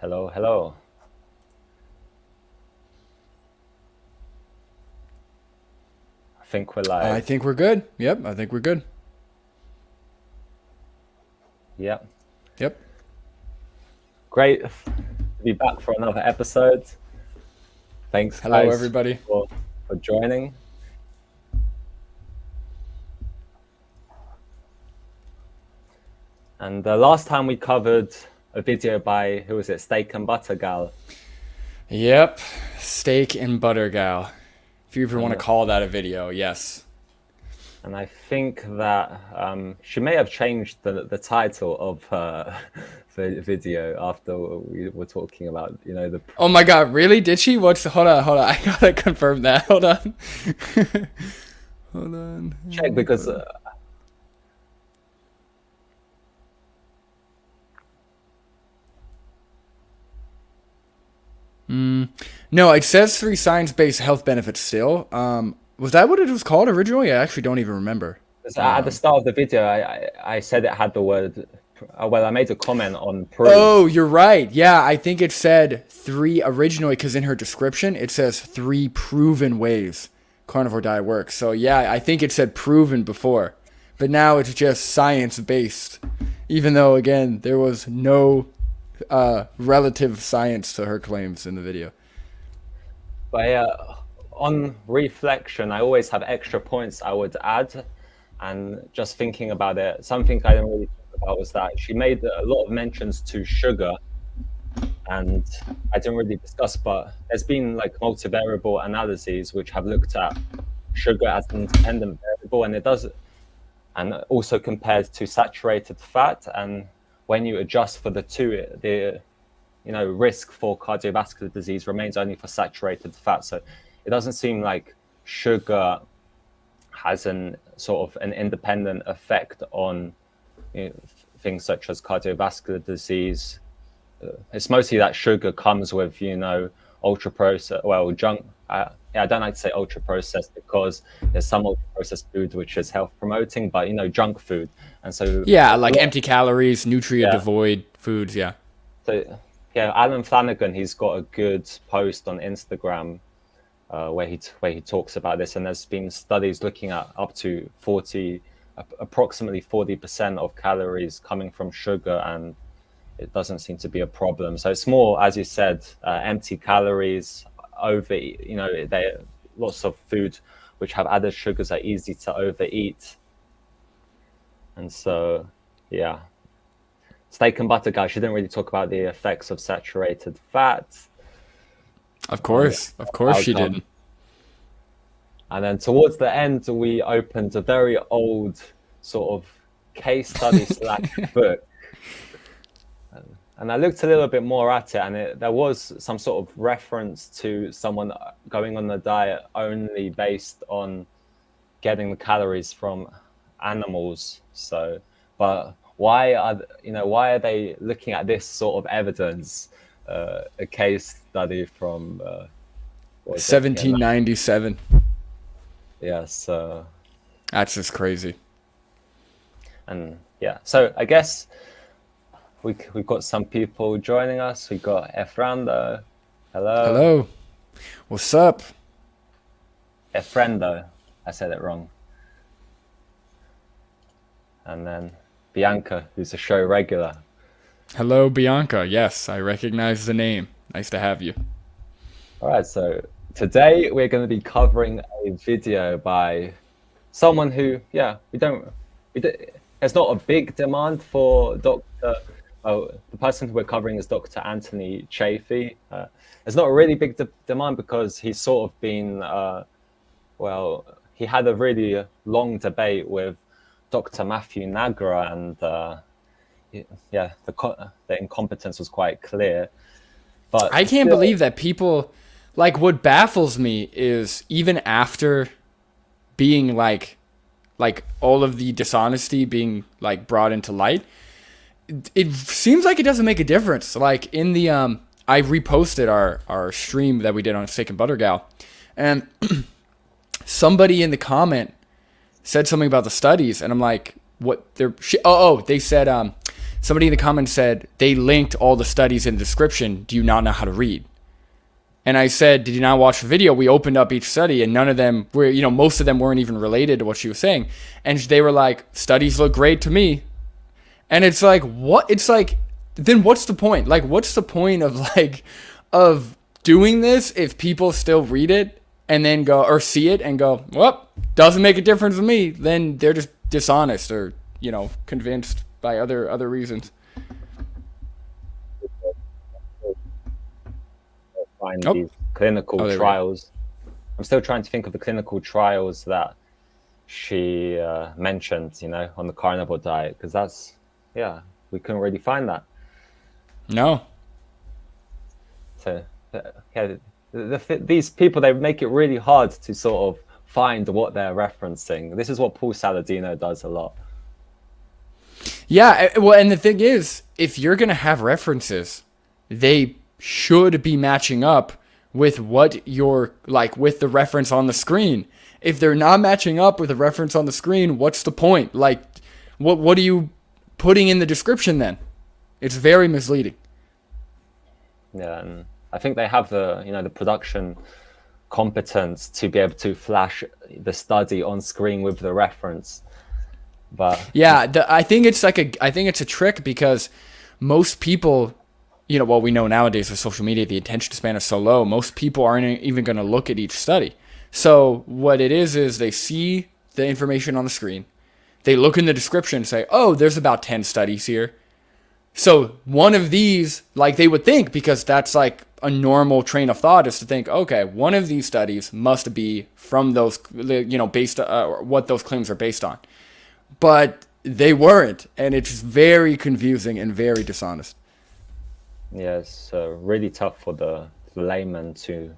Hello, hello. I think we're I live. think we're good. Yep, I think we're good. Yep. Yep. Great to be back for another episode. Thanks, Hello, guys, everybody. for joining. And the last time we covered a video by, who was it, Steak and Butter Gal. Yep, steak and butter gal. If you even want to And, call that a video, yes. and I think that she may have changed the title of her video after we were talking about, the Oh my god, really? Did she? Hold on. I gotta confirm that. Hold on. Hold on. check because No, it says 3 science-based health benefits still. Was that what it was called originally? I actually don't even remember. at the start of the video, I said it had the word. Well, I made a comment on prove. Oh, you're right. Yeah, I think it said 3 originally because in her description it says 3 proven ways carnivore diet works. So yeah, I think it said proven before, but now it's just science based. Even though again there was no relative science to her claims in the video. But on reflection, I always have extra points I would add. And just thinking about it, something I didn't really talk about was that she made a lot of mentions to sugar, and I didn't really discuss, but there's been like multivariable analyses which have looked at sugar as an independent variable, and it does, and also compared to saturated fat. And when you adjust for the two, the risk for cardiovascular disease remains only for saturated fat. So it doesn't seem like sugar has an sort of an independent effect on things such as cardiovascular disease. It's mostly that sugar comes with ultra processed, well, junk. Yeah, I don't like to say ultra processed because there's some ultra processed food which is health promoting, but junk food. And so Yeah, like empty calories, nutrient yeah, devoid foods. Yeah. so yeah, Alan Flanagan, he's got a good post on Instagram where he talks about this, and there's been studies looking at up to approximately 40% of calories coming from sugar, and it doesn't seem to be a problem. So it's more, as you said, empty calories, overeat. They lots of food which have added sugars are easy to overeat, and so yeah. Steak and butter guy, she didn't really talk about the effects of saturated fat on Of course she outcome. did. And then towards the end, we opened a very old sort of case study slash book. And I looked a little bit more at it, and there was some sort of reference to someone going on a diet only based on getting the calories from animals. So, but why are they looking at this sort of evidence? A case study from what was it? Yeah, 1797. yes. That's just crazy. And yeah, so I guess we've got some people joining us. We got Efrando. Hello. Hello. What's up? Efrendo. I said it wrong. And then Bianca, who's a show regular. Hello, Bianca. Yes, I recognize the name. Nice to have you. All right, so today we're going to be covering a video by someone who, yeah, there's not a big demand for Dr. Oh, the person who we're covering is Dr. Anthony Chafee. There's not a really big demand because he's sort of been, he had a really long debate with Dr. Matthew Nagra, and yeah, the incompetence was quite clear. But I can't believe that people, like, what baffles me is even after being like all of the dishonesty being like brought into light, it seems like it doesn't make a difference. Like in the I reposted our stream that we did on Steak and Butter Gal, and somebody in the comment said something about the studies, and I'm like, what? They said somebody in the comments said they linked all the studies in the description. Do you not know how to read? And I said, did you not watch the video? We opened up each study and none of them were, most of them weren't even related to what she was saying. And they were like, studies look great to me. And it's like, what? It's like, then what's the point? Like, what's the point of doing this if people still read it and then go, or see it and go, well, doesn't make a difference to me. Then they're just dishonest or, convinced by other reasons. Find these clinical trials. I'm still trying to think of the clinical trials that she mentioned, on the carnivore diet, because we couldn't really find that. No. So these people, they make it really hard to sort of find what they're referencing. This is what Paul Saladino does a lot. Yeah, well, and the thing is, if you're going to have references, they should be matching up with what you're with the reference on the screen. If they're not matching up with the reference on the screen, what's the point? What are you putting in the description then? It's very misleading. Yeah, and I think they have the production competence to be able to flash the study on screen with the reference. But yeah, I think it's a trick because most people, we know nowadays with social media, the attention span is so low. Most people aren't even going to look at each study. So what it is they see the information on the screen. They look in the description and say, oh, there's about 10 studies here. So one of these, they would think, because that's a normal train of thought, is to think, okay, one of these studies must be from those, based what those claims are based on. But they weren't, and it's very confusing and very dishonest. Yeah, it's really tough for the layman to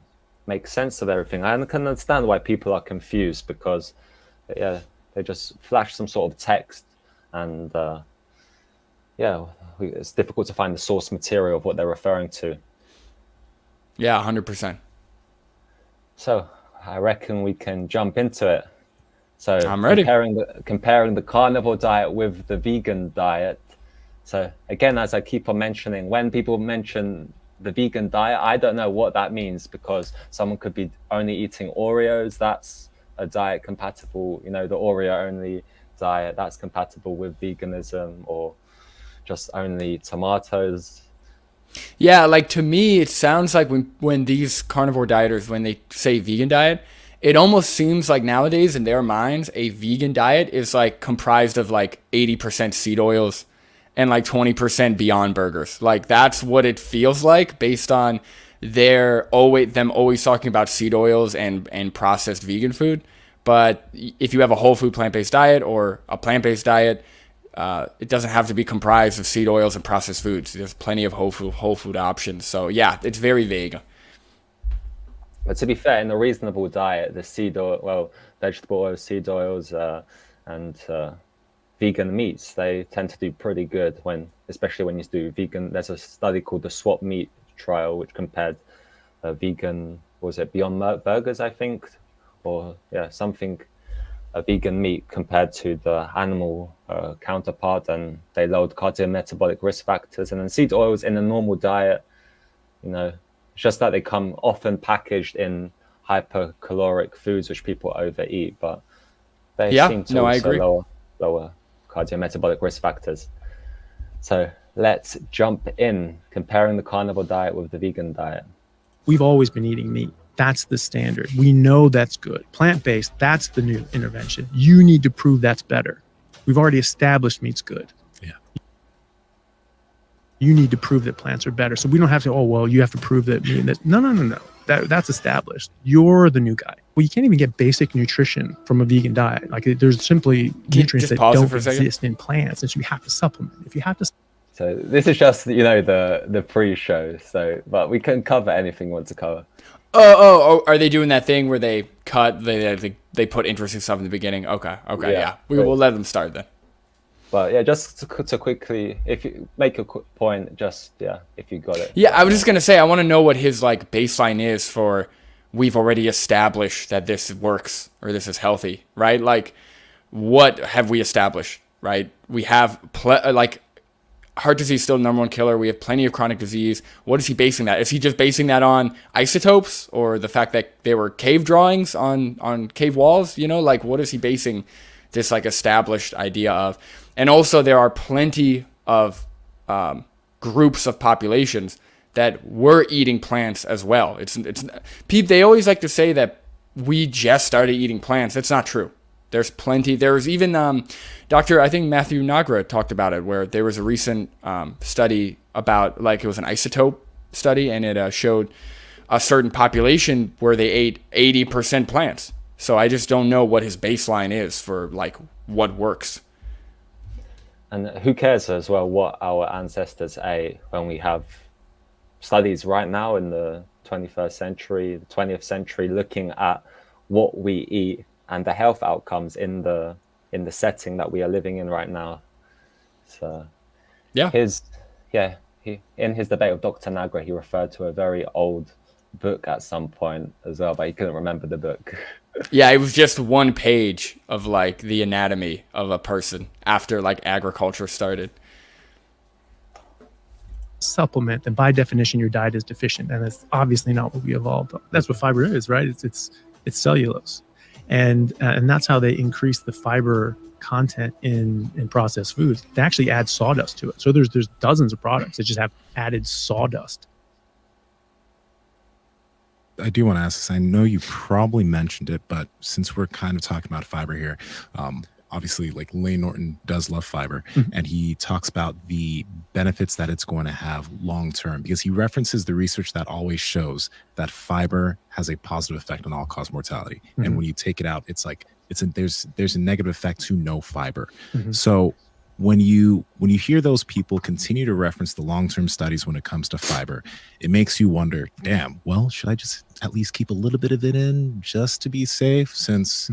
make sense of everything. I can understand why people are confused, because they just flash some sort of text, and it's difficult to find the source material of what they're referring to. Yeah, 100%. So I reckon we can jump into it. So I'm ready. Comparing the carnivore diet with the vegan diet. So again, as I keep on mentioning, when people mention the vegan diet, I don't know what that means, because someone could be only eating Oreos. That's a diet compatible, the Oreo only diet, that's compatible with veganism, or just only tomatoes. Yeah, to me, it sounds like when these carnivore dieters, when they say vegan diet, it almost seems like nowadays in their minds, a vegan diet is comprised of 80% seed oils and 20% Beyond Burgers. That's what it feels like based on them always talking about seed oils and processed vegan food. But if you have a whole food plant-based diet or a plant-based diet, it doesn't have to be comprised of seed oils and processed foods. There's plenty of whole food options. So yeah, it's very vague. But to be fair, in a reasonable diet, the vegetable oils, seed oils, and vegan meats, they tend to do pretty good especially when you do vegan. There's a study called the Swap Meat trial, which compared vegan, Beyond Burgers, I think, or something, a vegan meat compared to the animal counterpart, and they lowered cardiometabolic risk factors. And then seed oils in a normal diet, it's just that they come often packaged in hypercaloric foods, which people overeat, but they seem to also lower cardiometabolic risk factors. So let's jump in, comparing the carnivore diet with the vegan diet. We've always been eating meat. That's the standard. We know that's good. Plant-based, that's the new intervention. You need to prove that's better. We've already established meat's good. Yeah. You need to prove that plants are better. So we don't have to, you have to prove that meat. No. That's established. You're the new guy. Well, you can't even get basic nutrition from a vegan diet. There's simply nutrients that don't exist in plants, and so you have to supplement. So this is just, the pre-show. So, but we can cover anything we want to cover. Oh, are they doing that thing where they cut, they put interesting stuff in the beginning? Okay, yeah. We'll let them start then. But yeah, just to quickly, if you make a quick point, if you got it. Yeah, I was just going to say, I want to know what his baseline is for, we've already established that this works or this is healthy, right? What have we established, right? We have, heart disease is still the number one killer. We have plenty of chronic disease. What is he basing that? Is he just basing that on isotopes or the fact that there were cave drawings on cave walls? You know, like what is he basing this like established idea of? And also there are plenty of groups of populations that were eating plants as well. They always like to say that we just started eating plants. That's not true. There's plenty. There was even I think Matthew Nagra talked about it, where there was a recent study about, like, it was an isotope study, and it showed a certain population where they ate 80% plants. So I just don't know what his baseline is for like what works. And who cares as well what our ancestors ate when we have studies right now in the 21st century, the 20th century, looking at what we eat and the health outcomes in the setting that we are living in right now. So yeah, in his debate with Dr. Nagra, he referred to a very old book at some point as well, but he couldn't remember the book. Yeah, it was just one page of like the anatomy of a person after like agriculture started. Supplement, and by definition your diet is deficient, and that's obviously not what we evolved. That's what fiber is, right? It's cellulose, and that's how they increase the fiber content in processed foods. They actually add sawdust to it. So there's dozens of products that just have added sawdust. I do want to ask this. I know you probably mentioned it, but since we're kind of talking about fiber here, obviously, like, Lane Norton does love fiber, and he talks about the benefits that it's going to have long term, because he references the research that always shows that fiber has a positive effect on all-cause mortality. And when you take it out, it's like there's a negative effect to no fiber. So when you hear those people continue to reference the long-term studies when it comes to fiber, it makes you wonder, damn, well, should I just at least keep a little bit of it in just to be safe, since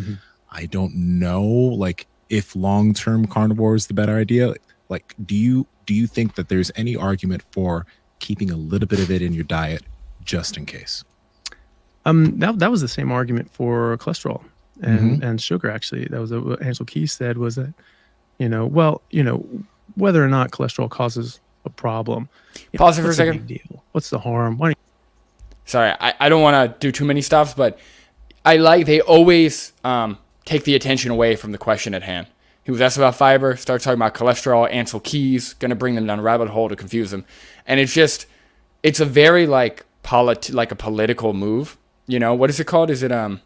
I don't know, like, if long-term carnivore is the better idea? Like, do you think that there's any argument for keeping a little bit of it in your diet just in case? That was the same argument for cholesterol and sugar, actually. That was what Ansel Keys said, was that, whether or not cholesterol causes a problem. Pause it for a second. Big deal? What's the harm? Sorry, I don't want to do too many stops, but they always take the attention away from the question at hand. He was asked about fiber, starts talking about cholesterol, Ansel Keys, going to bring them down a rabbit hole to confuse them. And it's a very like a political move. You know, what is it called? Is it, I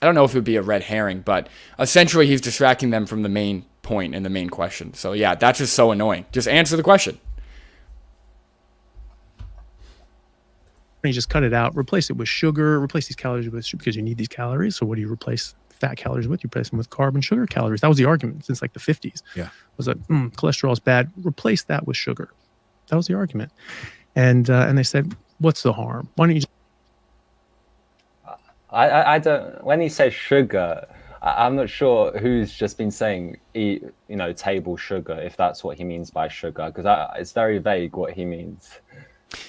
don't know if it would be a red herring, but essentially he's distracting them from the main point and the main question. So yeah, that's just so annoying. Just answer the question. You just cut it out, replace it with sugar, replace these calories with sugar, because you need these calories. So what do you replace fat calories with? You replace them with carb and sugar calories. That was the argument since like the 50s. Yeah. Was that cholesterol is bad, replace that with sugar. That was the argument. And they said, what's the harm? Why don't you just... I don't, when he says sugar, I'm not sure who's just been saying eat, table sugar, if that's what he means by sugar, because it's very vague what he means.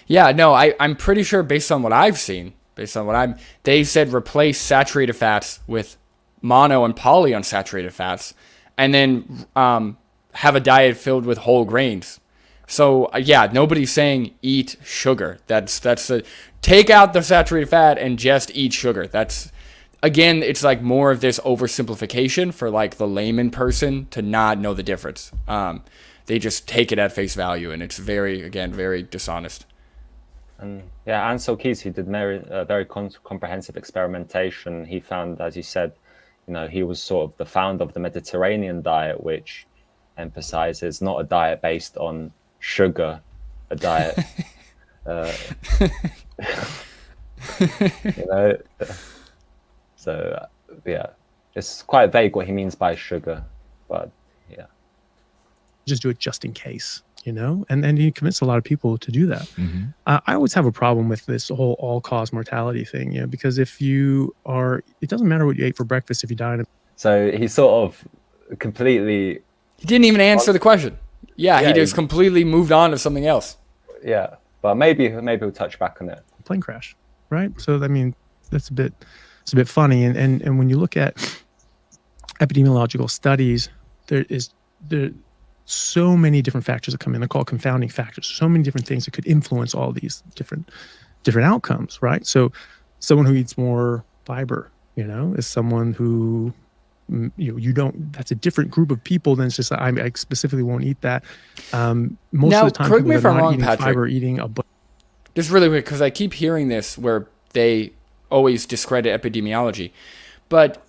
Yeah, no, I'm pretty sure, based on what I've seen, they said replace saturated fats with mono and polyunsaturated fats, and then have a diet filled with whole grains. So yeah, nobody's saying eat sugar. That's take out the saturated fat and just eat sugar. That's, again, it's like more of this oversimplification for like the layman person to not know the difference. They just take it at face value, and it's very dishonest. And yeah, Ansel Keys, he did very comprehensive experimentation. He found, as you said, he was sort of the founder of the Mediterranean diet, which emphasizes not a diet based on sugar, a diet, So yeah, it's quite vague what he means by sugar, but yeah. Just do it just in case. And he convinced a lot of people to do that. I always have a problem with this whole all-cause mortality thing, because if you are, it doesn't matter what you ate for breakfast if you died. So he sort of completely... He didn't even answer the question. Yeah, he just completely moved on to something else. Yeah, but maybe we'll touch back on it. Plane crash, right? So, I mean, it's a bit funny. And when you look at epidemiological studies, so many different factors that come in. They're called confounding factors. So many different things that could influence all these different outcomes, right? So someone who eats more fiber, is someone who you don't. That's a different group of people than it's just I specifically won't eat that. Most Now, of the time, correct people me that if are I'm not wrong, eating Patrick. fiber are eating a Just really quick, because I keep hearing this where they always discredit epidemiology. But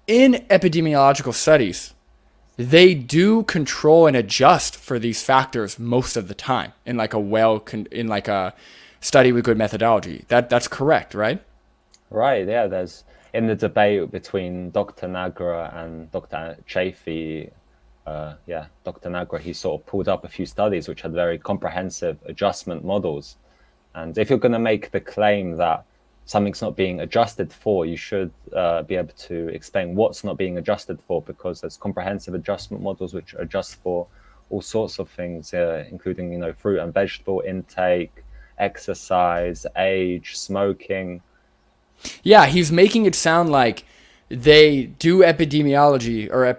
in epidemiological studies, they do control and adjust for these factors most of the time in like a study with good methodology. That's correct, right? Right, yeah. There's in the debate between Dr. Nagra and Dr. Chafee, Dr. Nagra, he sort of pulled up a few studies which had very comprehensive adjustment models. And if you're going to make the claim that something's not being adjusted for, you should be able to explain what's not being adjusted for, because there's comprehensive adjustment models which adjust for all sorts of things, including, fruit and vegetable intake, exercise, age, smoking. Yeah, he's making it sound like they do epidemiology or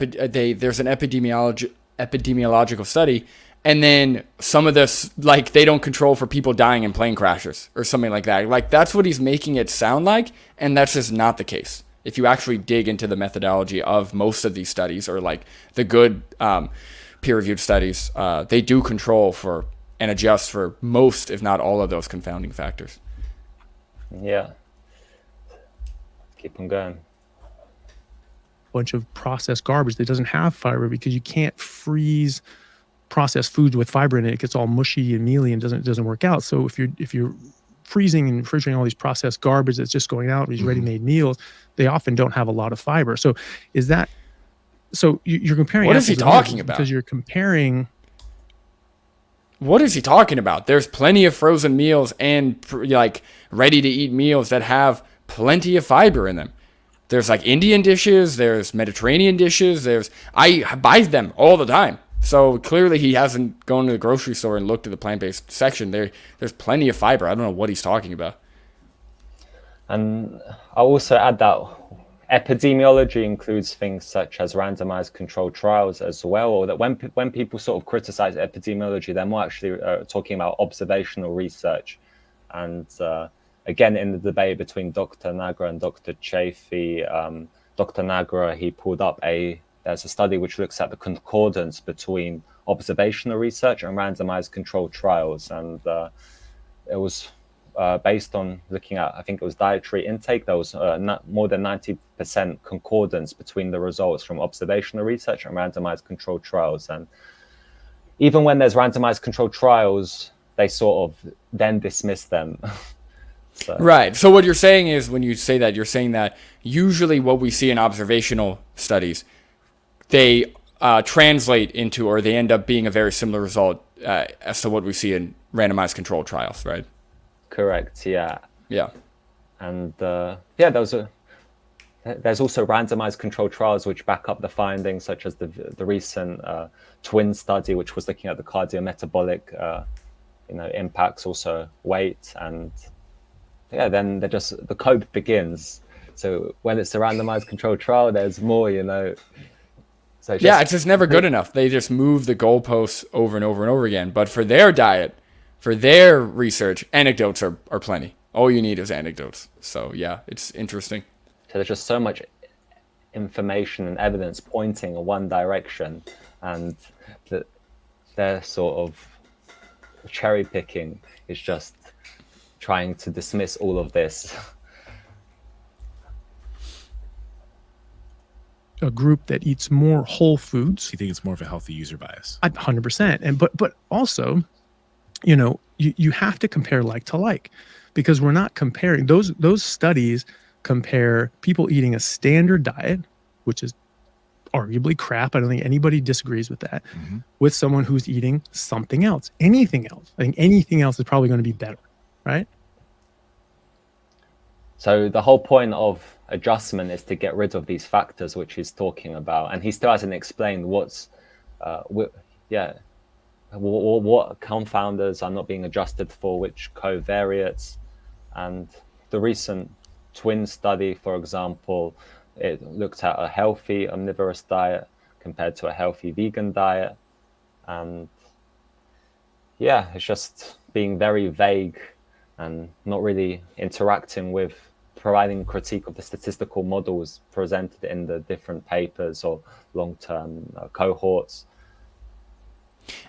there's an epidemiological study, and then some of this, like, they don't control for people dying in plane crashes or something like that. Like, that's what he's making it sound like, and that's just not the case. If you actually dig into the methodology of most of these studies, or like the good peer-reviewed studies, they do control for and adjust for most, if not all, of those confounding factors. Yeah. Keep on going. bunch of processed garbage that doesn't have fiber, because you can't freeze processed foods with fiber in it. It gets all mushy and mealy and doesn't work out. So if you're freezing and refrigerating all these processed garbage that's just going out, these ready-made meals, they often don't have a lot of fiber. So you're comparing. What is he talking about? Because you're comparing. What is he talking about? There's plenty of frozen meals and like ready to eat meals that have plenty of fiber in them. There's like Indian dishes, there's Mediterranean dishes, I buy them all the time. So clearly he hasn't gone to the grocery store and looked at the plant-based section. There's plenty of fiber. I don't know what he's talking about. And I'll also add that epidemiology includes things such as randomized controlled trials as well, or that when people sort of criticize epidemiology, they're more actually talking about observational research. And again, in the debate between Dr. Nagra and Dr. Chafee, Dr. Nagra, he pulled up there's a study which looks at the concordance between observational research and randomized controlled trials. And it was based on looking at, I think it was dietary intake. There was more than 90% concordance between the results from observational research and randomized controlled trials. And even when there's randomized controlled trials, they sort of then dismiss them. So. Right. So what you're saying is, when you say that, you're saying that usually what we see in observational studies, they translate into, or they end up being a very similar result as to what we see in randomized controlled trials, right? Correct. Yeah. Yeah. And there's also randomized controlled trials which back up the findings, such as the recent twin study, which was looking at the cardiometabolic impacts, also weight, and then the code begins. So when it's a randomized controlled trial, there's more, So it's just never good enough. They just move the goalposts over and over and over again. But for their diet, for their research, anecdotes are plenty. All you need is anecdotes. So yeah, it's interesting. So there's just so much information and evidence pointing in one direction, and their sort of cherry picking is just trying to dismiss all of this. A group that eats more whole foods. You think it's more of a healthy user bias? 100%. And but also, you have to compare like to like, because we're not comparing. Those studies compare people eating a standard diet, which is arguably crap. I don't think anybody disagrees with that, with someone who's eating something else, anything else. I think anything else is probably going to be better, right? So the whole point of adjustment is to get rid of these factors which he's talking about, and he still hasn't explained what confounders are not being adjusted for, which covariates. And the recent twin study, for example, it looked at a healthy omnivorous diet compared to a healthy vegan diet, And yeah, it's just being very vague and not really interacting with providing critique of the statistical models presented in the different papers or long-term cohorts.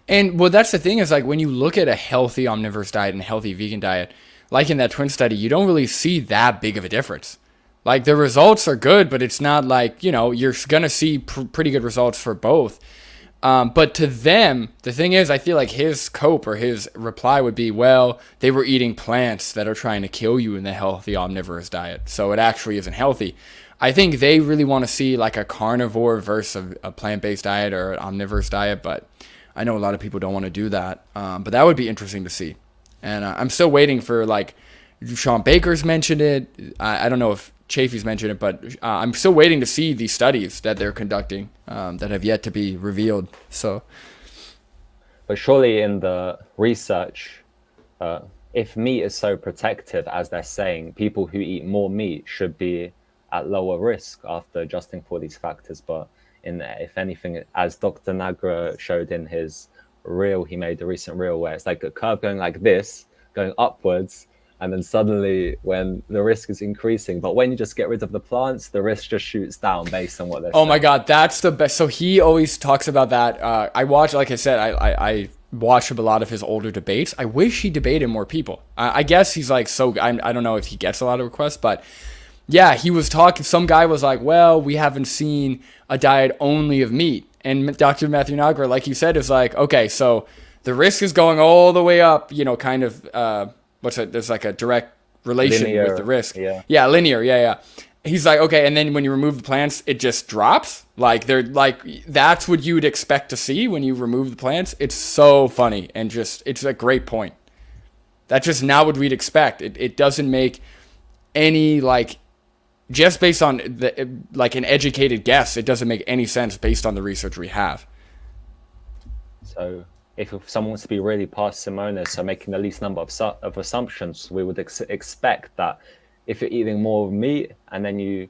And well, that's the thing is like when you look at a healthy omnivorous diet and a healthy vegan diet, like in that twin study, you don't really see that big of a difference. Like the results are good, but it's not like, you know, you're going to see pretty good results for both. But to them, the thing is, I feel like his cope or his reply would be, well, they were eating plants that are trying to kill you in the healthy omnivorous diet. So it actually isn't healthy. I think they really want to see like a carnivore versus a plant-based diet or an omnivorous diet. But I know a lot of people don't want to do that. But that would be interesting to see. And I'm still waiting for like Sean Baker's mentioned it. I don't know if Chafee's mentioned it, but I'm still waiting to see these studies that they're conducting that have yet to be revealed. So, but surely in the research, if meat is so protective as they're saying, people who eat more meat should be at lower risk after adjusting for these factors. But if anything, as Dr. Nagra showed in his reel, he made a recent reel where it's like a curve going like this, going upwards. And then suddenly when the risk is increasing, but when you just get rid of the plants, the risk just shoots down based on what they're saying. Oh my God, that's the best. So he always talks about that. I watch, like I said, I watch a lot of his older debates. I wish he debated more people. I guess he's like, I don't know if he gets a lot of requests, but yeah, he was talking, some guy was like, well, we haven't seen a diet only of meat. And Dr. Matthew Nagra, like you said, is like, okay, so the risk is going all the way up, you know, kind of, there's like a direct relation linear, with the risk. Yeah, linear. Yeah. He's like, okay, and then when you remove the plants, it just drops. Like that's what you would expect to see when you remove the plants. It's so funny and it's a great point. That's just not what we'd expect. It doesn't make any just based on an educated guess, it doesn't make any sense based on the research we have. So if someone wants to be really parsimonious, so making the least number of assumptions, we would expect that if you're eating more meat and then you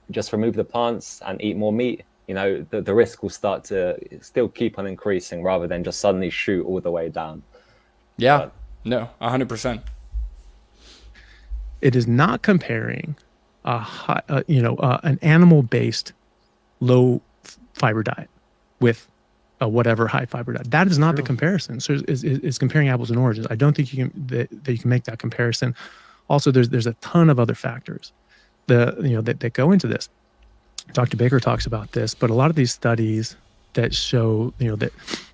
just remove the plants and eat more meat, you know, the risk will start to still keep on increasing rather than just suddenly shoot all the way down. Yeah, no, 100%. It is not comparing an animal-based low fiber diet with whatever high fiber diet. That is not the comparison. So it's comparing apples and oranges. I don't think you can make that comparison. Also, there's a ton of other factors that go into this. Dr. Baker talks about this, but a lot of these studies that show that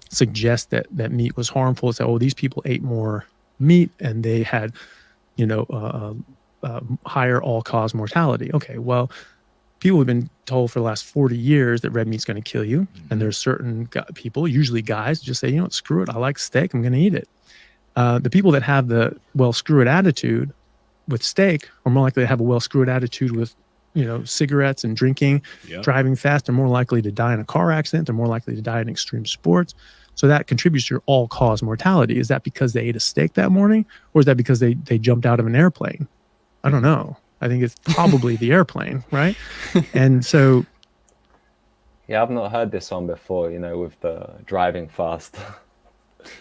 suggest that meat was harmful. Say, oh, these people ate more meat and they had higher all-cause mortality. Okay, well, people have been told for the last 40 years that red meat's going to kill you. Mm-hmm. And there's certain people, usually guys, just say, screw it. I like steak. I'm going to eat it. The people that have the, well, screw it attitude with steak are more likely to have a, well, screw it attitude with, cigarettes and drinking, driving fast. They're more likely to die in a car accident. They're more likely to die in extreme sports. So that contributes to your all-cause mortality. Is that because they ate a steak that morning? Or is that because they jumped out of an airplane? I don't know. I think it's probably the airplane, right? And so... Yeah, I've not heard this one before, with the driving fast.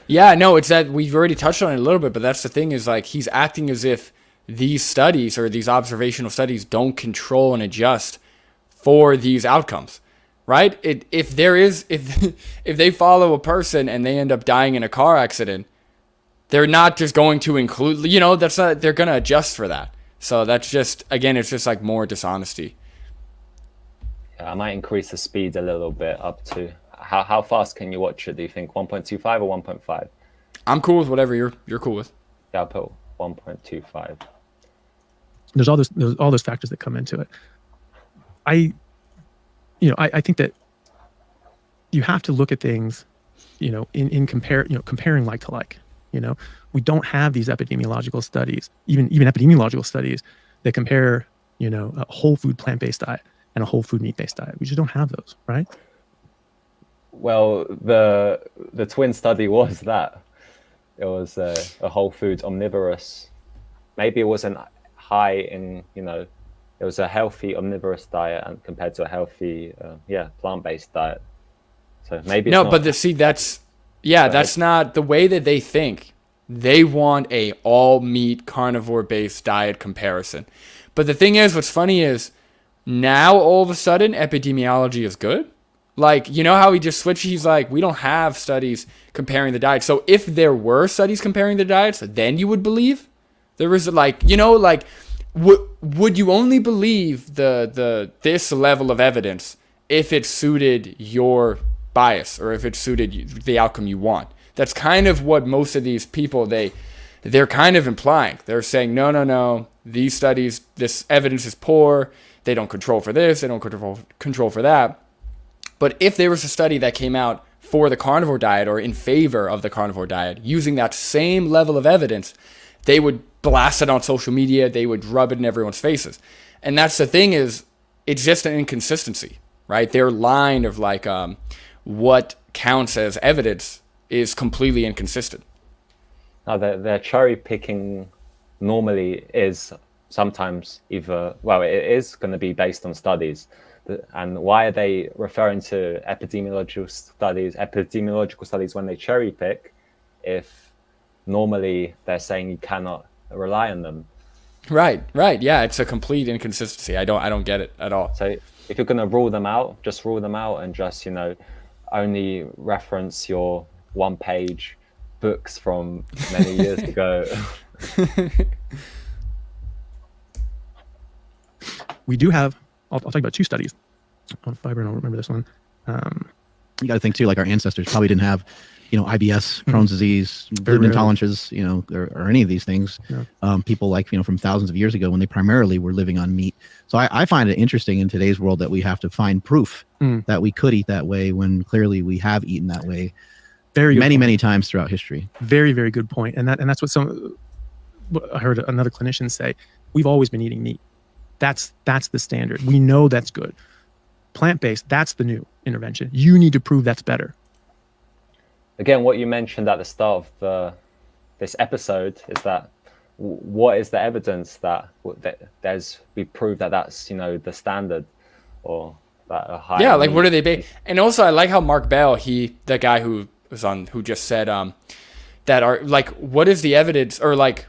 Yeah, no, it's that we've already touched on it a little bit, but that's the thing is he's acting as if these studies or these observational studies don't control and adjust for these outcomes, right? If they follow a person and they end up dying in a car accident, they're not just going to include, they're going to adjust for that. So that's just, again, it's just more dishonesty. Yeah, I might increase the speed a little bit up to, how fast can you watch it? Do you think 1.25 or 1.5? I'm cool with whatever you're cool with. Yeah, I'll put 1.25. There's all those factors that come into it. I think that you have to look at things, comparing like to like. We don't have these epidemiological studies, even epidemiological studies that compare, a whole food plant-based diet and a whole food meat-based diet. We just don't have those, right? Well, the twin study was that. It was a whole foods omnivorous. Maybe it wasn't high in, it was a healthy omnivorous diet and compared to a healthy, plant-based diet. So maybe it's no, not but that's Yeah, that's not the way that they think. They want a all meat carnivore based diet comparison. But the thing is, what's funny is now all of a sudden epidemiology is good. Like, you know how he just switched? He's like, we don't have studies comparing the diets. So if there were studies comparing the diets, then you would believe there was like, you know, like would you only believe this level of evidence if it suited your bias or if it suited the outcome you want? That's kind of what most of these people, they're kind of implying. They're saying, no, these studies, this evidence is poor. They don't control for this. They don't control for that. But if there was a study that came out for the carnivore diet or in favor of the carnivore diet, using that same level of evidence, they would blast it on social media. They would rub it in everyone's faces. And that's the thing is, it's just an inconsistency, right? Their line of like what counts as evidence is completely inconsistent. Now, their cherry picking normally is sometimes either, well, it is going to be based on studies. And why are they referring to epidemiological studies when they cherry pick if normally they're saying you cannot rely on them? Right. Yeah, it's a complete inconsistency. I don't get it at all. So if you're going to rule them out, just rule them out and just, only reference your one-page books from many years ago. We do have, I'll talk about 2 studies on fiber, and I'll remember this one. You got to think too, like our ancestors probably didn't have, IBS, Crohn's disease, gluten intolerances, or any of these things. Yeah. People like, from thousands of years ago when they primarily were living on meat. So I find it interesting in today's world that we have to find proof that we could eat that way when clearly we have eaten that way many times throughout history. Very, very good point. And that's what I heard another clinician say. We've always been eating meat. That's the standard. We know that's good. Plant-based, that's the new intervention. You need to prove that's better. Again, what you mentioned at the start of this episode is that what is the evidence that we prove that that's the standard or that a high. Yeah, like what are they based? And also, I like how Mark Bell, the guy who was on, who just said that are like, what is the evidence, or like,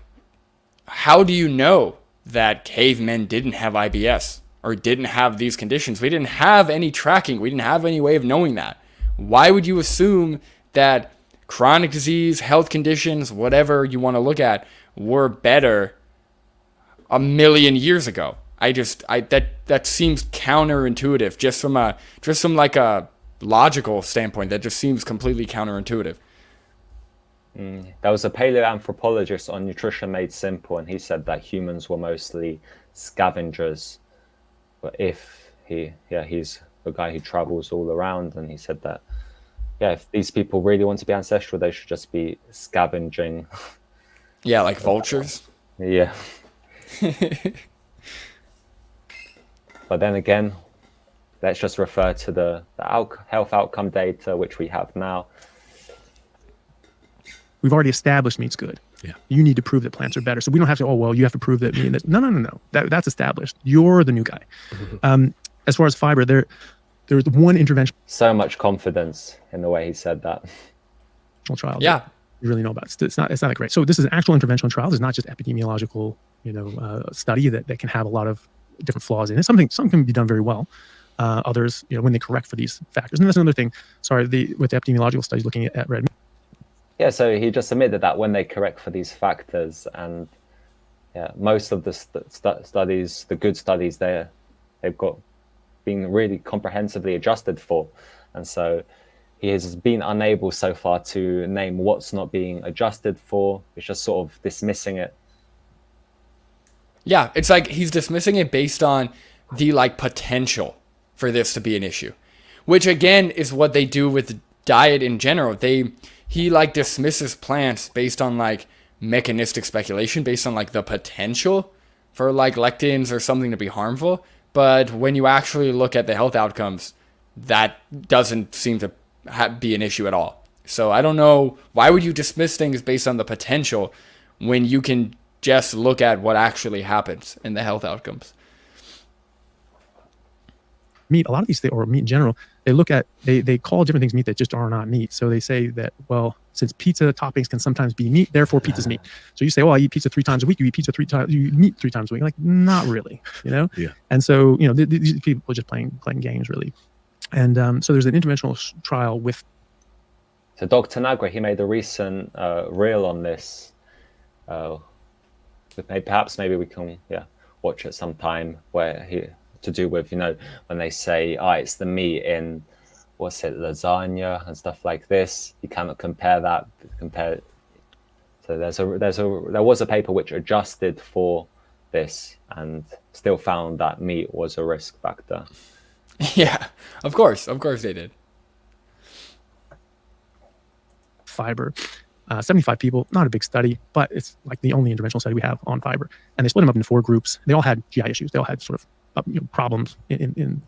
how do you know that cavemen didn't have IBS or didn't have these conditions? We didn't have any tracking. We didn't have any way of knowing that. Why would you assume that chronic disease, health conditions, whatever you want to look at, were better a million years ago? That seems counterintuitive just from like a logical standpoint. That just seems completely counterintuitive. There was a paleoanthropologist on Nutrition Made Simple, and he said that humans were mostly scavengers. But he's the guy who travels all around, and he said that, if these people really want to be ancestral, they should just be scavenging. Yeah, like vultures. Yeah. But then again, let's just refer to the health outcome data, which we have now. We've already established meat's good. Yeah. You need to prove that plants are better. So we don't have to, you have to prove that meat. No. That's established. You're the new guy. As far as fiber, there's one intervention. So much confidence in the way he said that. Trial. Yeah. You really know about it. It's not that great. So this is an actual interventional trial. It's not just epidemiological, study that can have a lot of different flaws in it. Some can be done very well. Others, when they correct for these factors. And that's another thing. Sorry, with the epidemiological studies looking at red meat. Yeah, so he just admitted that when they correct for these factors, and most of the studies, the good studies, they've got been really comprehensively adjusted for, and so he has been unable so far to name what's not being adjusted for. It's just sort of dismissing it. Yeah, it's like he's dismissing it based on the like potential for this to be an issue, which again is what they do with diet in general. He like dismisses plants based on like mechanistic speculation, based on like the potential for like lectins or something to be harmful. But when you actually look at the health outcomes, that doesn't seem to be an issue at all. So I don't know, why would you dismiss things based on the potential when you can just look at what actually happens in the health outcomes? Meat, a lot of these things, or meat in general, they call different things meat that just are not meat. So they say that, well, since pizza toppings can sometimes be meat, therefore pizza's meat. So you say, well, I eat pizza 3 times a week. You eat pizza 3 times. You eat meat 3 times a week. Like, not really, Yeah. And so these people are just playing games, really. And so there's an interventional trial with. So Dr. Nagra, he made a recent reel on this. Perhaps maybe we can watch it sometime, where he to do with when they say it's the meat in lasagna and stuff like this. You cannot compare that. So there was a paper which adjusted for this and still found that meat was a risk factor. Yeah, of course they did. Fiber. 75 people, not a big study, but it's like the only interventional study we have on fiber. And they split them up into 4 groups. They all had GI issues. They all had sort of problems in.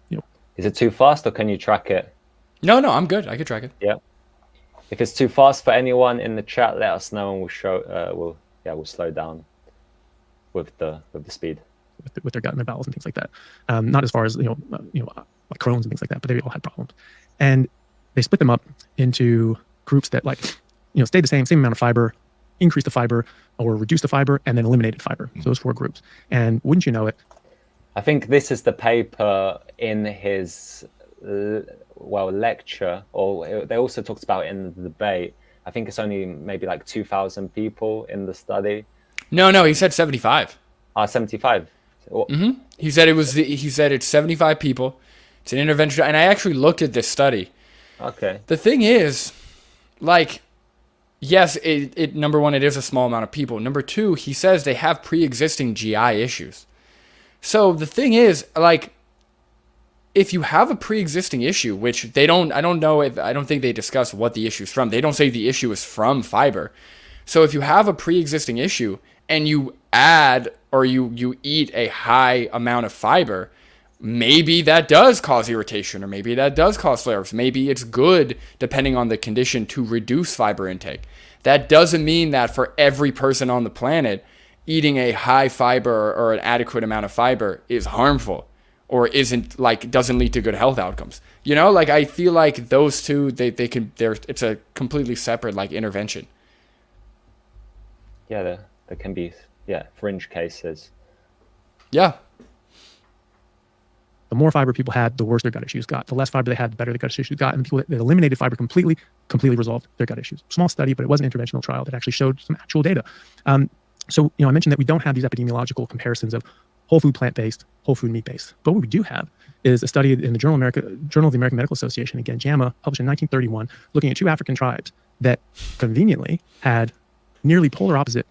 Is it too fast, or can you track it? No, I'm good. I can track it. Yeah. If it's too fast for anyone in the chat, let us know, and we'll show. We'll slow down with the speed. With their gut and their bowels and things like that. Not as far as like Crohn's and things like that, but they all had problems. And they split them up into groups that stayed the same amount of fiber, increased the fiber, or reduced the fiber, and then eliminated fiber. So those 4 groups. And wouldn't you know it? I think this is the paper in his lecture, or they also talked about it in the debate. I think it's only maybe like 2,000 people in the study. No, he said 75. 75. Mm-hmm. He said it's 75 people. It's an intervention, and I actually looked at this study. Okay. The thing is, yes, it number one, it is a small amount of people. Number 2, he says they have pre-existing GI issues. So the thing is, if you have a pre-existing issue, which I don't think they discuss what the issue is from. They don't say the issue is from fiber. So if you have a pre-existing issue and you add or you eat a high amount of fiber, maybe that does cause irritation, or maybe that does cause flare-ups. Maybe it's good, depending on the condition, to reduce fiber intake. That doesn't mean that for every person on the planet, eating a high fiber or an adequate amount of fiber is harmful, or doesn't lead to good health outcomes. I feel like those two, it's a completely separate intervention. Yeah, there can be fringe cases. Yeah. The more fiber people had, the worse their gut issues got. The less fiber they had, the better the gut issues got. And the people that eliminated fiber completely resolved their gut issues. Small study, but it was an interventional trial that actually showed some actual data. So I mentioned that we don't have these epidemiological comparisons of whole food plant-based, whole food meat-based. But what we do have is a study in the Journal of the American Medical Association, again, JAMA, published in 1931, looking at 2 African tribes that conveniently had nearly polar opposite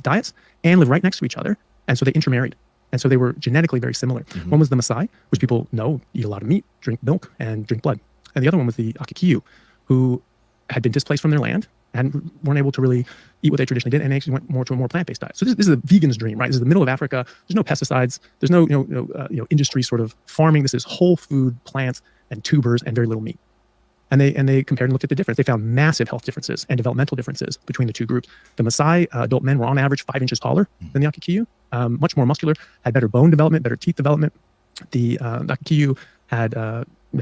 diets and lived right next to each other. And so they intermarried. And so they were genetically very similar. Mm-hmm. One was the Maasai, which people know eat a lot of meat, drink milk, and drink blood. And the other one was the Akikiyu, who had been displaced from their land and weren't able to really eat what they traditionally did, and they actually went more to a more plant-based diet. So this is a vegan's dream, right? This is the middle of Africa. There's no pesticides. There's no industry sort of farming. This is whole food, plants, and tubers, and very little meat. And they compared and looked at the difference. They found massive health differences and developmental differences between the 2 groups. The Maasai adult men were on average 5 inches taller than the Akikiyu, much more muscular, had better bone development, better teeth development. The Akikiyu had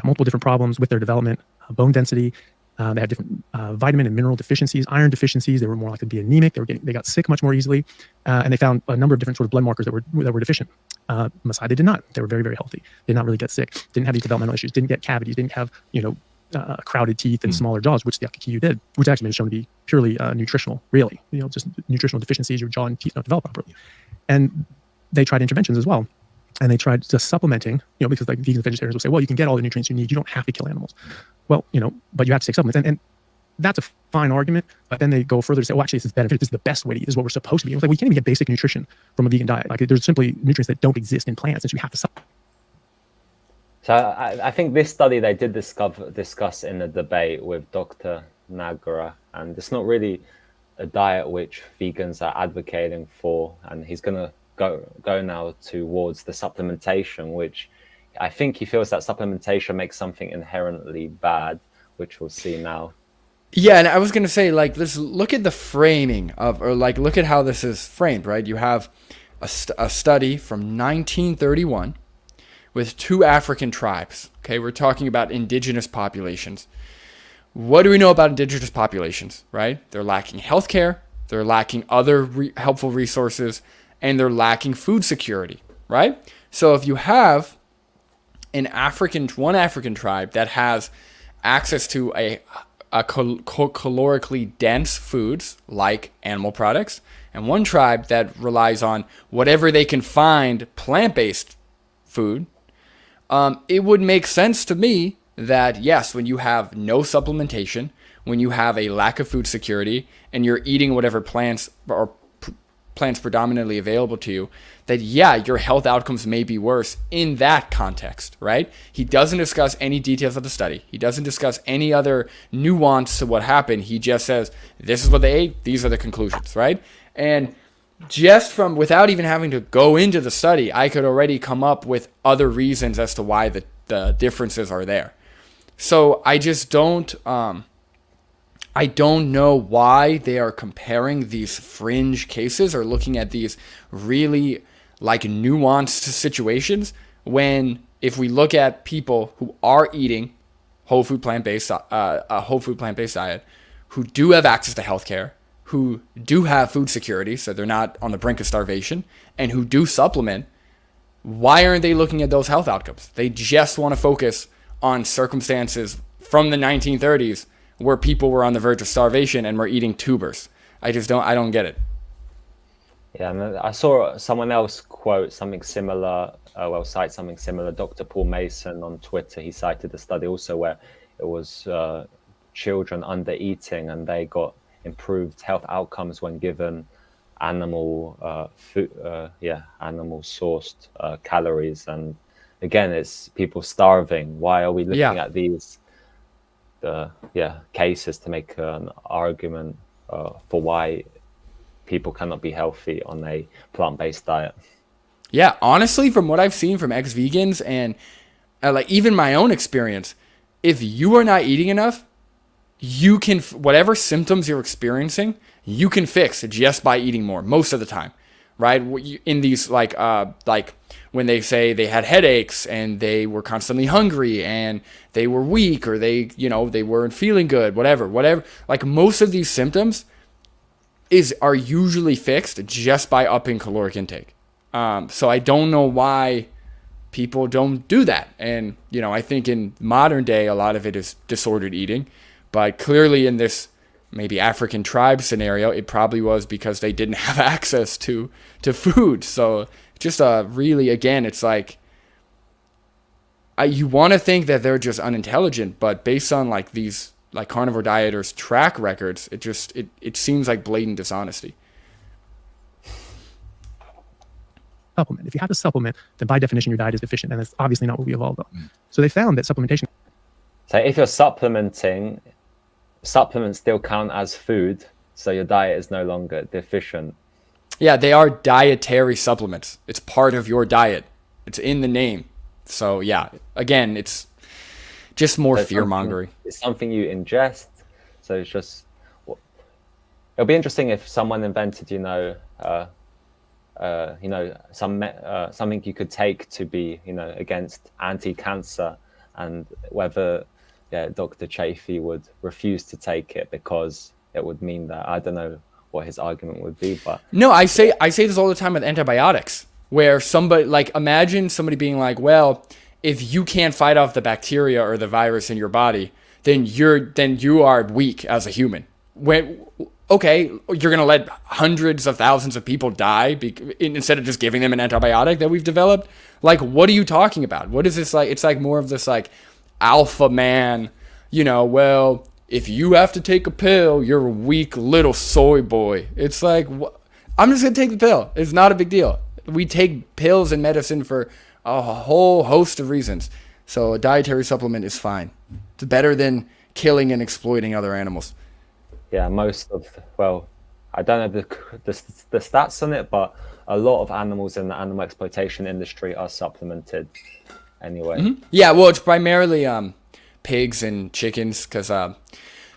multiple different problems with their development, bone density. They had different vitamin and mineral deficiencies, iron deficiencies. They were more likely to be anemic. They got sick much more easily, and they found a number of different sort of blood markers that were deficient. Maasai, they did not. They were very, very healthy. They did not really get sick. Didn't have these developmental issues. Didn't get cavities. Didn't have crowded teeth and smaller jaws, which the Akikiyu did, which actually been shown to be purely nutritional. Really, just nutritional deficiencies. Your jaw and teeth don't develop properly. And they tried interventions as well. And they tried just supplementing, because like vegans and vegetarians will say, well, you can get all the nutrients you need. You don't have to kill animals. Well, but you have to take supplements. And that's a fine argument. But then they go further to say, actually, this is benefit. This is the best way to eat. This is what we're supposed to be. It's like, we can't even get basic nutrition from a vegan diet. Like, there's simply nutrients that don't exist in plants, and so you have to supplement. So I think this study they did discuss in a debate with Dr. Nagra, and it's not really a diet which vegans are advocating for, and he's going to go now towards the supplementation, which I think he feels that supplementation makes something inherently bad, which we'll see now. Yeah, and I was going to say, let's look at the framing look at how this is framed, right? You have a study from 1931 with 2 African tribes. Okay, we're talking about indigenous populations. What do we know about indigenous populations, right? They're lacking healthcare, they're lacking other helpful resources, and they're lacking food security, right? So if you have one African tribe that has access to a calorically dense foods like animal products, and one tribe that relies on whatever they can find plant-based food, it would make sense to me that yes, when you have no supplementation, when you have a lack of food security, and you're eating whatever plants or plants predominantly available to you, that yeah, your health outcomes may be worse in that context, right? He doesn't discuss any details of the study. He doesn't discuss any other nuance to what happened. He just says, this is what they ate, these are the conclusions, right? And just from, without even having to go into the study, I could already come up with other reasons as to why the differences are there. So I just don't, I don't know why they are comparing these fringe cases or looking at these really like nuanced situations, when if we look at people who are eating a whole food plant-based diet, who do have access to healthcare, who do have food security, so they're not on the brink of starvation, and who do supplement, why aren't they looking at those health outcomes? They just want to focus on circumstances from the 1930s where people were on the verge of starvation and were eating tubers. I don't get it. Yeah, and I saw someone else quote something similar, cite something similar. Dr. Paul Mason on Twitter, he cited a study also where it was children under eating, and they got improved health outcomes when given animal food, animal sourced calories. And again, it's people starving. Why are we looking at these cases to make an argument for why people cannot be healthy on a plant-based diet? Yeah, honestly, from what I've seen from ex-vegans and like even my own experience, if you are not eating enough, you can, whatever symptoms you're experiencing, you can fix just by eating more most of the time, right? In these like when they say they had headaches and they were constantly hungry and they were weak, or they weren't feeling good, whatever, like most of these symptoms are usually fixed just by upping caloric intake. So I don't know why people don't do that. And, I think in modern day, a lot of it is disordered eating, but clearly in this maybe African tribe scenario, it probably was because they didn't have access to food. So just really, again, it's like, you want to think that they're just unintelligent, but based on like these like carnivore dieters' track records, it seems like blatant dishonesty. Supplement. If you have to supplement, then by definition your diet is deficient, and that's obviously not what we evolved on. So they found that supplementation. So if you're supplementing, supplements still count as food, so your diet is no longer deficient. Yeah, they are dietary supplements. It's part of your diet. It's in the name. So yeah, again, it's just more fear-mongering. It's something you ingest. So it's just, it'll be interesting if someone invented, something you could take to be, against anti-cancer, and whether Dr. Chafee would refuse to take it because it would mean that, I don't know what his argument would be, but no, I say this all the time with antibiotics, where somebody, like, imagine somebody being like, well, if you can't fight off the bacteria or the virus in your body, then you are weak as a human. Okay, you're gonna let hundreds of thousands of people die instead of just giving them an antibiotic that we've developed? Like, what are you talking about? What is this like? It's like more of this like alpha man, well, if you have to take a pill, you're a weak little soy boy. It's like, I'm just gonna take the pill. It's not a big deal. We take pills and medicine for a whole host of reasons. So a dietary supplement is fine. It's better than killing and exploiting other animals. Yeah, I don't know the stats on it, but a lot of animals in the animal exploitation industry are supplemented anyway. Mm-hmm. Yeah, well, it's primarily pigs and chickens, because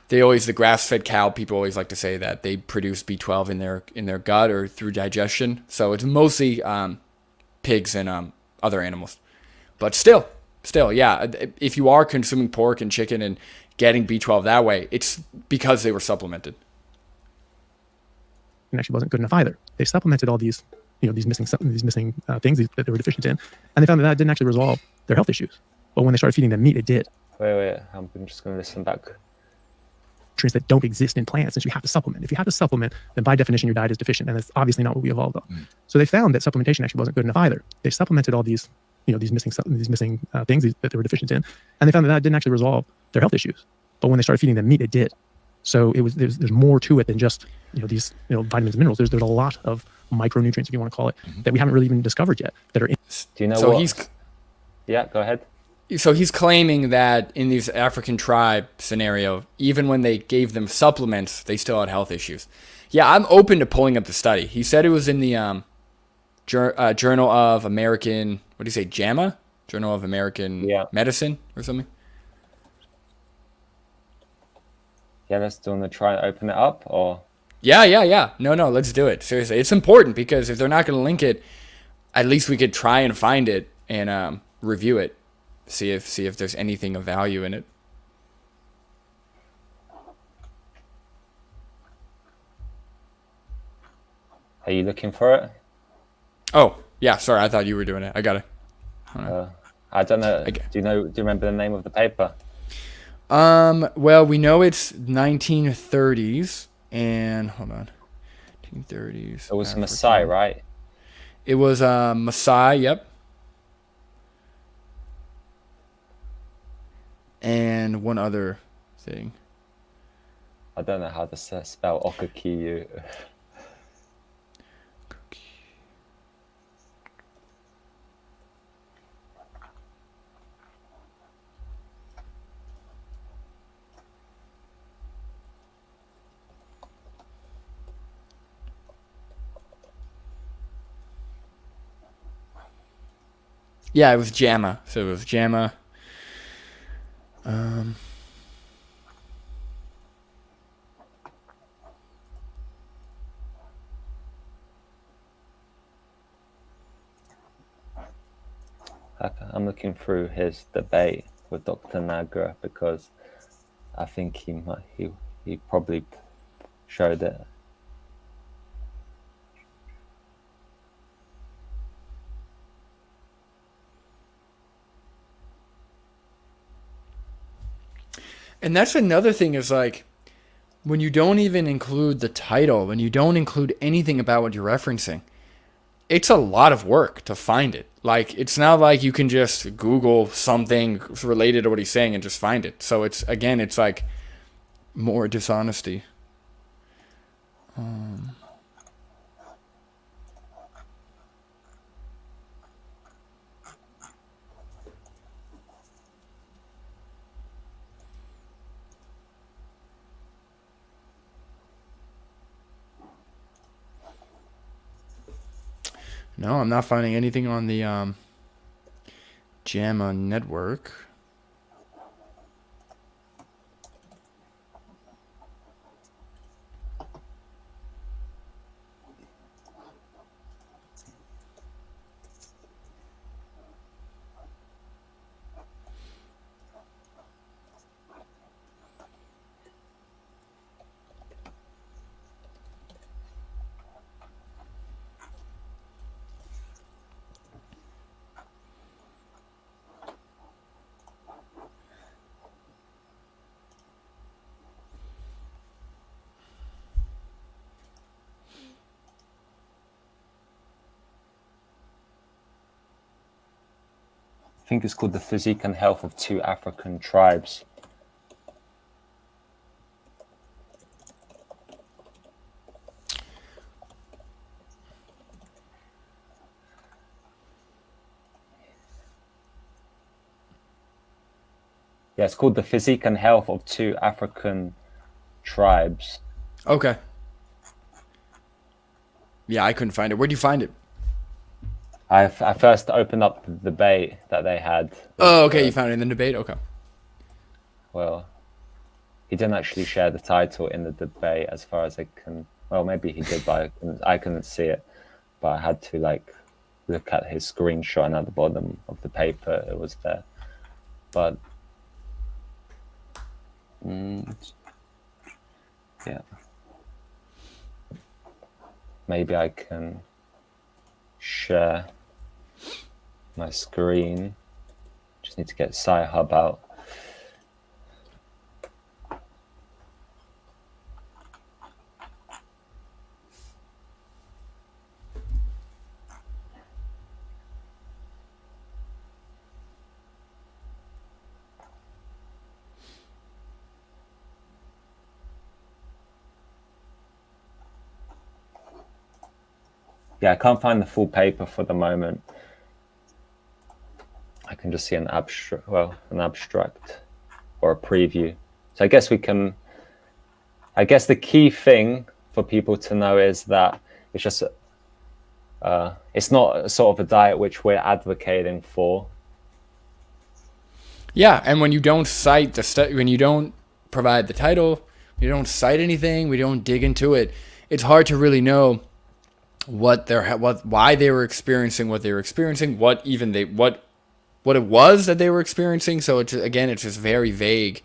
the grass-fed cow, people always like to say that they produce B12 in their gut or through digestion. So it's mostly pigs and other animals. But still, yeah, if you are consuming pork and chicken and getting B12 that way, it's because they were supplemented. And actually wasn't good enough either. They supplemented all these, these missing things that they were deficient in, and they found that didn't actually resolve their health issues. But when they started feeding them meat, it did. Wait. I'm just going to listen back. Nutrients that don't exist in plants, since you have to supplement. If you have to supplement, then by definition your diet is deficient, and that's obviously not what we evolved on. So they found that supplementation actually wasn't good enough either. They supplemented all these, these missing things that they were deficient in, and they found that didn't actually resolve their health issues. But when they started feeding them meat, it did. So there's more to it than just these vitamins and minerals. There's a lot of micronutrients, if you want to call it, that we haven't really even discovered yet that are in. Do you know So what? Yeah, go ahead. So he's claiming that in these African tribe scenario, even when they gave them supplements, they still had health issues. Yeah, I'm open to pulling up the study. He said it was in the Journal of American, what do you say, JAMA? Journal of American Medicine or something? Yeah, let's do you want to try and open it up, or? Yeah. No, let's do it. Seriously, it's important because if they're not going to link it, at least we could try and find it and review it. See if there's anything of value in it. Are you looking for it? Oh, yeah, sorry, I thought you were doing it. I got it. I don't know. Do you remember the name of the paper? Well, we know it's 1930s, and hold on. 1930s. It was African. Maasai, right? It was Maasai, yep. And one other thing. I don't know how to spell Okakiyu. Yeah, it was JAMA. So it was JAMA. I'm looking through his debate with Dr. Nagra because I think he probably showed it. And that's another thing is like when you don't even include the title, when you don't include anything about what you're referencing, it's a lot of work to find it. Like, it's not like you can just Google something related to what he's saying and just find it. So it's like more dishonesty. No, I'm not finding anything on the JAMA network. I think it's called The Physique and Health of Two African Tribes. Yeah, it's called The Physique and Health of Two African Tribes. Okay. Yeah, I couldn't find it. Where'd you find it? I first opened up the debate that they had. Oh, okay. You found it in the debate? Okay. Well, he didn't actually share the title in the debate as far as I can. Well, maybe he did, but I couldn't see it. But I had to look at his screenshot, and at the bottom of the paper it was there. But yeah, maybe I can share my screen. Just need to get Sci-Hub out. Yeah, I can't find the full paper for the moment. I can just see an abstract, or a preview. So I guess the key thing for people to know is that it's just, it's not sort of a diet which we're advocating for. Yeah, and when you don't cite when you don't provide the title, you don't cite anything, we don't dig into it, it's hard to really know why they were experiencing what they were experiencing, what it was that they were experiencing. So it's just very vague,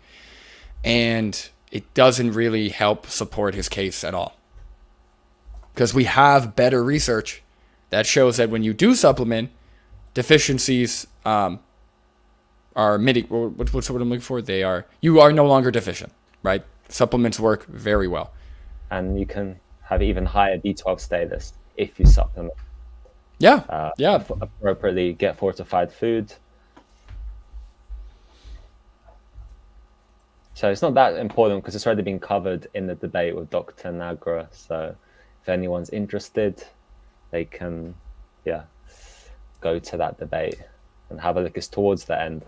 and it doesn't really help support his case at all. Because we have better research that shows that when you do supplement, deficiencies are what's what I'm looking for? You are no longer deficient, right? Supplements work very well. And you can have even higher B12 status if you supplement. Yeah, Appropriately get fortified food. So it's not that important because it's already been covered in the debate with Dr. Nagra. So if anyone's interested, they can, go to that debate and have a look. It's towards the end.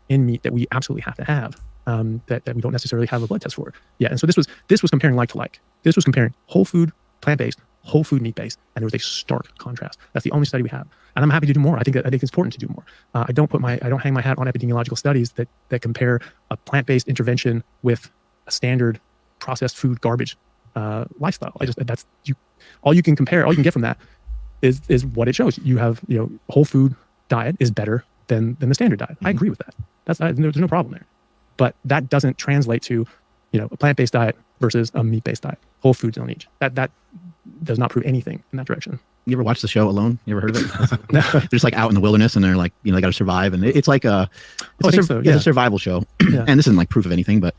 In meat that we absolutely have to have, that we don't necessarily have a blood test for. Yeah, and so this was comparing like to like. This was comparing whole food, plant-based, whole food meat-based, and there was a stark contrast. That's the only study we have, and I'm happy to do more. I think it's important to do more. I don't hang my hat on epidemiological studies that compare a plant-based intervention with a standard processed food garbage lifestyle. All you can get from that is what it shows. You have whole food diet is better than the standard diet. I agree with that. There's no problem there, but that doesn't translate to a plant-based diet versus a meat-based diet. Whole foods on each. That does not prove anything in that direction. You ever watch the show Alone? You ever heard of it? They're just like out in the wilderness, and they're like, they got to survive, and it's like it's a survival show. Yeah. And this isn't like proof of anything, but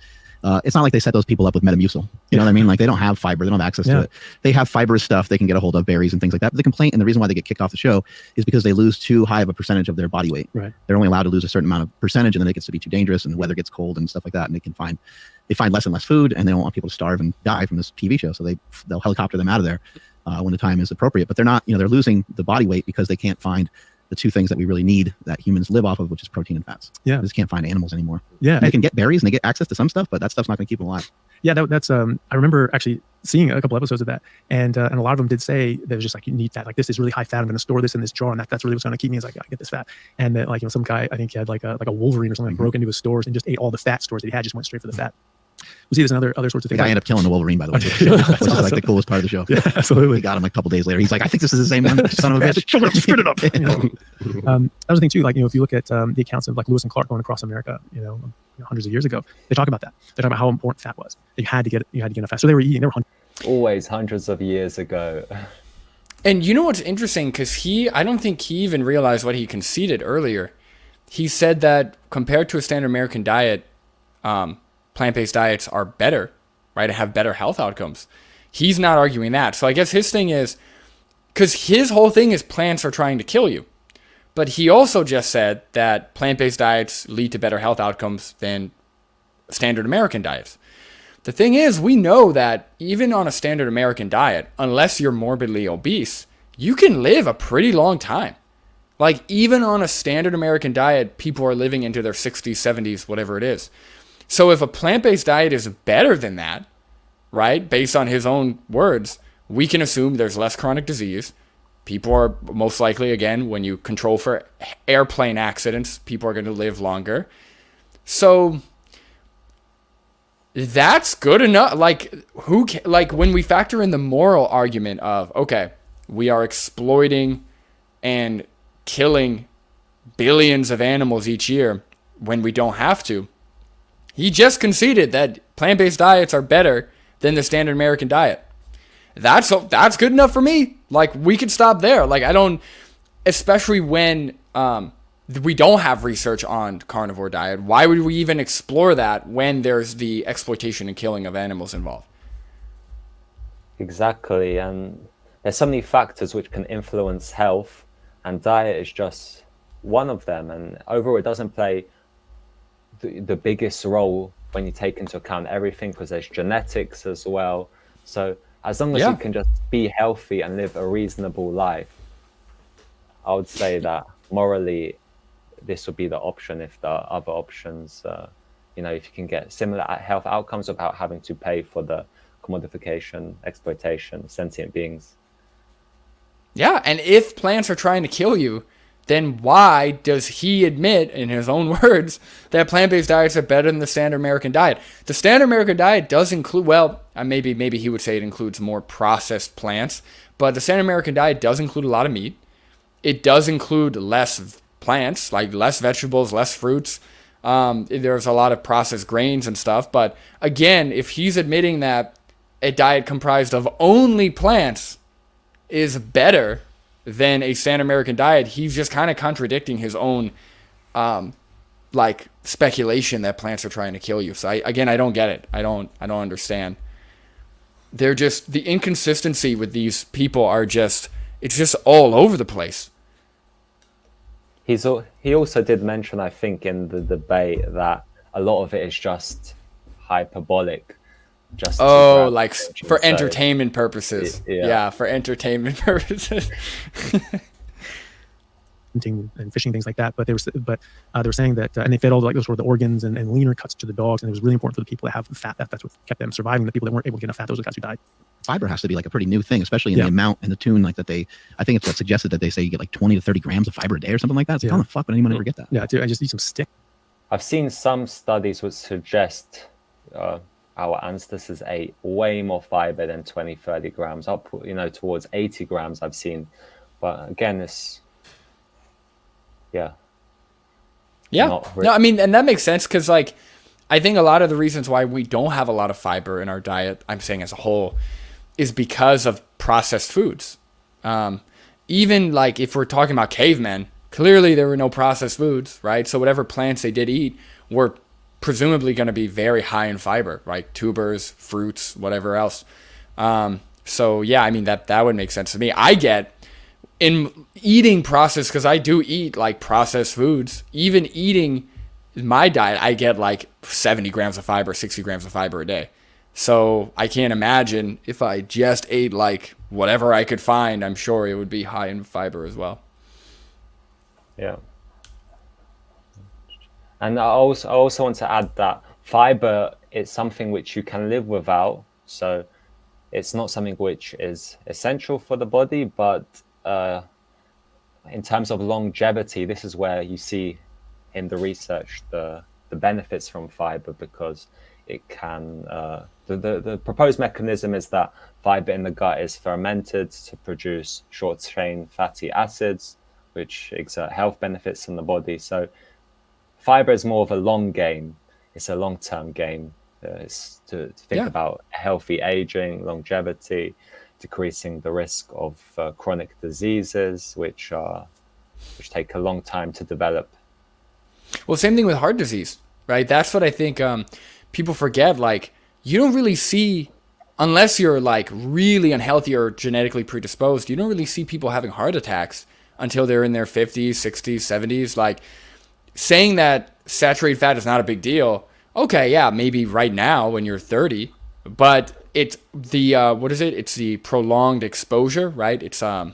it's not like they set those people up with Metamucil. You know what I mean? Like they don't have fiber, they don't have access to it. They have fibrous stuff they can get a hold of, berries and things like that. But the complaint and the reason why they get kicked off the show is because they lose too high of a percentage of their body weight. Right. They're only allowed to lose a certain amount of percentage, and then it gets to be too dangerous, and the weather gets cold and stuff like that, and they find less and less food, and they don't want people to starve and die from this TV show, so they'll helicopter them out of there when the time is appropriate. But they're not, they're losing the body weight because they can't find the two things that we really need that humans live off of, which is protein and fats. Yeah. They just can't find animals anymore. Yeah. They can get berries and they get access to some stuff, but that stuff's not going to keep them alive. Yeah, that's I remember actually seeing a couple episodes of that, and a lot of them did say that it was just like, you need fat, like this is really high fat, I'm going to store this in this jar, and that's really what's going to keep me. Is like, I get this fat. And then some guy, I think he had like a Wolverine or something, broke into his stores and just ate all the fat stores that he had, just went straight for the fat. We see this in other sorts of things. The guy ended up killing the Wolverine, by the way, which is like the coolest part of the show. Yeah, absolutely. We got him like a couple days later. He's like, I think this is the same one. Son of a bitch. Spit it up. That was the thing too. Like, if you look at the accounts of like Lewis and Clark going across America, hundreds of years ago, they talk about that. They talk about how important fat was. You had to get enough fat. So they were eating. Always hundreds of years ago. And you know what's interesting? Because I don't think he even realized what he conceded earlier. He said that compared to a standard American diet, plant-based diets are better, right? To have better health outcomes. He's not arguing that. So I guess his thing is, because his whole thing is plants are trying to kill you. But he also just said that plant-based diets lead to better health outcomes than standard American diets. The thing is, we know that even on a standard American diet, unless you're morbidly obese, you can live a pretty long time. Like, even on a standard American diet, people are living into their 60s, 70s, whatever it is. So if a plant-based diet is better than that, right, based on his own words, we can assume there's less chronic disease. People are most likely, again, when you control for airplane accidents, people are going to live longer. So that's good enough. Like, when we factor in the moral argument of, okay, we are exploiting and killing billions of animals each year when we don't have to. He just conceded that plant-based diets are better than the standard American diet. That's good enough for me. Like, we could stop there. Like, I don't, especially when we don't have research on carnivore diet. Why would we even explore that when there's the exploitation and killing of animals involved? Exactly, and there's so many factors which can influence health, and diet is just one of them. And overall, it doesn't play the biggest role when you take into account everything, because there's genetics as well. So as long as you can just be healthy and live a reasonable life, I would say that morally this would be the option. If there are other options, if you can get similar health outcomes without having to pay for the commodification, exploitation, sentient beings. Yeah, and if plants are trying to kill you, then why does he admit, in his own words, that plant-based diets are better than the standard American diet? The standard American diet does include, maybe he would say it includes more processed plants, but the standard American diet does include a lot of meat. It does include less plants, like less vegetables, less fruits. There's a lot of processed grains and stuff. But again, if he's admitting that a diet comprised of only plants is better than a standard American diet, he's just kind of contradicting his own speculation that plants are trying to kill you. So I don't get it. I don't understand. They're just, the inconsistency with these people it's just all over the place. He also did mention, I think, in the debate that a lot of it is just hyperbolic. Just for entertainment purposes. Yeah, for entertainment purposes. And fishing, things like that, but they were saying that, and they fed all those were the organs and leaner cuts to the dogs, and it was really important for the people that have the fat. That's what kept them surviving. The people that weren't able to get enough fat, those are the guys who died. Fiber has to be like a pretty new thing, especially in the amount and the tune, like that I think it's what suggested that they say you get like 20 to 30 grams of fiber a day or something like that. It's like, how the fuck would anyone ever get that? Yeah, dude, I just eat some stick. I've seen some studies which suggest our ancestors ate way more fiber than 20, 30 grams, up towards 80 grams I've seen. But again, no, I mean, and that makes sense, because I think a lot of the reasons why we don't have a lot of fiber in our diet, I'm saying as a whole, is because of processed foods. Even if we're talking about cavemen, clearly there were no processed foods, right? So whatever plants they did eat were presumably going to be very high in fiber, right? Tubers, fruits, whatever else. So yeah, I mean, that would make sense to me. I get in eating processed, because I do eat processed foods, even eating my diet, I get 70 grams of fiber, 60 grams of fiber a day. So I can't imagine if I just ate whatever I could find, I'm sure it would be high in fiber as well. Yeah. And I also want to add that fiber is something which you can live without. So it's not something which is essential for the body, but in terms of longevity, this is where you see in the research the benefits from fiber, because it can the proposed mechanism is that fiber in the gut is fermented to produce short-chain fatty acids, which exert health benefits in the body. So fiber is more of a long game. It's a long-term game. It's to think about healthy aging, longevity, decreasing the risk of chronic diseases, which take a long time to develop. Well, same thing with heart disease, right? That's what I think people forget. You don't really see, unless you're really unhealthy or genetically predisposed, you don't really see people having heart attacks until they're in their 50s, 60s, 70s. Saying that saturated fat is not a big deal. Okay, yeah, maybe right now when you're 30, but it's the what is it? It's the prolonged exposure, right? It's I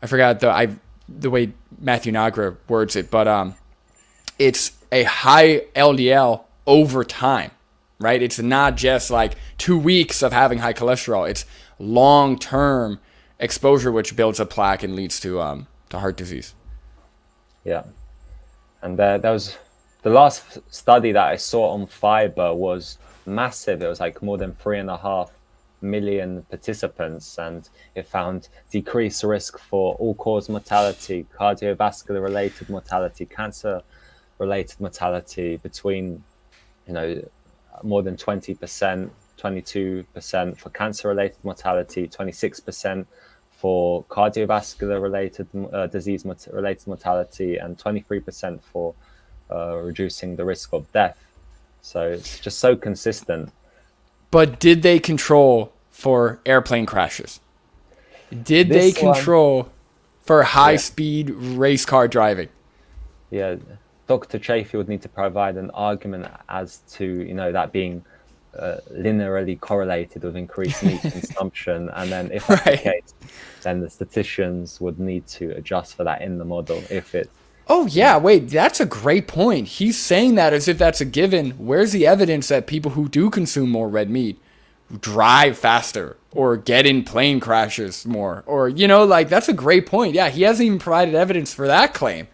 forgot the way Matthew Nagra words it, but it's a high LDL over time, right? It's not just 2 weeks of having high cholesterol. It's long-term exposure, which builds up plaque and leads to heart disease. Yeah, and there was the last study that I saw on fiber was massive. It was more than 3.5 million participants, and it found decreased risk for all-cause mortality, cardiovascular-related mortality, cancer-related mortality between, more than 20%, 22% for cancer-related mortality, 26% for cardiovascular-related disease-related mortality, and 23% for reducing the risk of death. So it's just so consistent. But did they control for airplane crashes? Did they control for high-speed race car driving? Yeah, Dr. Chaffee would need to provide an argument as to, that being linearly correlated with increased meat consumption. And then if that's the case, then the statisticians would need to adjust for that in the model if it... Oh, yeah, wait, that's a great point. He's saying that as if that's a given. Where's the evidence that people who do consume more red meat drive faster or get in plane crashes more? Or, that's a great point. Yeah, he hasn't even provided evidence for that claim.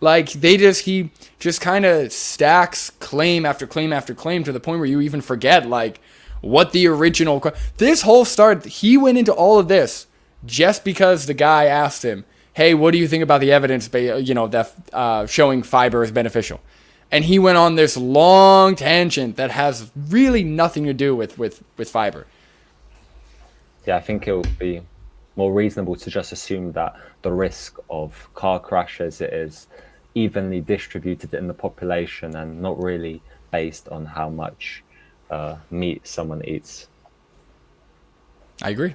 Like, he just kind of stacks claim after claim after claim to the point where you even forget, like, what the original... This whole start, he went into all of this just because the guy asked him, hey, what do you think about the evidence, that showing fiber is beneficial? And he went on this long tangent that has really nothing to do with fiber. Yeah, I think it would be more reasonable to just assume that the risk of car crashes is evenly distributed in the population and not really based on how much meat someone eats. I agree.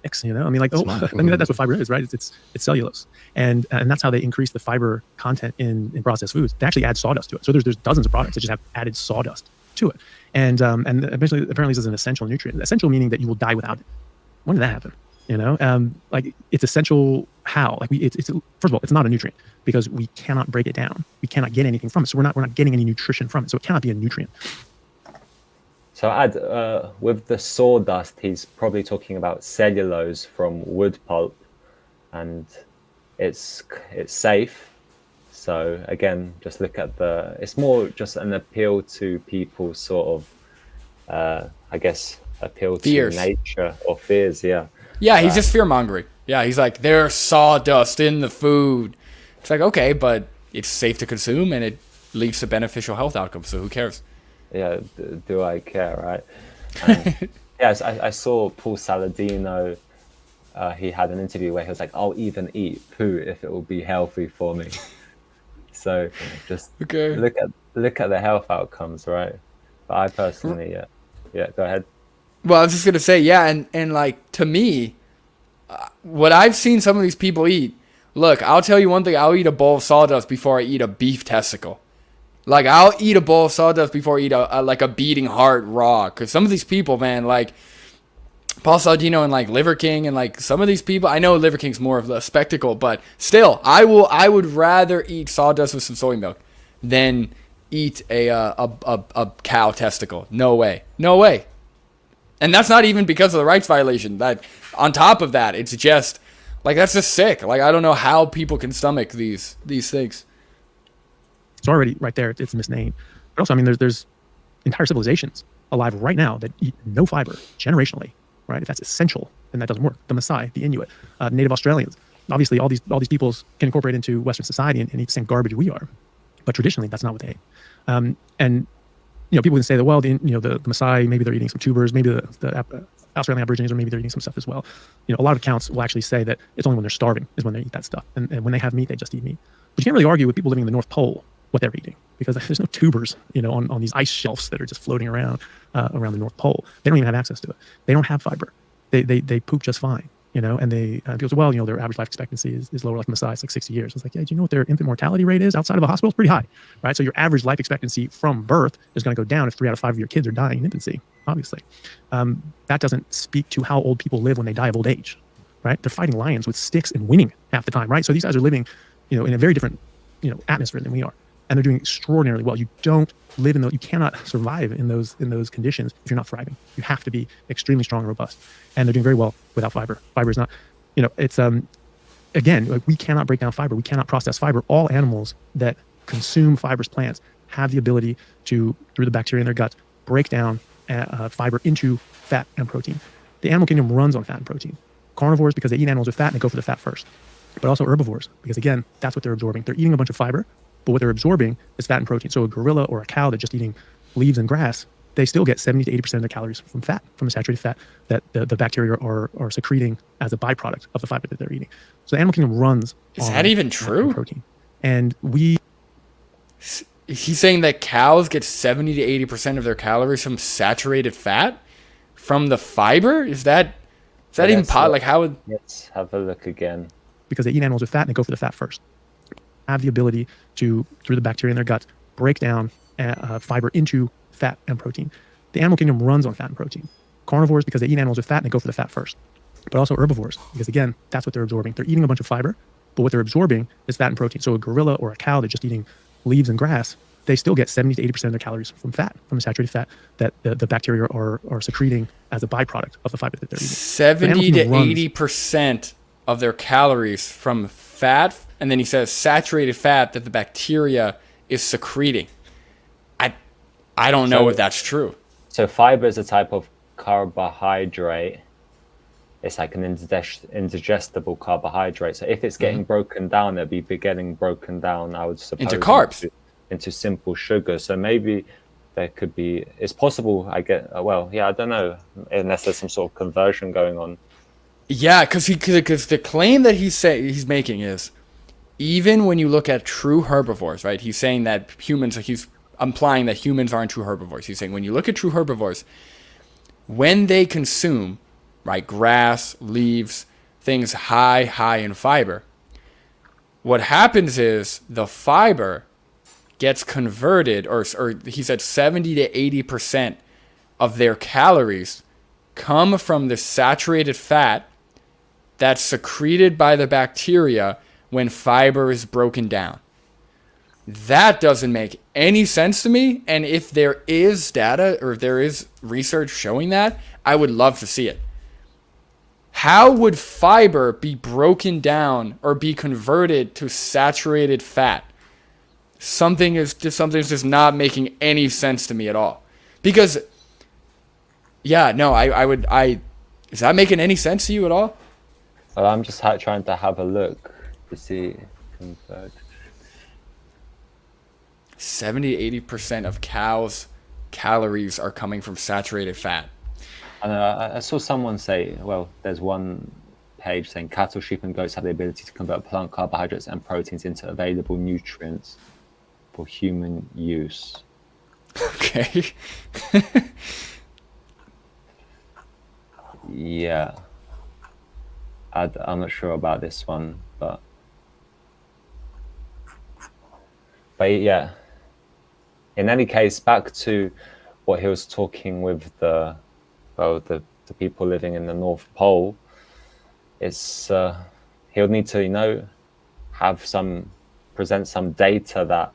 I mean, like, that's what fiber is, right? It's cellulose, and that's how they increase the fiber content in processed foods. They actually add sawdust to it. So there's dozens of products that just have added sawdust to it, and eventually, apparently, this is an essential nutrient. Essential meaning that you will die without it. When did that happen? Like, it's essential. How? Like, it's first of all, it's not a nutrient because we cannot break it down. We cannot get anything from it. So we're not getting any nutrition from it. So it cannot be a nutrient. So with the sawdust, he's probably talking about cellulose from wood pulp, and it's safe. So again, just look at it's more just an appeal to people, sort of, I guess, appeal fears. To nature or fears. Yeah. Yeah, he's just fear mongering. Yeah, he's like, there's sawdust in the food. It's like, okay, but it's safe to consume and it leads to beneficial health outcomes. So who cares? Yeah, do I care, right? And, yes, I saw Paul Saladino. He had an interview where he was like, "I'll even eat poo if it will be healthy for me." So just look at the health outcomes, right? But I personally, yeah, go ahead. Well, I was just gonna say, yeah, and like, to me, what I've seen some of these people eat. Look, I'll tell you one thing: I'll eat a bowl of sawdust before I eat a beef testicle. Like, I'll eat a bowl of sawdust before I eat a beating heart raw. Because some of these people, man, like Paul Saladino and like Liver King and like some of these people, I know Liver King's more of a spectacle, but still, I would rather eat sawdust with some soy milk than eat a cow testicle. No way. And that's not even because of the rights violation. That on top of that, it's just like, that's just sick. Like, I don't know how people can stomach these things. It's already right there. It's misnamed. But also, I mean, there's entire civilizations alive right now that eat no fiber generationally, right? If that's essential, then that doesn't work. The Maasai, the Inuit, Native Australians. Obviously, all these peoples can incorporate into Western society and eat the same garbage we are. But traditionally, that's not what they ate. And people can say that, well, the Maasai, maybe they're eating some tubers, maybe the Australian Aborigines, or maybe they're eating some stuff as well. A lot of accounts will actually say that it's only when they're starving is when they eat that stuff. And when they have meat, they just eat meat. But you can't really argue with people living in the North Pole what they're eating, because there's no tubers, on these ice shelves that are just floating around the North Pole. They don't even have access to it. They don't have fiber. They poop just fine, and people say, well, their average life expectancy is lower, like Maasai, it's like 60 years. It's like, yeah, do you know what their infant mortality rate is outside of a hospital? It's pretty high, right? So your average life expectancy from birth is going to go down if 3 out of 5 of your kids are dying in infancy, obviously. That doesn't speak to how old people live when they die of old age, right? They're fighting lions with sticks and winning half the time, right? So these guys are living, in a very different, atmosphere than we are. And they're doing extraordinarily well. You don't live you cannot survive in those conditions if you're not thriving. You have to be extremely strong and robust. And they're doing very well without fiber. Fiber is not, it's, again, like, we cannot break down fiber. We cannot process fiber. All animals that consume fibrous plants have the ability to, through the bacteria in their guts, break down fiber into fat and protein. The animal kingdom runs on fat and protein. Carnivores, because they eat animals with fat and they go for the fat first. But also herbivores, because again, that's what they're absorbing. They're eating a bunch of fiber, but what they're absorbing is fat and protein. So a gorilla or a cow that's just eating leaves and grass, they still get 70 to 80% of their calories from fat, from the saturated fat that the bacteria are secreting as a byproduct of the fiber that they're eating. So the animal kingdom runs Is on that even fat and true? protein. And we He's saying that cows get 70 to 80% of their calories from saturated fat from the fiber? Is that even like how would Let's have a look again. because they eat animals with fat and they go for the fat first, have the ability to, through the bacteria in their guts, break down fiber into fat and protein. The animal kingdom runs on fat and protein. Carnivores, because they eat animals with fat and they go for the fat first. But also herbivores, because again, that's what they're absorbing. They're eating a bunch of fiber, but what they're absorbing is fat and protein. So a gorilla or a cow that's just eating leaves and grass, they still get 70 to 80% of their calories from fat, from the saturated fat that the bacteria are secreting as a byproduct of the fiber that they're eating. 70 to 80% of their calories from fat, and then he says saturated fat that the bacteria is secreting. I don't know if that's true. So fiber is a type of carbohydrate. It's like an indigestible carbohydrate. So if it's getting broken down, it'll be getting broken down, I would suppose, Into carbs. Into simple sugar. So maybe there could be, it's possible, I don't know, unless there's some sort of conversion going on. Yeah, because the claim that he's making is, even when you look at true herbivores, right? He's saying that he's implying that humans aren't true herbivores. He's saying when you look at true herbivores, when they consume, right, grass, leaves, things high in fiber, what happens is the fiber gets converted, or he said 70 to 80% of their calories come from the saturated fat that's secreted by the bacteria when fiber is broken down. That doesn't make any sense to me, and if there is data or if there is research showing that, I would love to see it. How would fiber be broken down or be converted to saturated fat? Something's just not making any sense to me at all. Because, yeah, no, is that making any sense to you at all? Well, I'm just trying to have a look to see. 70 to 80% of cows' calories are coming from saturated fat. And I saw someone say, well, there's one page saying cattle, sheep, and goats have the ability to convert plant carbohydrates and proteins into available nutrients for human use. Okay. Yeah. I'm not sure about this one, but yeah. In any case, back to what he was talking with the people living in the North Pole. It's he'll need to present some data that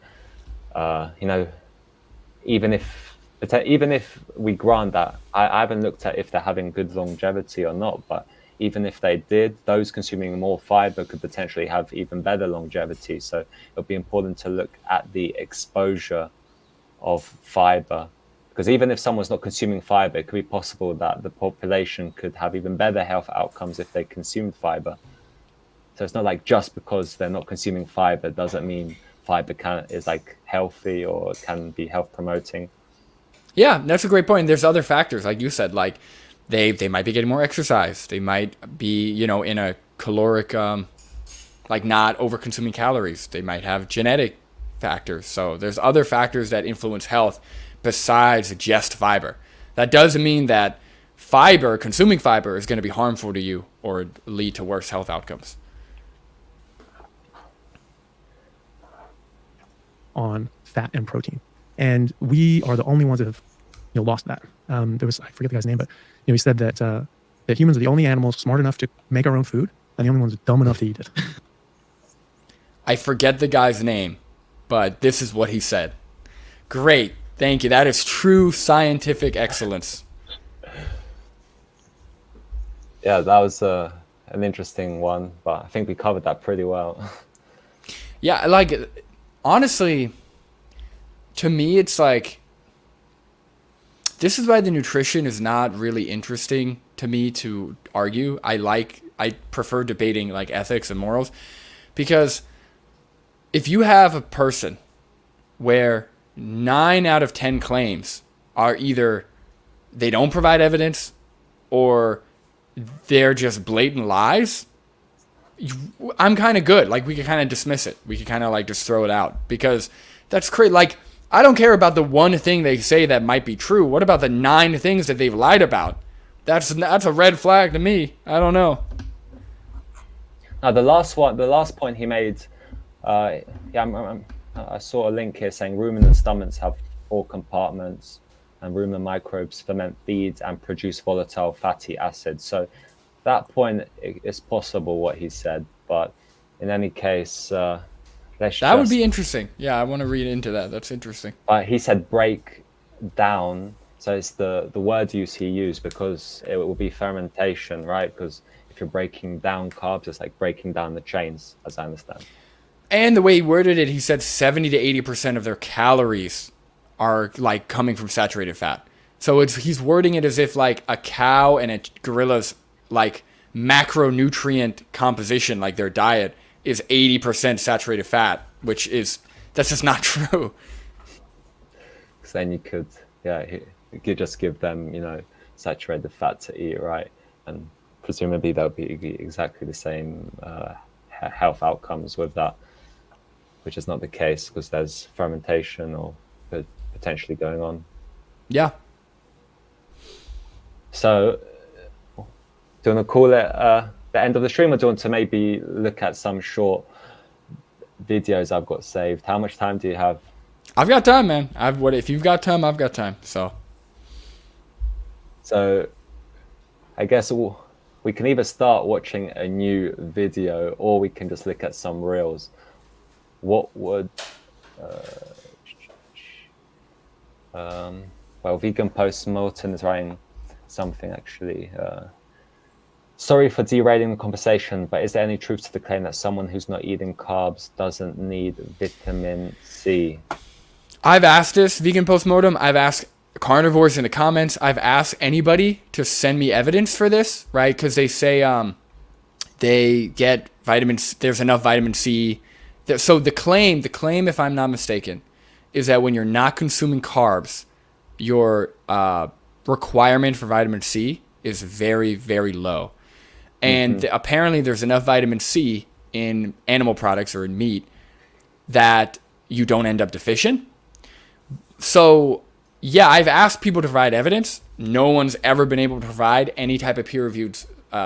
even if we grant that, I haven't looked at if they're having good longevity or not, but even if they did, those consuming more fiber could potentially have even better longevity. So it'll be important to look at the exposure of fiber, because even if someone's not consuming fiber, it could be possible that the population could have even better health outcomes if they consumed fiber. So it's not like just because they're not consuming fiber doesn't mean fiber is like healthy or can be health promoting. Yeah, that's a great point. There's other factors, like you said, like they might be getting more exercise. They might be, in a caloric, like not over consuming calories. They might have genetic factors. So there's other factors that influence health besides just fiber. That doesn't mean that consuming fiber is going to be harmful to you or lead to worse health outcomes. On fat and protein. And we are the only ones that have lost that. There was, I forget the guy's name, but he said that that humans are the only animals smart enough to make our own food and the only ones dumb enough to eat it. I forget the guy's name, but this is what he said. Great. Thank you. That is true scientific excellence. Yeah, that was an interesting one, but I think we covered that pretty well. Yeah, like, honestly, to me, it's like, this is why the nutrition is not really interesting to me to argue. I prefer debating like ethics and morals, because if you have a person where 9 out of 10 claims are either they don't provide evidence or they're just blatant lies, I'm kind of good. Like, we can kind of dismiss it. We can kind of like just throw it out, because that's crazy. Like, I don't care about the one thing they say that might be true. What about the 9 things that they've lied about? That's a red flag to me. I don't know. Now, the last point he made, I saw a link here saying ruminant stomachs have 4 compartments, and ruminant microbes ferment feeds and produce volatile fatty acids. So that point is possible what he said, but in any case, that would be interesting. Yeah, I want to read into that. That's interesting. He said break down, so it's the word use he used, because it will be fermentation, right? Because if you're breaking down carbs, it's like breaking down the chains, as I understand. And the way he worded it, he said 70 to 80% of their calories are like coming from saturated fat. So he's wording it as if like a cow and a gorilla's like macronutrient composition, like their diet, is 80% saturated fat, that's just not true. Because then you could just give them, saturated fat to eat, right? And presumably that would be exactly the same health outcomes with that, which is not the case because there's fermentation or potentially going on. Yeah. So, do you want to call it the end of the stream, or do you want to maybe look at some short videos I've got saved? How much time do you have? I've got time, man. If you've got time, I've got time. So I guess we can either start watching a new video, or we can just look at some reels. What would Vegan Post Milton is writing something actually. Sorry for derailing the conversation, but is there any truth to the claim that someone who's not eating carbs doesn't need vitamin C? I've asked this, Vegan Postmortem. I've asked carnivores in the comments. I've asked anybody to send me evidence for this, right? Because they say they get vitamins. There's enough vitamin C. So the claim, if I'm not mistaken, is that when you're not consuming carbs, your requirement for vitamin C is very, very low. And apparently there's enough vitamin C in animal products or in meat that you don't end up deficient. So, yeah, I've asked people to provide evidence. No one's ever been able to provide any type of peer-reviewed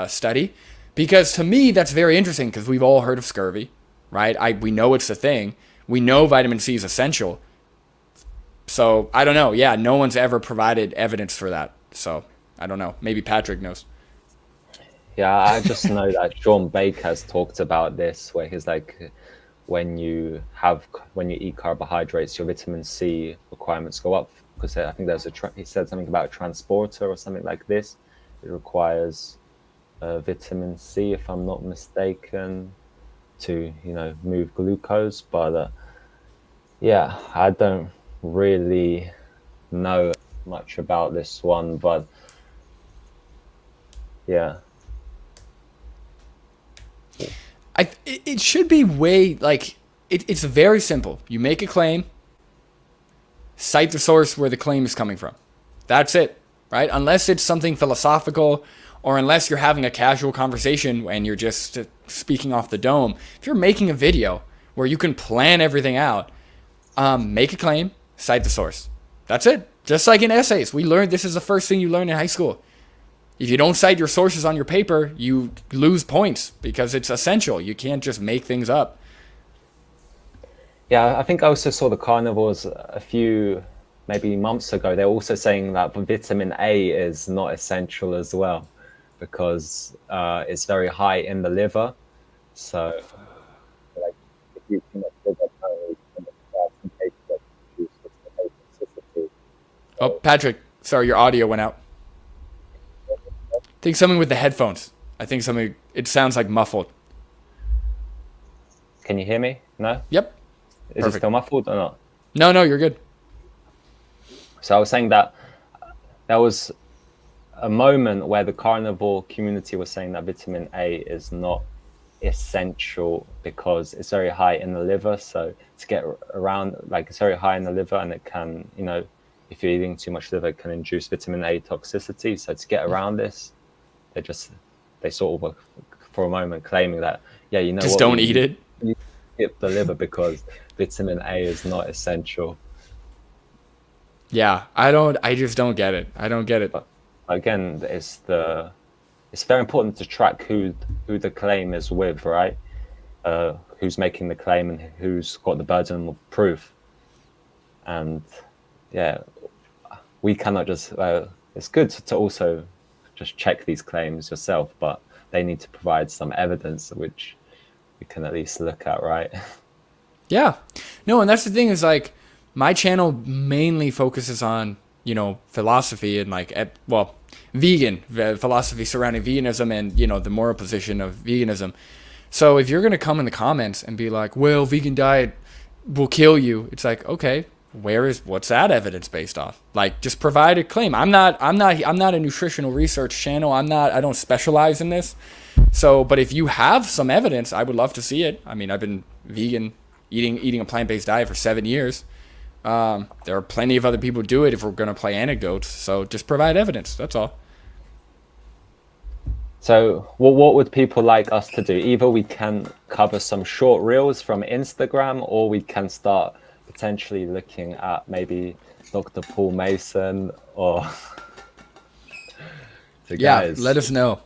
study. Because to me, that's very interesting, because we've all heard of scurvy, right? We know it's a thing. We know vitamin C is essential. So, I don't know. Yeah, no one's ever provided evidence for that. So, I don't know. Maybe Patrick knows. Yeah, I just know that Sean Baker has talked about this, where he's like, when you eat carbohydrates, your vitamin C requirements go up, because I think he said something about a transporter or something like this. It requires vitamin C, if I'm not mistaken, to move glucose. But yeah, I don't really know much about this one, but yeah. It should be way, like, it's very simple. You make a claim, cite the source where the claim is coming from. That's it, right? Unless it's something philosophical, or unless you're having a casual conversation and you're just speaking off the dome. If you're making a video where you can plan everything out, make a claim, cite the source. That's it. Just like in essays. We learned this is the first thing you learn in high school. If you don't cite your sources on your paper, you lose points because it's essential. You can't just make things up. Yeah, I think I also saw the carnivores a few maybe months ago. They're also saying that vitamin A is not essential as well, because it's very high in the liver. So, like, if you too much liver, apparently some cases that produce toxicity. Oh, Patrick, sorry, your audio went out. I think something with the headphones. It sounds like muffled. Can you hear me? No? Yep. Is it still muffled or not? No, you're good. So I was saying that there was a moment where the carnivore community was saying that vitamin A is not essential because it's very high in the liver. So to get around, like, it's very high in the liver, and it can, you know, if you're eating too much liver, it can induce vitamin A toxicity. So to get around this, they sort of were for a moment claiming that, yeah, you know, just don't eat it. You skip the liver because vitamin A is not essential. Yeah, I just don't get it. I don't get it. But again, it's very important to track who the claim is with, right? Who's making the claim and who's got the burden of proof. And yeah, we cannot just. It's good to also just check these claims yourself, but they need to provide some evidence which we can at least look at, right? Yeah, no, and that's the thing is, like, my channel mainly focuses on, you know, philosophy and like vegan philosophy surrounding veganism and, you know, the moral position of veganism. So if you're going to come in the comments and be like, well, vegan diet will kill you, it's like, okay, what's that evidence based off? Like, just provide a claim. I'm not a nutritional research channel. I don't specialize in this. So, but if you have some evidence, I would love to see it. I mean, I've been vegan, eating a plant-based diet for 7 years. There are plenty of other people who do it if we're going to play anecdotes. So just provide evidence. That's all. So what would people like us to do? Either we can cover some short reels from Instagram, or we can start potentially looking at maybe Dr. Paul Mason or so guys, let us know.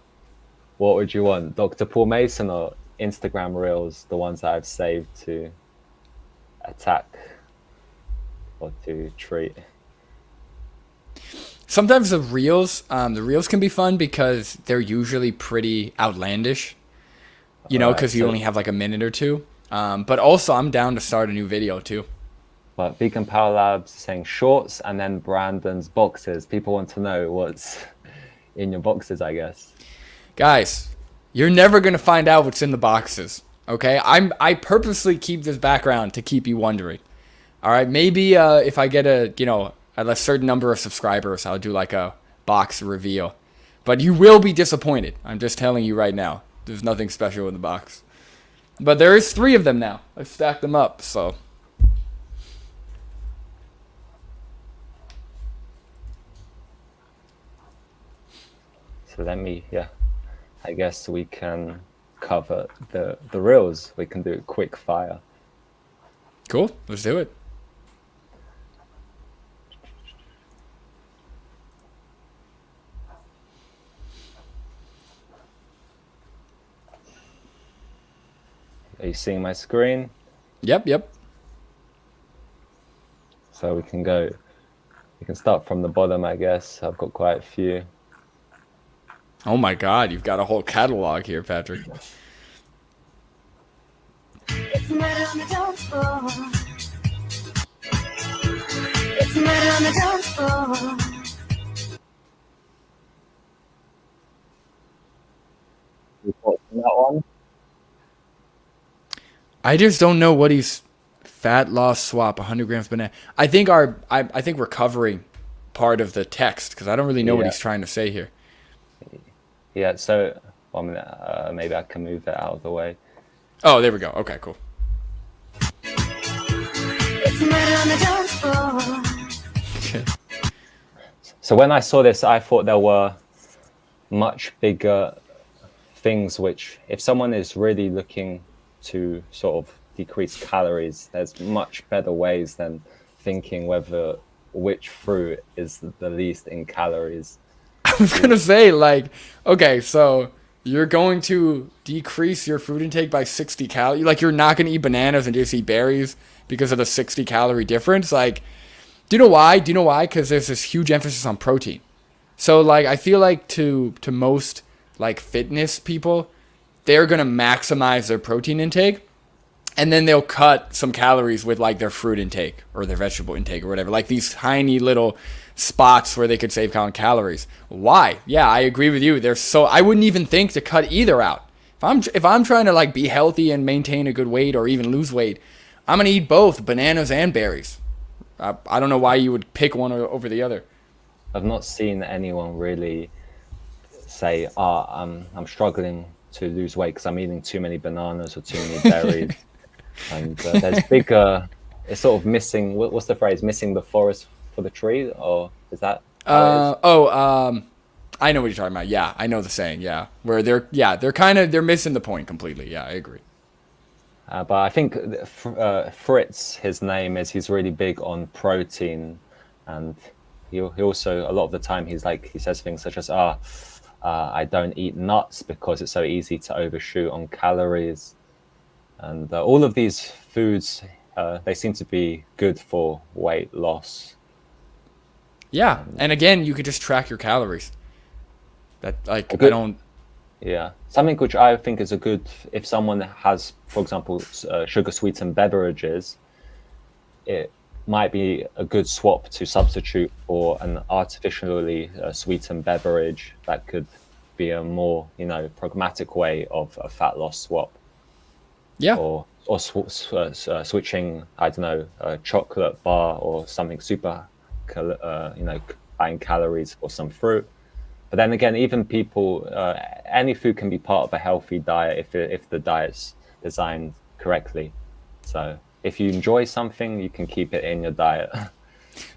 What would you want? Dr. Paul Mason or Instagram reels, the ones that I've saved to attack or to treat? Sometimes the reels can be fun because they're usually pretty outlandish, you know, because you only have like a minute or two. But also I'm down to start a new video too. But Vegan Power Labs saying shorts, and then Brandon's boxes. People want to know what's in your boxes, I guess. Guys, you're never going to find out what's in the boxes, okay? I purposely keep this background to keep you wondering. All right, maybe if I get a certain number of subscribers, I'll do like a box reveal. But you will be disappointed. I'm just telling you right now. There's nothing special in the box. But there is 3 of them now. I've stacked them up, so. So I guess we can cover the reels. We can do it quick fire. Cool, let's do it. Are you seeing my screen? Yep. So we can start from the bottom, I guess. I've got quite a few. Oh my God, you've got a whole catalog here, Patrick. It's murder on the dance floor. It's murder on the dance floor. What's in that one? I just don't know what he's fat loss swap 100 grams banana. I think we're covering part of the text because I don't really know what he's trying to say here. Yeah, so maybe I can move it out of the way. Oh, there we go. Okay, cool. It's murder on the dance floor. Okay. So when I saw this, I thought there were much bigger things which, if someone is really looking to sort of decrease calories, there's much better ways than thinking which fruit is the least in calories. I was going to say, like, okay, so you're going to decrease your food intake by 60 calories. Like, you're not going to eat bananas and just eat berries because of the 60 calorie difference. Like, do you know why? Because there's this huge emphasis on protein. So, like, I feel like to most, like, fitness people, they're going to maximize their protein intake, and then they'll cut some calories with, like, their fruit intake or their vegetable intake or whatever. Like, these tiny little spots where they could save on calories. Why? Yeah, I agree with you. I wouldn't even think to cut either out. If I'm trying to, like, be healthy and maintain a good weight or even lose weight, I'm going to eat both bananas and berries. I don't know why you would pick one over the other. I've not seen anyone really say, I'm struggling to lose weight because I'm eating too many bananas or too many berries. And there's bigger, it's sort of missing, what's the phrase, missing the forest for the tree? Or is that how it is? I know what you're talking about. Yeah, I know the saying. Yeah, where they're missing the point completely. Yeah, I agree. But I think Fritz, his name is, he's really big on protein. And he also, a lot of the time, he says things such as, I don't eat nuts because it's so easy to overshoot on calories. And all of these foods, they seem to be good for weight loss. Yeah, and again, you could just track your calories. That like Good. I don't. Yeah, something which I think is a good, if someone has, for example, sugar sweetened beverages, it might be a good swap to substitute for an artificially sweetened beverage. That could be a more, pragmatic way of a fat loss swap. Yeah. Or switching, I don't know, a chocolate bar or something super, high in calories for some fruit. But then again, even people, any food can be part of a healthy diet if the diet's designed correctly. So if you enjoy something, you can keep it in your diet.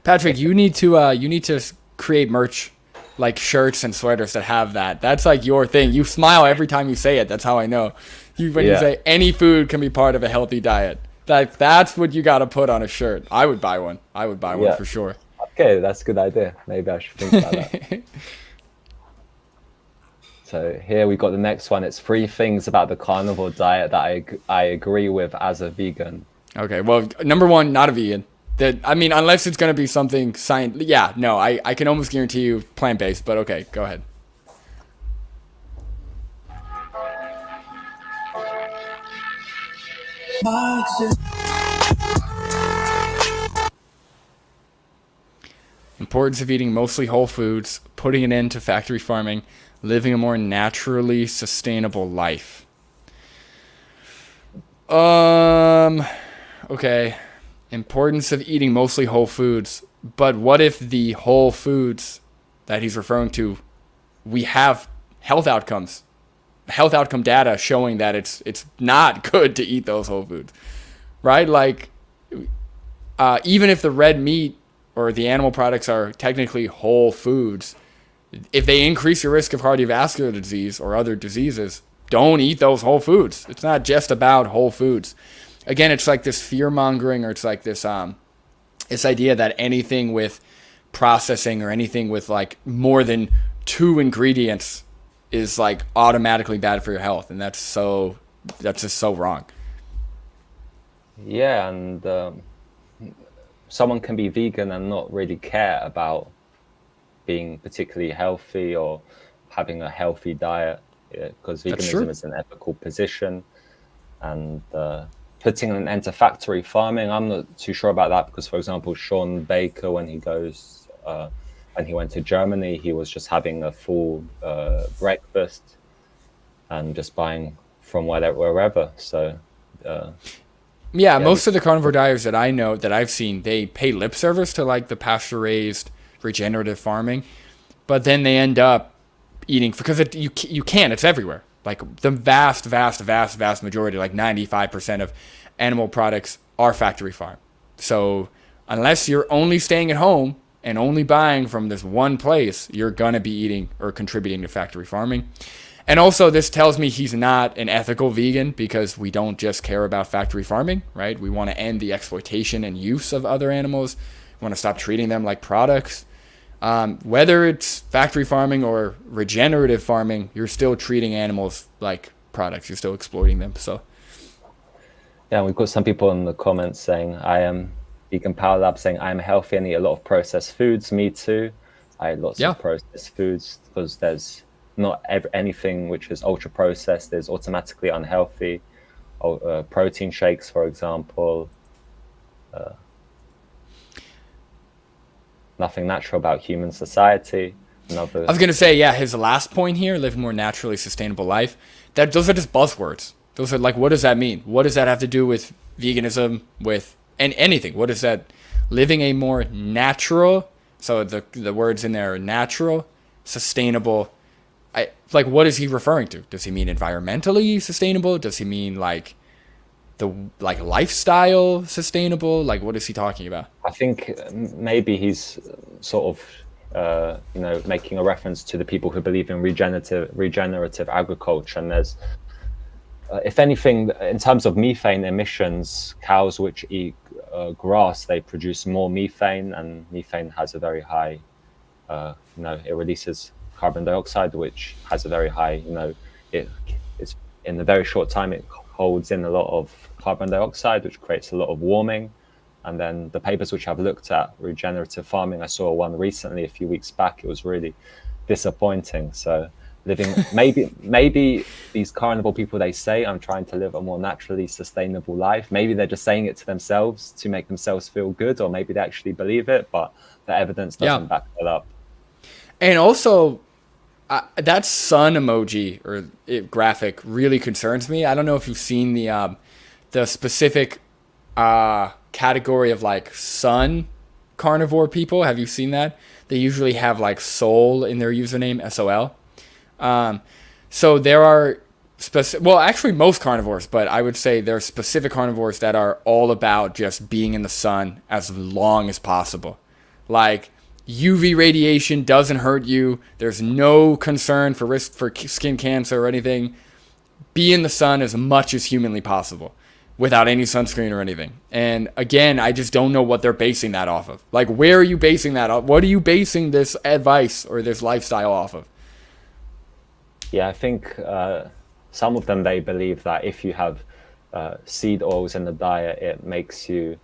Patrick, you need to create merch, like shirts and sweaters that have that. That's like your thing. You smile every time you say it. That's how I know. When you say any food can be part of a healthy diet, that's what you got to put on a shirt. I would buy one. For sure. Okay, that's a good idea. Maybe I should think about that. So here we got the next one. It's 3 things about the carnivore diet that I agree with as a vegan. Okay, well, number 1, not a vegan. Unless it's going to be something science. Yeah, no, I can almost guarantee you plant-based, but okay, go ahead. Importance of eating mostly whole foods, putting an end to factory farming, living a more naturally sustainable life. Okay. Importance of eating mostly whole foods. But what if the whole foods that he's referring to, we have health outcome data showing that it's not good to eat those whole foods, right? Like, even if the red meat or the animal products are technically whole foods, if they increase your risk of cardiovascular disease or other diseases, don't eat those whole foods. It's not just about whole foods. Again, it's like this fear mongering, or it's like this idea that anything with processing or anything with like more than 2 ingredients is like automatically bad for your health, and that's just so wrong. Yeah, and someone can be vegan and not really care about being particularly healthy or having a healthy diet, because veganism is an ethical position. And putting an end to factory farming, I'm not too sure about that, because, for example, Sean Baker, when he went to Germany, he was just having a full breakfast and just buying from wherever. So most of the carnivore diets that I know, that I've seen, they pay lip service to like the pasture raised regenerative farming, but then they end up eating, because you can, it's everywhere. Like the vast majority, like 95% of animal products are factory farm. So unless you're only staying at home and only buying from this one place, you're gonna be eating or contributing to factory farming. And also, this tells me he's not an ethical vegan, because we don't just care about factory farming, right? We want to end the exploitation and use of other animals. We want to stop treating them like products. Whether it's factory farming or regenerative farming, you're still treating animals like products. You're still exploiting them. So, yeah, we've got some people in the comments saying, I am Vegan Power Lab, saying I am healthy and eat a lot of processed foods. Me too. I eat lots of processed foods, because there's not anything which is ultra processed is automatically unhealthy. Protein shakes, for example. Nothing natural about human society. I was gonna say, his last point here, live a more naturally sustainable life. Those are just buzzwords. Those are like, what does that mean? What does that have to do with veganism, with anything? What is that? Living a more natural So the words in there are natural, sustainable. Like, what is he referring to? Does he mean environmentally sustainable? Does he mean like the lifestyle sustainable? Like, what is he talking about? I think maybe he's sort of making a reference to the people who believe in regenerative agriculture. And there's, if anything, in terms of methane emissions, cows which eat grass, they produce more methane, and methane has a very high, it releases carbon dioxide, which has a very high, it's in a very short time, it holds in a lot of carbon dioxide, which creates a lot of warming. And then the papers which I've looked at, regenerative farming, I saw one recently a few weeks back. It was really disappointing. So maybe these carnivore people, they say, I'm trying to live a more naturally sustainable life. Maybe they're just saying it to themselves to make themselves feel good, or maybe they actually believe it, but the evidence doesn't back that up. And also, that sun emoji or graphic really concerns me. I don't know if you've seen the specific category of like sun carnivore people. Have you seen that? They usually have like soul in their username, SOL. So there are actually most carnivores, but I would say there are specific carnivores that are all about just being in the sun as long as possible. Like, UV radiation doesn't hurt you. There's no concern for risk for skin cancer or anything. Be in the sun as much as humanly possible without any sunscreen or anything. And again, I just don't know what they're basing that off of. Like, where are you basing that off? What are you basing this advice or this lifestyle off of? Yeah, I think some of them, they believe that if you have seed oils in the diet, it makes you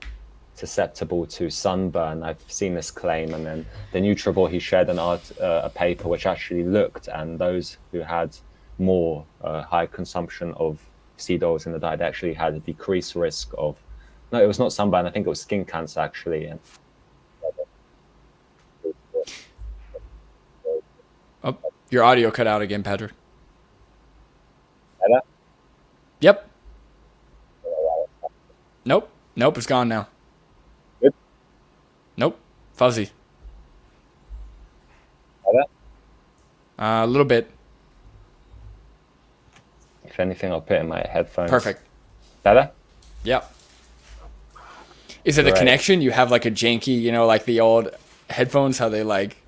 susceptible to sunburn. I've seen this claim, and then the Nutrivore, he shared a paper which actually looked, and those who had more high consumption of seed oils in the diet actually had a decreased risk of, no, it was not sunburn, I think it was skin cancer actually. And oh, your audio cut out again, Patrick. Better? Yep. Nope, it's gone now. Good. Nope, fuzzy. Better? A little bit. If anything, I'll put it in my headphones. Perfect. Better? Yep. Is it a connection? You have like a janky, like the old headphones, how they like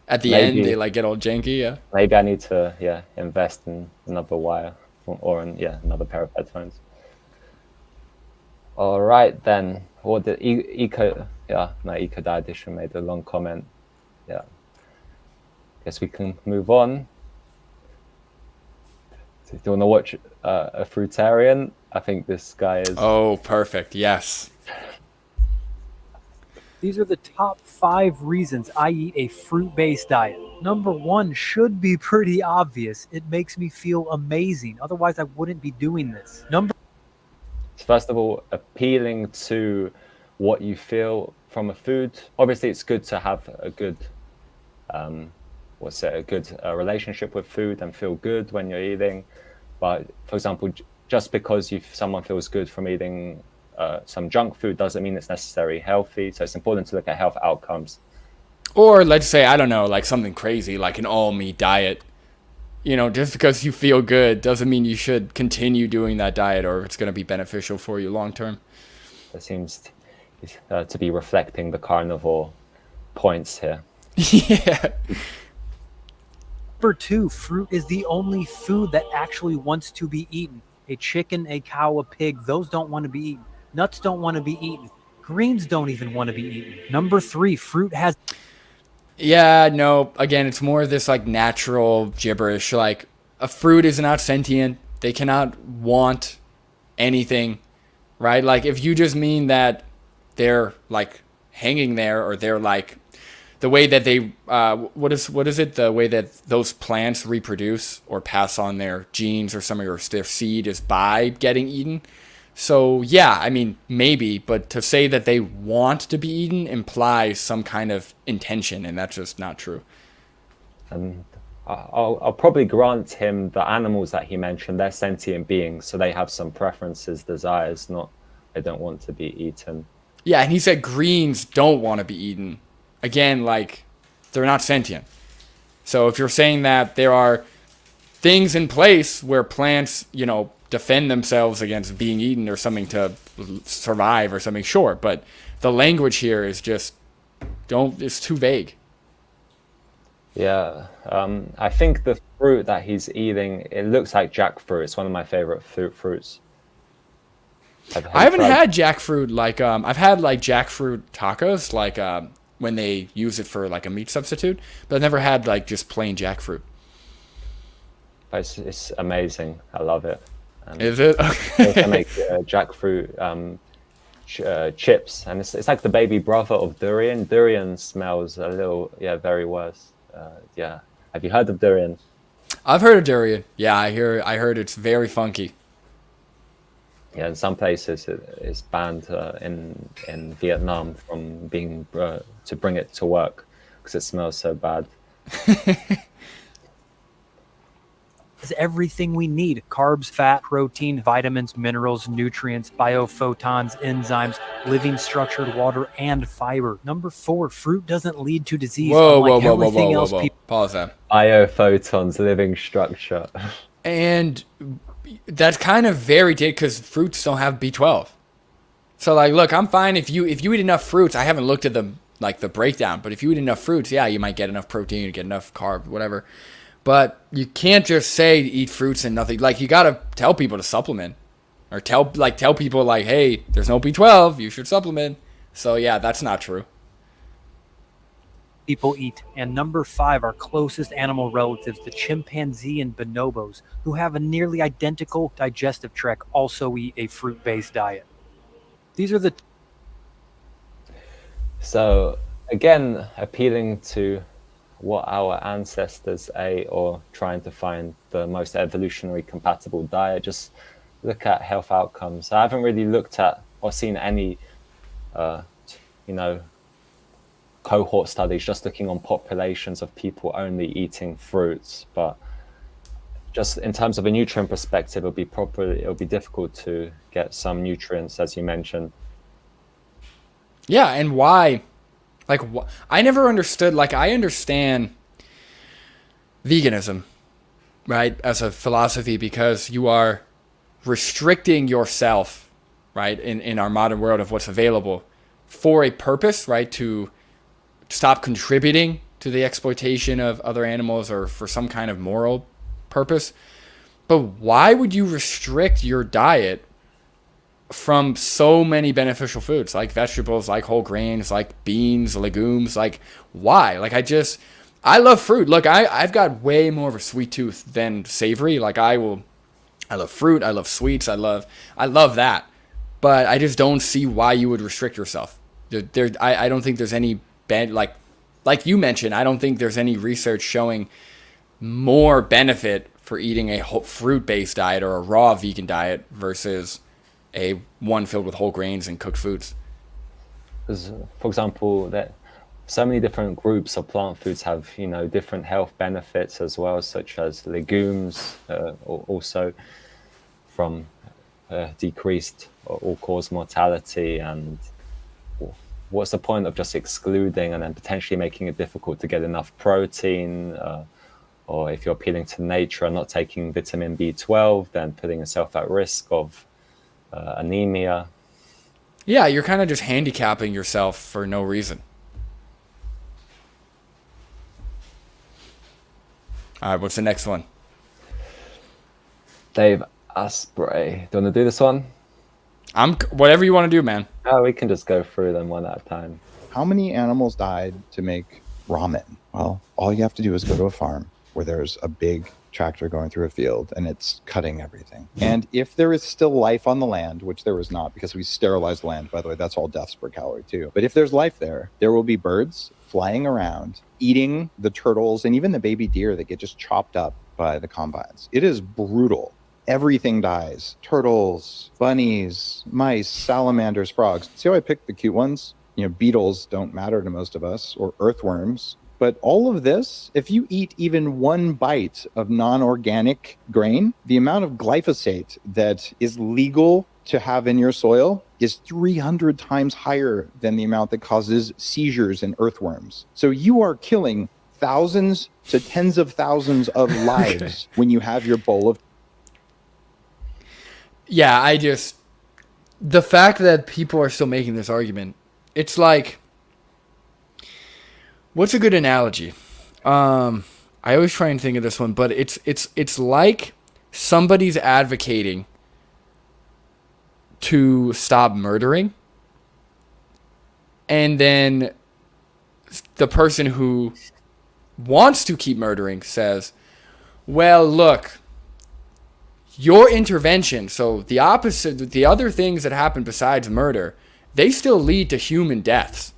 at the end they like get all janky. Yeah. Maybe I need to invest in another wire or another pair of headphones. All right then. What the Eco Dietitian made a long comment. Yeah. Guess we can move on. Do you want to watch a fruitarian? I think this guy is. Oh, perfect. Yes. These are the top 5 reasons I eat a fruit-based diet. Number 1 should be pretty obvious. It makes me feel amazing. Otherwise, I wouldn't be doing this. First of all, appealing to what you feel from a food. Obviously, it's good to have a good, relationship with food and feel good when you're eating. But for example, just because someone feels good from eating some junk food doesn't mean it's necessarily healthy. So it's important to look at health outcomes. Or let's say, I don't know, like something crazy, like an all-meat diet. Just because you feel good doesn't mean you should continue doing that diet or it's going to be beneficial for you long term. It seems to be reflecting the carnivore points here. Yeah. Number 2, fruit is the only food that actually wants to be eaten. A chicken, a cow, a pig, those don't want to be eaten. Nuts don't want to be eaten. Greens don't even want to be eaten. Number 3, fruit has... Yeah, no, again, it's more of this like natural gibberish. Like, a fruit is not sentient. They cannot want anything, right? Like, if you just mean that they're like hanging there, or they're like the way that they, what is it? The way that those plants reproduce or pass on their genes or some of their seed is by getting eaten. So yeah, I mean, maybe, but to say that they want to be eaten implies some kind of intention, and that's just not true. And I'll probably grant him the animals that he mentioned, they're sentient beings, so they have some preferences, desires, not they don't want to be eaten. Yeah, and he said greens don't want to be eaten. again, like, they're not sentient. So if you're saying that there are things in place where plants, you know, defend themselves against being eaten or something to survive or something, sure. But the language here is just, it's too vague. Yeah, I think the fruit that he's eating, it looks like jackfruit. It's one of my favorite fruits. I haven't had jackfruit. Like, I've had like jackfruit tacos, like when they use it for like a meat substitute, but I've never had like just plain jackfruit. It's amazing. I love it. Is it? They also make jackfruit chips, and it's like the baby brother of durian. Durian smells a little, very worse. Yeah. Have you heard of durian? I've heard of durian. Yeah, I heard it's very funky. Yeah, in some places it's banned in Vietnam from being to bring it to work because it smells so bad. Is everything we need: carbs, fat, protein, vitamins, minerals, nutrients, biophotons, enzymes, living structured water, and fiber. Number 4, fruit doesn't lead to disease. Whoa. Pause that. Biophotons, living structure. And that's kind of very dead because fruits don't have B12. So like, look, I'm fine if you eat enough fruits. I haven't looked at the breakdown, but if you eat enough fruits, yeah, you might get enough protein, get enough carb, whatever. But you can't just say to eat fruits and nothing. Like, you gotta tell people to supplement, or tell people like, hey, there's no B12, you should supplement. So yeah, that's not true. People eat. And number 5, our closest animal relatives, the chimpanzee and bonobos, who have a nearly identical digestive tract, also eat a fruit-based diet. These are the... So again, appealing to what our ancestors ate, or trying to find the most evolutionary compatible diet. Just look at health outcomes. I haven't really looked at or seen any, cohort studies just looking on populations of people only eating fruits. But just in terms of a nutrient perspective, it'll be difficult to get some nutrients, as you mentioned. Yeah, and why? Like, I never understood. Like, I understand veganism, right, as a philosophy, because you are restricting yourself, right, in our modern world of what's available for a purpose, right, to stop contributing to the exploitation of other animals or for some kind of moral purpose. But why would you restrict your diet from so many beneficial foods, like vegetables, like whole grains, like beans, legumes? Like, why? Like, I love fruit. Look, I've got way more of a sweet tooth than savory. Like, I love fruit, I love sweets, I love that. But I just don't see why you would restrict yourself. I don't think there's any like you mentioned, I don't think there's any research showing more benefit for eating a fruit-based diet or a raw vegan diet versus a one filled with whole grains and cooked foods. Because, for example, that so many different groups of plant foods have, different health benefits as well, such as legumes, also from decreased all-cause mortality. And what's the point of just excluding and then potentially making it difficult to get enough protein? Or if you're appealing to nature and not taking vitamin B12, then putting yourself at risk of anemia. Yeah, you're kind of just handicapping yourself for no reason. All right, what's the next one? Dave Asprey. Do you want to do this one? Whatever you want to do, man. We can just go through them one at a time. How many animals died to make ramen? Well, all you have to do is go to a farm where there's a big tractor going through a field and it's cutting everything. And if there is still life on the land, which there was not because we sterilized the land, by the way, that's all deaths per calorie too. But if there's life there will be birds flying around, eating the turtles and even the baby deer that get just chopped up by the combines. It is brutal. Everything dies. Turtles, bunnies, mice, salamanders, frogs. See how I picked the cute ones? Beetles don't matter to most of us, or earthworms. But all of this, if you eat even one bite of non-organic grain, the amount of glyphosate that is legal to have in your soil is 300 times higher than the amount that causes seizures in earthworms. So you are killing thousands to tens of thousands of lives when you have your bowl of. Yeah, the fact that people are still making this argument, it's like, what's a good analogy? I always try and think of this one, but it's like somebody's advocating to stop murdering, and then the person who wants to keep murdering says, well, look, your intervention, so the opposite, the other things that happen besides murder, they still lead to human deaths.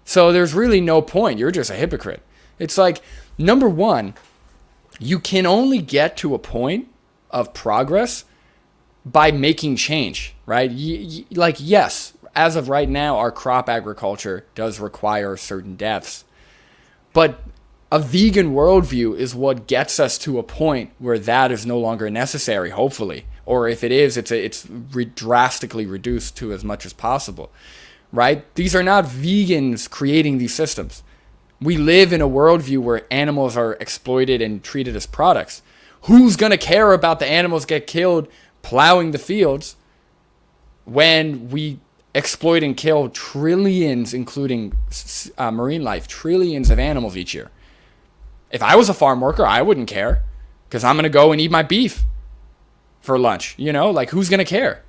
So there's really no point. You're just a hypocrite. It's like, number one, you can only get to a point of progress by making change, right? Like, yes, as of right now, our crop agriculture does require certain deaths. But a vegan worldview is what gets us to a point where that is no longer necessary, hopefully. Or if it is, it's drastically reduced to as much as possible, right? These are not vegans creating these systems. We live in a worldview where animals are exploited and treated as products. Who's going to care about the animals get killed plowing the fields when we exploit and kill trillions, including marine life, trillions of animals each year? If I was a farm worker, I wouldn't care, because I'm going to go and eat my beef for lunch. You know, like, who's going to care?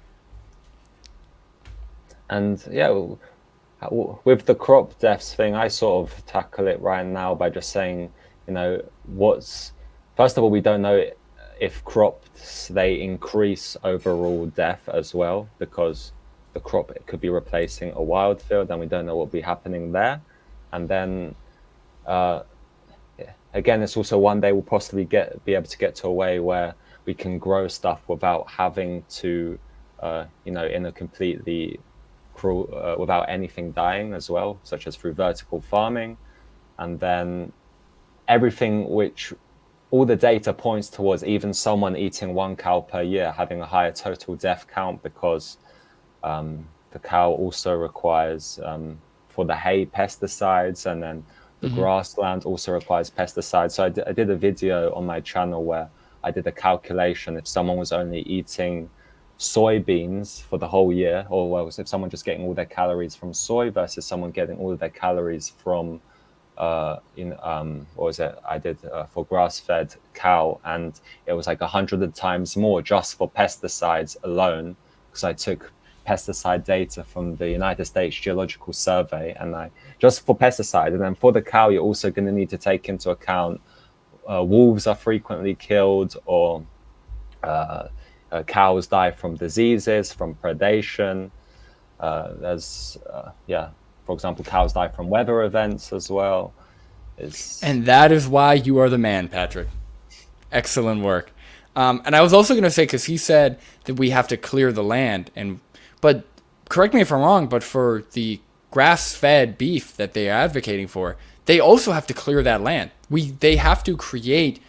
And yeah, with the crop deaths thing, I sort of tackle it right now by just saying, you know, first of all, we don't know if crops, they increase overall death as well, because the crop, it could be replacing a wild field, and we don't know what will be happening there. And then again, it's also one day we'll possibly be able to get to a way where we can grow stuff without having to, in a completely cruel, without anything dying as well, such as through vertical farming. And then everything which all the data points towards, even someone eating 1 cow per year having a higher total death count, because the cow also requires, for the hay, pesticides, and then the grassland also requires pesticides. So I did a video on my channel where I did a calculation. If someone was only eating soybeans for the whole year, or if someone just getting all their calories from soy versus someone getting all of their calories from, what was it? I did for grass-fed cow, and it was like 100 times more just for pesticides alone, because I took pesticide data from the United States Geological Survey, and just for pesticide. And then for the cow, you're also going to need to take into account wolves are frequently killed, or cows die from diseases, from predation. For example, cows die from weather events as well. And that is why you are the man, Patrick. Excellent work. And I was also going to say, because he said that we have to clear the land, but correct me if I'm wrong, but for the grass-fed beef that they are advocating for, they also have to clear that land. They have to create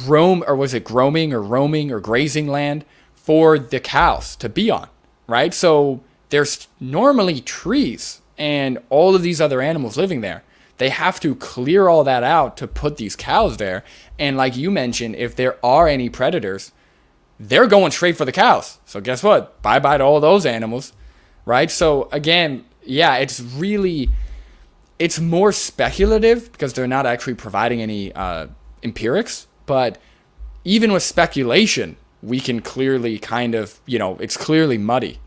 roaming or grazing land for the cows to be on, right? So there's normally trees and all of these other animals living there. They have to clear all that out to put these cows there. And like you mentioned, if there are any predators, they're going straight for the cows. So guess what? Bye-bye to all those animals, right? So again, yeah, it's more speculative because they're not actually providing any empirics. But even with speculation, we can clearly kind of, it's clearly muddy.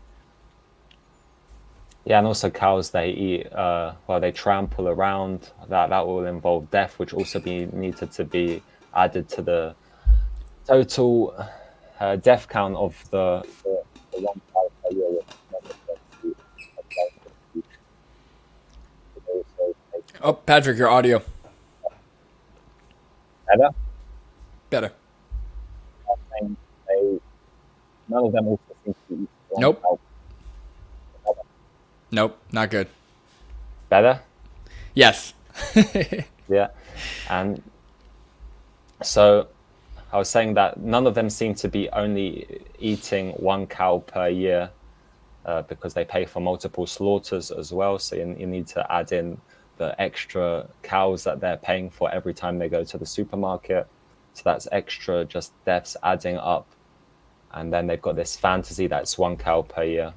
Yeah, and also cows, they eat, they trample around. That will involve death, which also needed to be added to the total death count of the 1 cow per year. Oh, Patrick, your audio. Better. None of them also seem to eat. Nope. Nope, not good. Better? Yes. Yeah. And so I was saying that none of them seem to be only eating 1 cow per year. because they pay for multiple slaughters as well. So you need to add in the extra cows that they're paying for every time they go to the supermarket. So that's extra just deaths adding up. And then they've got this fantasy that's 1 cow per year.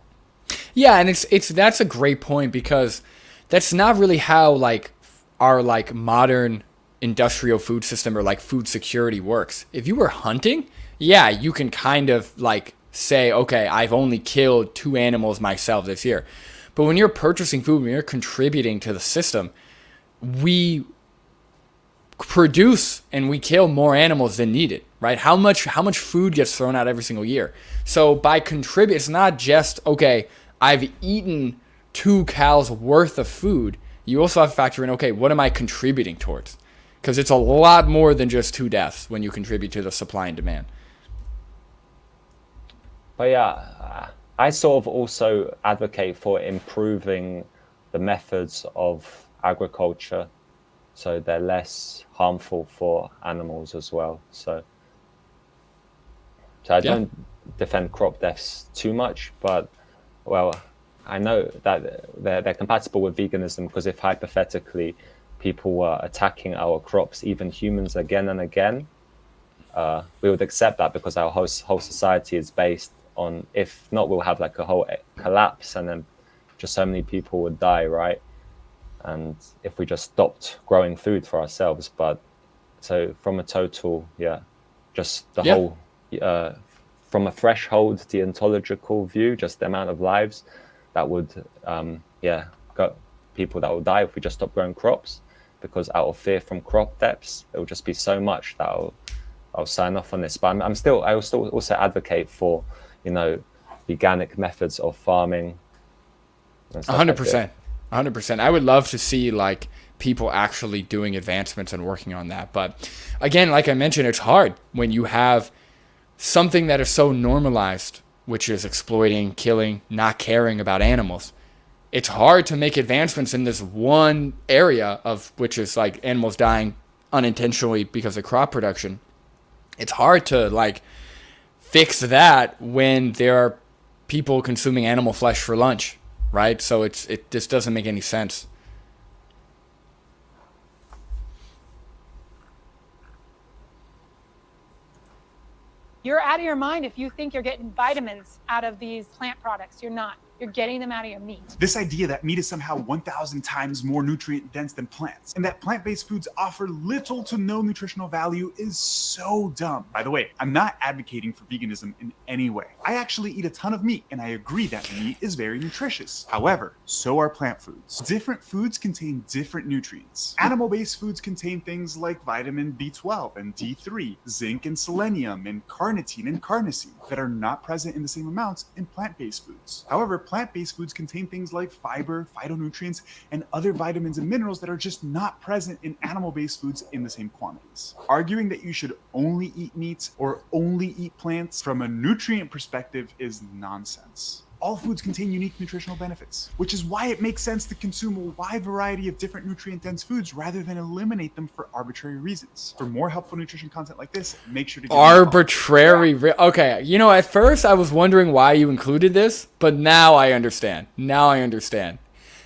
Yeah, and it's that's a great point, because that's not really how like our like modern industrial food system or like food security works. If you were hunting, yeah, you can kind of like say, okay, I've only killed 2 animals myself this year. But when you're purchasing food, when you're contributing to the system, we produce and we kill more animals than needed, right? How much food gets thrown out every single year? So by contribute, it's not just, okay, I've eaten 2 cows worth of food. You also have to factor in, okay, what am I contributing towards? Because it's a lot more than just 2 deaths when you contribute to the supply and demand. But yeah, I sort of also advocate for improving the methods of agriculture so they're less harmful for animals as well. So I don't defend crop deaths too much, but well, I know that they're compatible with veganism, because if hypothetically people were attacking our crops, even humans, again and again, we would accept that, because our whole society is based on, if not, we'll have like a whole collapse, and then just so many people would die, right? And if we just stopped growing food for ourselves. But so from a total, just the whole, from a threshold deontological view, just the amount of lives that would, got people that will die if we just stop growing crops, because out of fear from crop deaths, it will just be so much that I'll sign off on this. But I will still also advocate for, veganic methods of farming. 100%. 100%. I would love to see like people actually doing advancements and working on that. But again, like I mentioned, it's hard when you have something that is so normalized, which is exploiting, killing, not caring about animals. It's hard to make advancements in this one area of which is like animals dying unintentionally because of crop production. It's hard to like fix that when there are people consuming animal flesh for lunch, right? So it just doesn't make any sense. You're out of your mind if you think you're getting vitamins out of these plant products. You're not. You're getting them out of your meat. This idea that meat is somehow 1,000 times more nutrient dense than plants, and that plant-based foods offer little to no nutritional value, is so dumb. By the way, I'm not advocating for veganism in any way. I actually eat a ton of meat, and I agree that meat is very nutritious. However, so are plant foods. Different foods contain different nutrients. Animal-based foods contain things like vitamin B12 and D3, zinc and selenium, and carnitine and carnosine that are not present in the same amounts in plant-based foods. However, plant-based foods contain things like fiber, phytonutrients, and other vitamins and minerals that are just not present in animal-based foods in the same quantities. Arguing that you should only eat meat or only eat plants from a nutrient perspective is nonsense. All foods contain unique nutritional benefits, which is why it makes sense to consume a wide variety of different nutrient-dense foods rather than eliminate them for arbitrary reasons. For more helpful nutrition content like this, make sure to give Okay, at first I was wondering why you included this, but now I understand.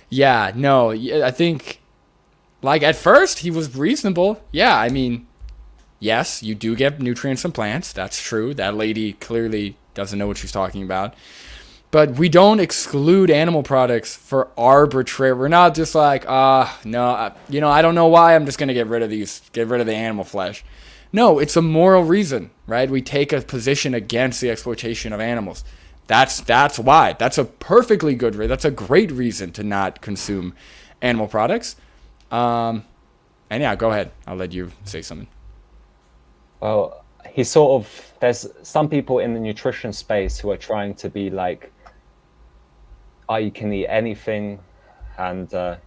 Yeah, no, I think, like, at first he was reasonable. Yeah, I mean, yes, you do get nutrients from plants. That's true. That lady clearly doesn't know what she's talking about. But we don't exclude animal products for arbitrary. We're not just like, I don't know why. I'm just going to get rid of the animal flesh. No, it's a moral reason, right? We take a position against the exploitation of animals. That's why. That's a perfectly good reason. That's a great reason to not consume animal products. And yeah, go ahead. I'll let you say something. Well, there's some people in the nutrition space who are trying to be like, you can eat anything, and a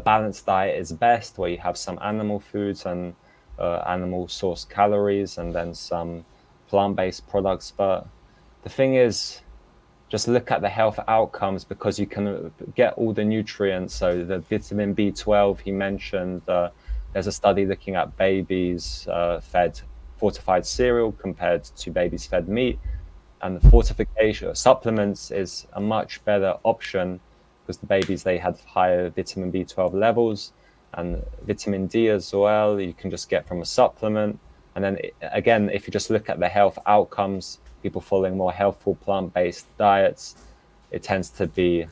balanced diet is best, where you have some animal foods and animal source calories and then some plant-based products. But the thing is, just look at the health outcomes, because you can get all the nutrients. So the vitamin B12 he mentioned, there's a study looking at babies fed fortified cereal compared to babies fed meat. And fortification supplements is a much better option because the babies, they had higher vitamin B12 levels, and vitamin D as well you can just get from a supplement. And then again, if you just look at the health outcomes, people following more healthful plant-based diets, it tends to be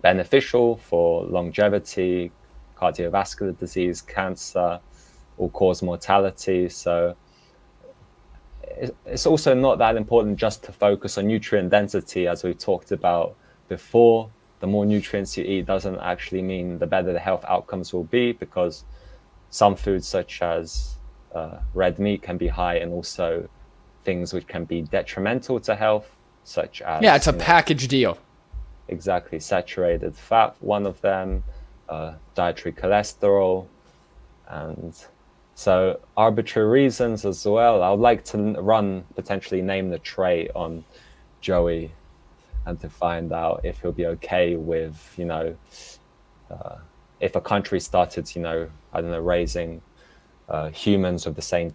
beneficial for longevity, cardiovascular disease, cancer, all-cause mortality. So it's also not that important just to focus on nutrient density, as we talked about before. The more nutrients you eat doesn't actually mean the better the health outcomes will be, because some foods such as red meat can be high in also things which can be detrimental to health, such as it's a package deal. Exactly, saturated fat, one of them, dietary cholesterol, and so arbitrary reasons as well. I would like to potentially name the trait on Joey, and to find out if he'll be okay with, if a country started, I don't know, raising humans with the same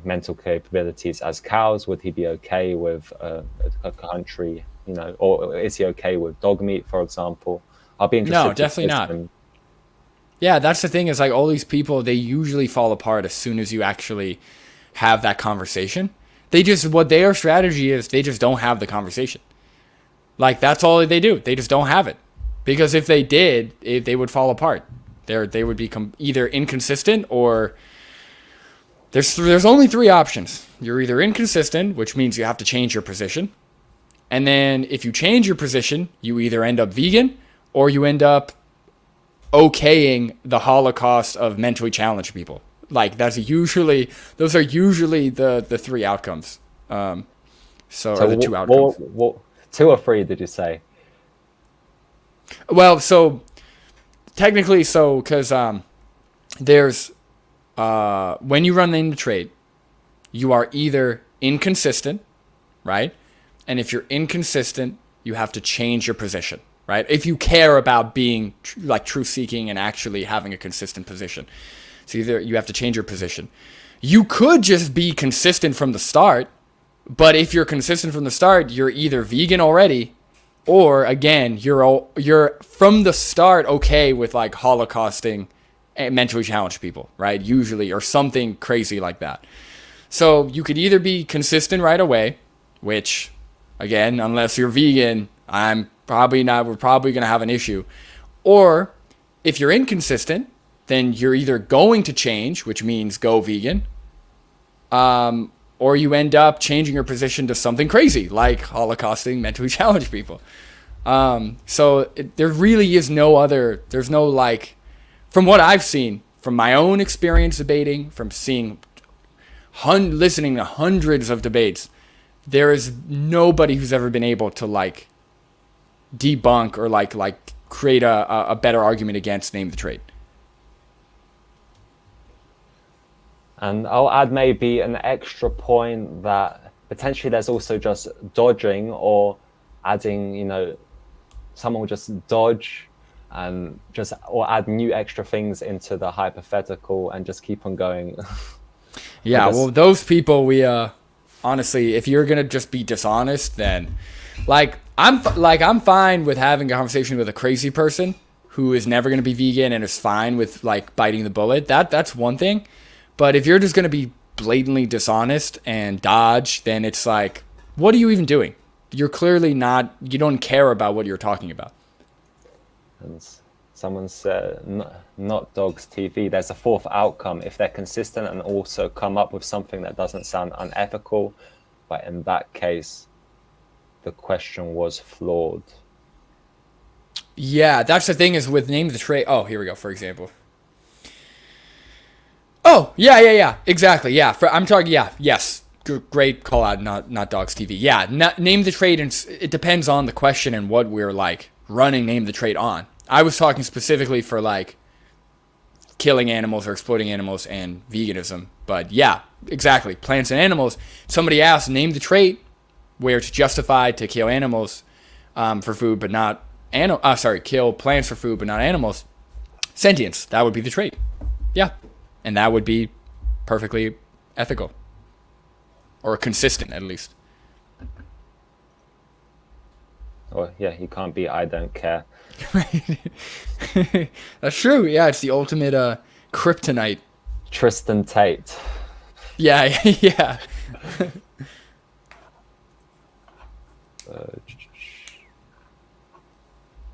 mental capabilities as cows. Would he be okay with a country, or is he okay with dog meat, for example? I'll be interested. No, definitely not. Yeah, that's the thing, is like all these people, they usually fall apart as soon as you actually have that conversation. What their strategy is, they just don't have the conversation. Like, that's all they do. They just don't have it. Because if they did, they would fall apart. They would become either inconsistent, or there's only 3 options. You're either inconsistent, which means you have to change your position. And then if you change your position, you either end up vegan, or you end up okaying the Holocaust of mentally challenged people. Like, those are usually the 3 outcomes. Or the 2 outcomes. What 2 or 3 did you say? Well, so technically, because there's when you run Name the Trait, you are either inconsistent, right? And if you're inconsistent, you have to change your position, right? If you care about being truth-seeking and actually having a consistent position. So either you have to change your position. You could just be consistent from the start, but if you're consistent from the start, you're either vegan already, or again, you're from the start okay with like holocausting mentally challenged people, right? Usually, or something crazy like that. So you could either be consistent right away, which, again, unless you're vegan, we're probably going to have an issue. Or if you're inconsistent, then you're either going to change, which means go vegan, or you end up changing your position to something crazy, like holocausting mentally challenged people. There really is there's no like, from what I've seen, from my own experience debating, from listening to hundreds of debates, there is nobody who's ever been able to like debunk or like create a better argument against Name the Trait. And I'll add maybe an extra point that potentially there's also just dodging, or adding, someone will just dodge and or add new extra things into the hypothetical and just keep on going. Yeah, well, those people, we honestly, if you're gonna just be dishonest, then I'm fine with having a conversation with a crazy person who is never gonna be vegan and is fine with like biting the bullet. That's one thing. But if you're just gonna be blatantly dishonest and dodge, then it's like, what are you even doing? You're clearly you don't care about what you're talking about. And someone said, not dogs TV. There's a 4th outcome if they're consistent and also come up with something that doesn't sound unethical. But in that case, the question was flawed. Yeah, that's the thing, is with Name the Trait. Oh, here we go, for example. Oh, yeah, exactly, yeah. I'm talking, yes. Great call out, not Dogs TV. Yeah, Name the Trait, and it depends on the question and what we're like running Name the Trait on. I was talking specifically for like killing animals or exploiting animals and veganism. But yeah, exactly, plants and animals. Somebody asked, name the trait where it's justified to kill animals for food, but not kill plants for food, but not animals. Sentience, that would be the trait. Yeah, and that would be perfectly ethical. Or consistent, at least. or yeah, he can't be I don't care. That's true. Yeah, it's the ultimate kryptonite. Tristan Tate. Yeah, yeah.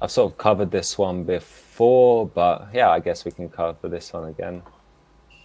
I've sort of covered this one before, but yeah, I guess we can cover this one again.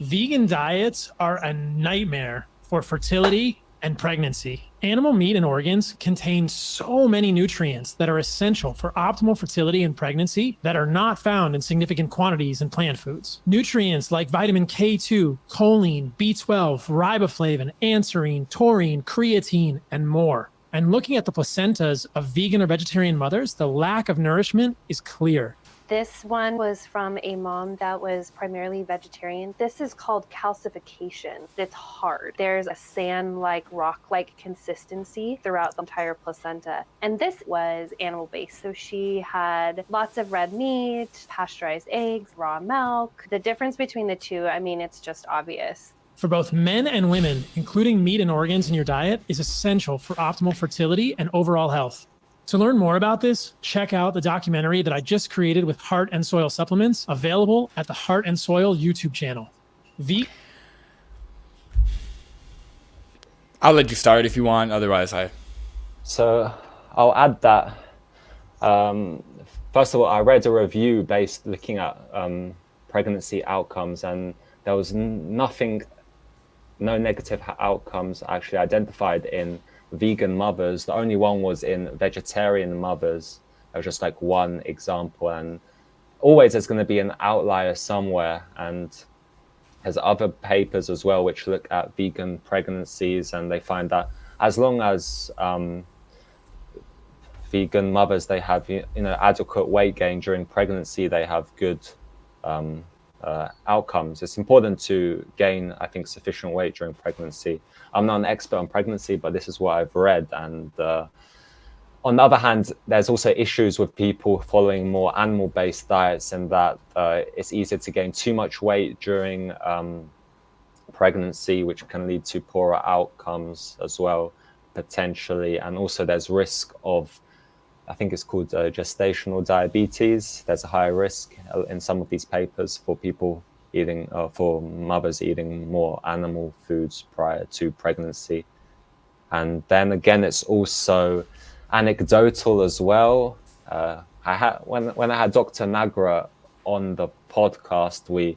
Vegan diets are a nightmare for fertility and pregnancy. Animal meat and organs contain so many nutrients that are essential for optimal fertility and pregnancy that are not found in significant quantities in plant foods. Nutrients like vitamin K2, choline, B12, riboflavin, anserine, taurine, creatine, and more. And looking at the placentas of vegan or vegetarian mothers, the lack of nourishment is clear. This one was from a mom that was primarily vegetarian. This is called calcification. It's hard. There's a sand-like, rock-like consistency throughout the entire placenta. And this was animal-based. So she had lots of red meat, pasteurized eggs, raw milk. The difference between the two, I mean, it's just obvious. For both men and women, including meat and organs in your diet is essential for optimal fertility and overall health. To learn more about this, check out the documentary that I just created with Heart and Soil Supplements, available at the Heart and Soil YouTube channel. I'll let you start if you want, otherwise So I'll add that. First of all, I read a review based looking at pregnancy outcomes, and there was no negative outcomes actually identified in vegan mothers. The only one was in vegetarian mothers. It was just like one example, and always there's going to be an outlier somewhere. And there's other papers as well which look at vegan pregnancies, and they find that as long as vegan mothers, they have adequate weight gain during pregnancy, they have good outcomes. It's important to gain, I think, sufficient weight during pregnancy. I'm not an expert on pregnancy, but this is what I've read. And on the other hand, there's also issues with people following more animal-based diets, and that it's easier to gain too much weight during pregnancy, which can lead to poorer outcomes as well, potentially. And also there's risk of, I think it's called gestational diabetes. There's a higher risk in some of these papers for people eating, for mothers eating more animal foods prior to pregnancy. And then again, it's also anecdotal as well. When I had Dr. Nagra on the podcast,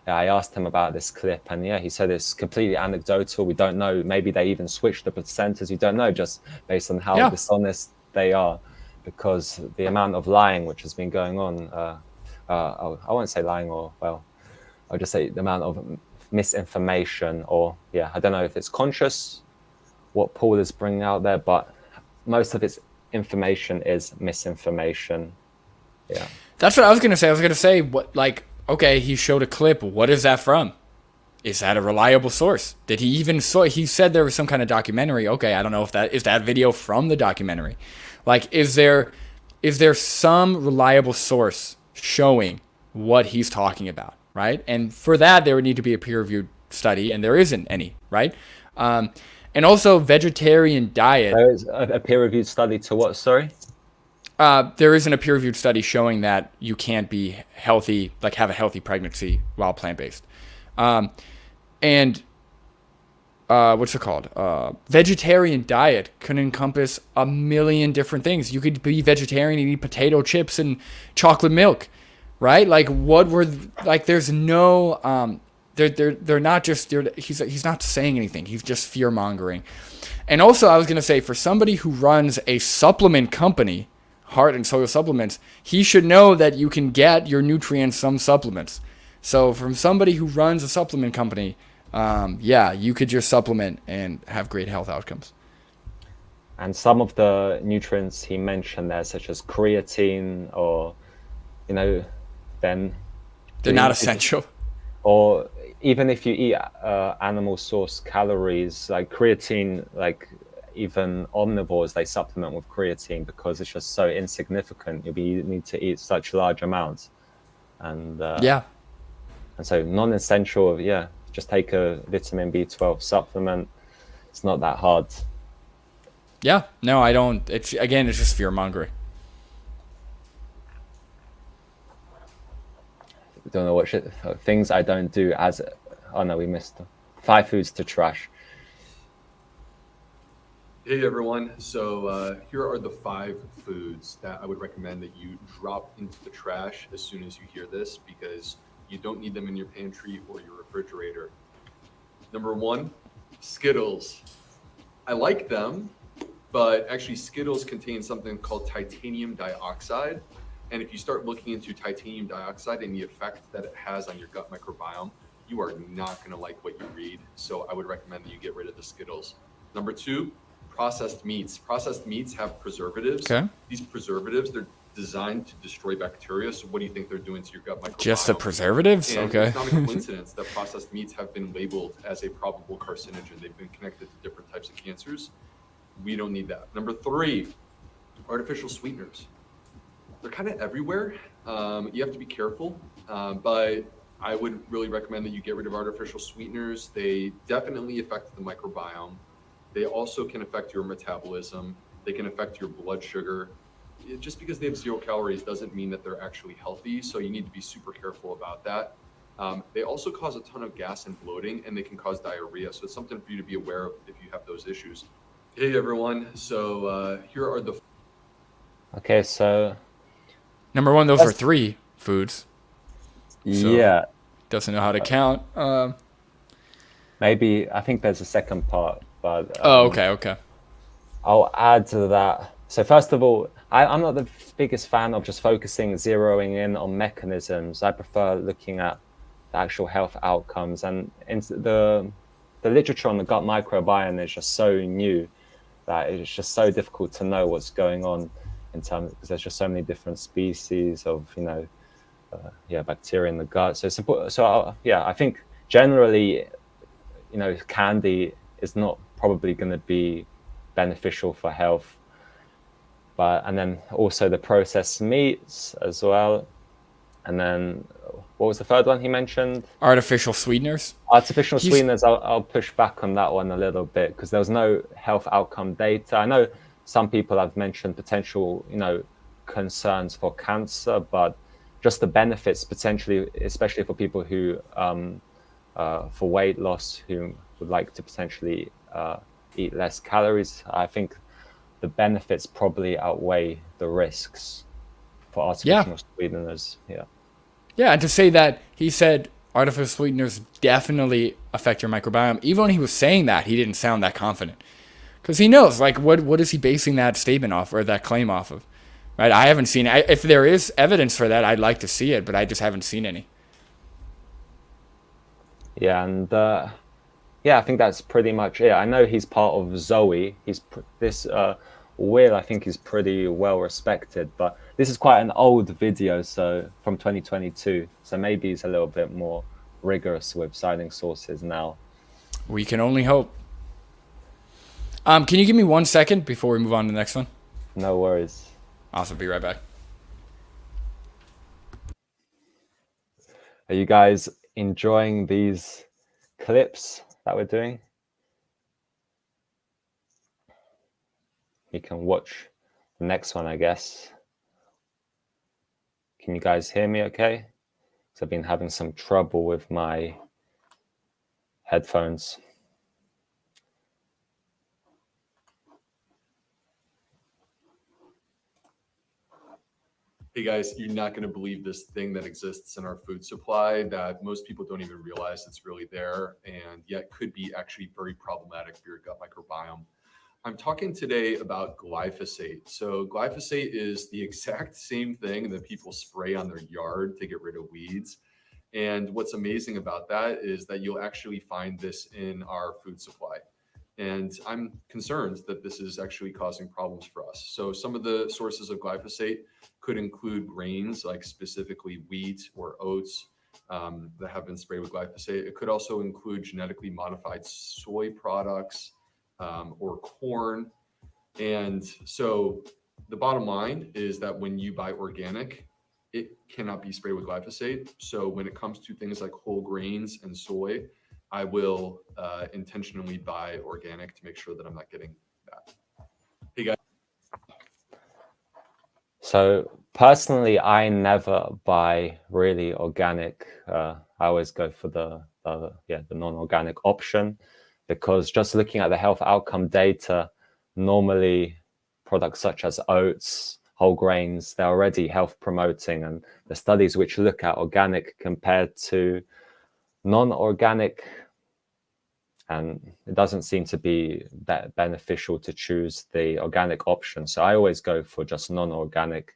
I asked him about this clip, and yeah, he said it's completely anecdotal. We don't know. Maybe they even switched the placentas. You don't know, just based on how dishonest they are, because the amount of lying which has been going on, I won't say lying, or well, I'll just say the amount of misinformation, or yeah, I don't know if it's conscious what Paul is bringing out there, but most of its information is misinformation. Yeah, that's what I was gonna say. I was gonna say, what, like, okay, he showed a clip. What is that from? Is that a reliable source? Did he even he said there was some kind of documentary. Okay, I don't know if that is that video from the documentary. Like, is there some reliable source showing what he's talking about, right? And for that, there would need to be a peer-reviewed study, and there isn't any, right? And also, vegetarian diet. There is a peer-reviewed study to what? Sorry. There isn't a peer-reviewed study showing that you can't be healthy, like have a healthy pregnancy while plant-based. And what's it called? Vegetarian diet can encompass a million different things. You could be vegetarian and eat potato chips and chocolate milk, right? Like, there's no, they're not just, he's not saying anything. He's just fear mongering. And also, I was going to say, for somebody who runs a supplement company, Heart and Soil Supplements, he should know that you can get your nutrients from supplements. So from somebody who runs a supplement company, yeah, you could just supplement and have great health outcomes. And some of the nutrients he mentioned there, such as creatine, or, then they're not essential. Or even if you eat animal source calories, like creatine, like even omnivores, they supplement with creatine because it's just so insignificant. You need to eat such large amounts. And yeah. And so non-essential, yeah, just take a vitamin B12 supplement. It's not that hard. Yeah, no, I don't. It's just fear mongering. don't know what shit, things I don't do as. Oh no, we missed 5 foods to trash. Hey everyone, so here are the 5 foods that I would recommend that you drop into the trash as soon as you hear this, because you don't need them in your pantry or your refrigerator. Number 1, Skittles. I like them, but actually Skittles contain something called titanium dioxide. And if you start looking into titanium dioxide and the effect that it has on your gut microbiome, you are not going to like what you read. So I would recommend that you get rid of the Skittles. Number 2, processed meats. Processed meats have preservatives. Okay. These preservatives, they're designed to destroy bacteria. So what do you think they're doing to your gut microbiome? Just the preservatives? And Okay. it's not a coincidence that processed meats have been labeled as a probable carcinogen. They've been connected to different types of cancers. We don't need that. Number 3, artificial sweeteners. They're kind of everywhere. You have to be careful, but I would really recommend that you get rid of artificial sweeteners. They definitely affect the microbiome. They also can affect your metabolism. They can affect your blood sugar. Just because they have 0 calories doesn't mean that they're actually healthy, so you need to be super careful about that. They also cause a ton of gas and bloating, and they can cause diarrhea, so it's something for you to be aware of if you have those issues. Hey everyone, so here are the... Okay, so... Number 1, those are 3 foods. So yeah. Doesn't know how to count. Maybe, I think there's a second part, but... okay. I'll add to that. So first of all, I'm not the biggest fan of just zeroing in on mechanisms. I prefer looking at the actual health outcomes. And the literature on the gut microbiome is just so new that it's just so difficult to know what's going on in terms, because there's just so many different species of, bacteria in the gut. So it's important. So I think generally, candy is not probably going to be beneficial for health. And then also the processed meats as well. And then what was the third one he mentioned? Artificial sweeteners. Artificial sweeteners, I'll push back on that one a little bit, because there was no health outcome data. I know some people have mentioned potential, concerns for cancer, but just the benefits potentially, especially for people who, for weight loss, who would like to potentially eat less calories, I think the benefits probably outweigh the risks for artificial sweeteners. Yeah, and to say that he said artificial sweeteners definitely affect your microbiome, even when he was saying that, he didn't sound that confident. Because he knows, what is he basing that statement off, or that claim off of? Right? I haven't seen it. If there is evidence for that, I'd like to see it, but I just haven't seen any. Yeah, and I think that's pretty much it. I know he's part of Zoe. Will, I think, is pretty well respected, but this is quite an old video, so from 2022. So maybe he's a little bit more rigorous with citing sources now. We can only hope. Can you give me 1 second before we move on to the next one? No worries. Awesome. Be right back. Are you guys enjoying these clips that we're doing? You can watch the next one, I guess. Can you guys hear me okay? So I've been having some trouble with my headphones. Hey guys, you're not going to believe this thing that exists in our food supply that most people don't even realize it's really there, and yet could be actually very problematic for your gut microbiome. I'm talking today about glyphosate. So glyphosate is the exact same thing that people spray on their yard to get rid of weeds. And what's amazing about that is that you'll actually find this in our food supply. And I'm concerned that this is actually causing problems for us. So some of the sources of glyphosate could include grains, like specifically wheat or oats, that have been sprayed with glyphosate. It could also include genetically modified soy products, or corn. And so the bottom line is that when you buy organic, it cannot be sprayed with glyphosate. So when it comes to things like whole grains and soy, I will intentionally buy organic to make sure that I'm not getting that. Hey guys. So personally, I never buy really organic. I always go for the non-organic option, because just looking at the health outcome data, normally products such as oats, whole grains, they're already health promoting, and the studies which look at organic compared to non-organic, and it doesn't seem to be that beneficial to choose the organic option. So I always go for just non-organic.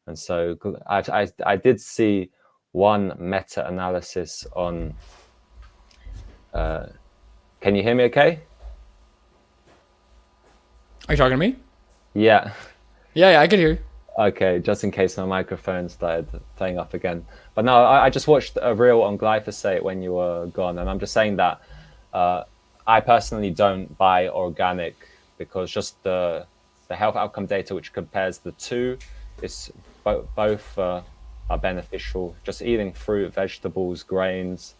And so I did see one meta-analysis on, can you hear me okay? Are you talking to me? Yeah. Yeah, I can hear you. Okay, just in case my microphone started playing up again. But no, I just watched a reel on glyphosate when you were gone, and I'm just saying that I personally don't buy organic, because just the health outcome data which compares the two is both are beneficial. Just eating fruit, vegetables, grains.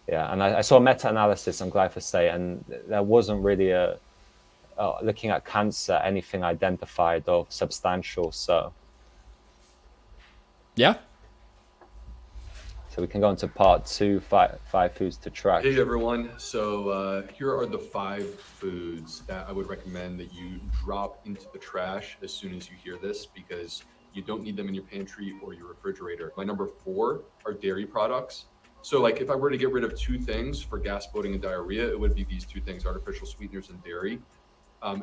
Yeah, and I saw a meta-analysis on glyphosate, and there wasn't really looking at cancer, anything identified of substantial. So yeah. So we can go into part 2, five foods to track. Hey everyone, so here are the 5 foods that I would recommend that you drop into the trash as soon as you hear this, because you don't need them in your pantry or your refrigerator. My number 4 are dairy products. So like if I were to get rid of 2 things for gas, bloating, and diarrhea, it would be these 2 things: artificial sweeteners and dairy.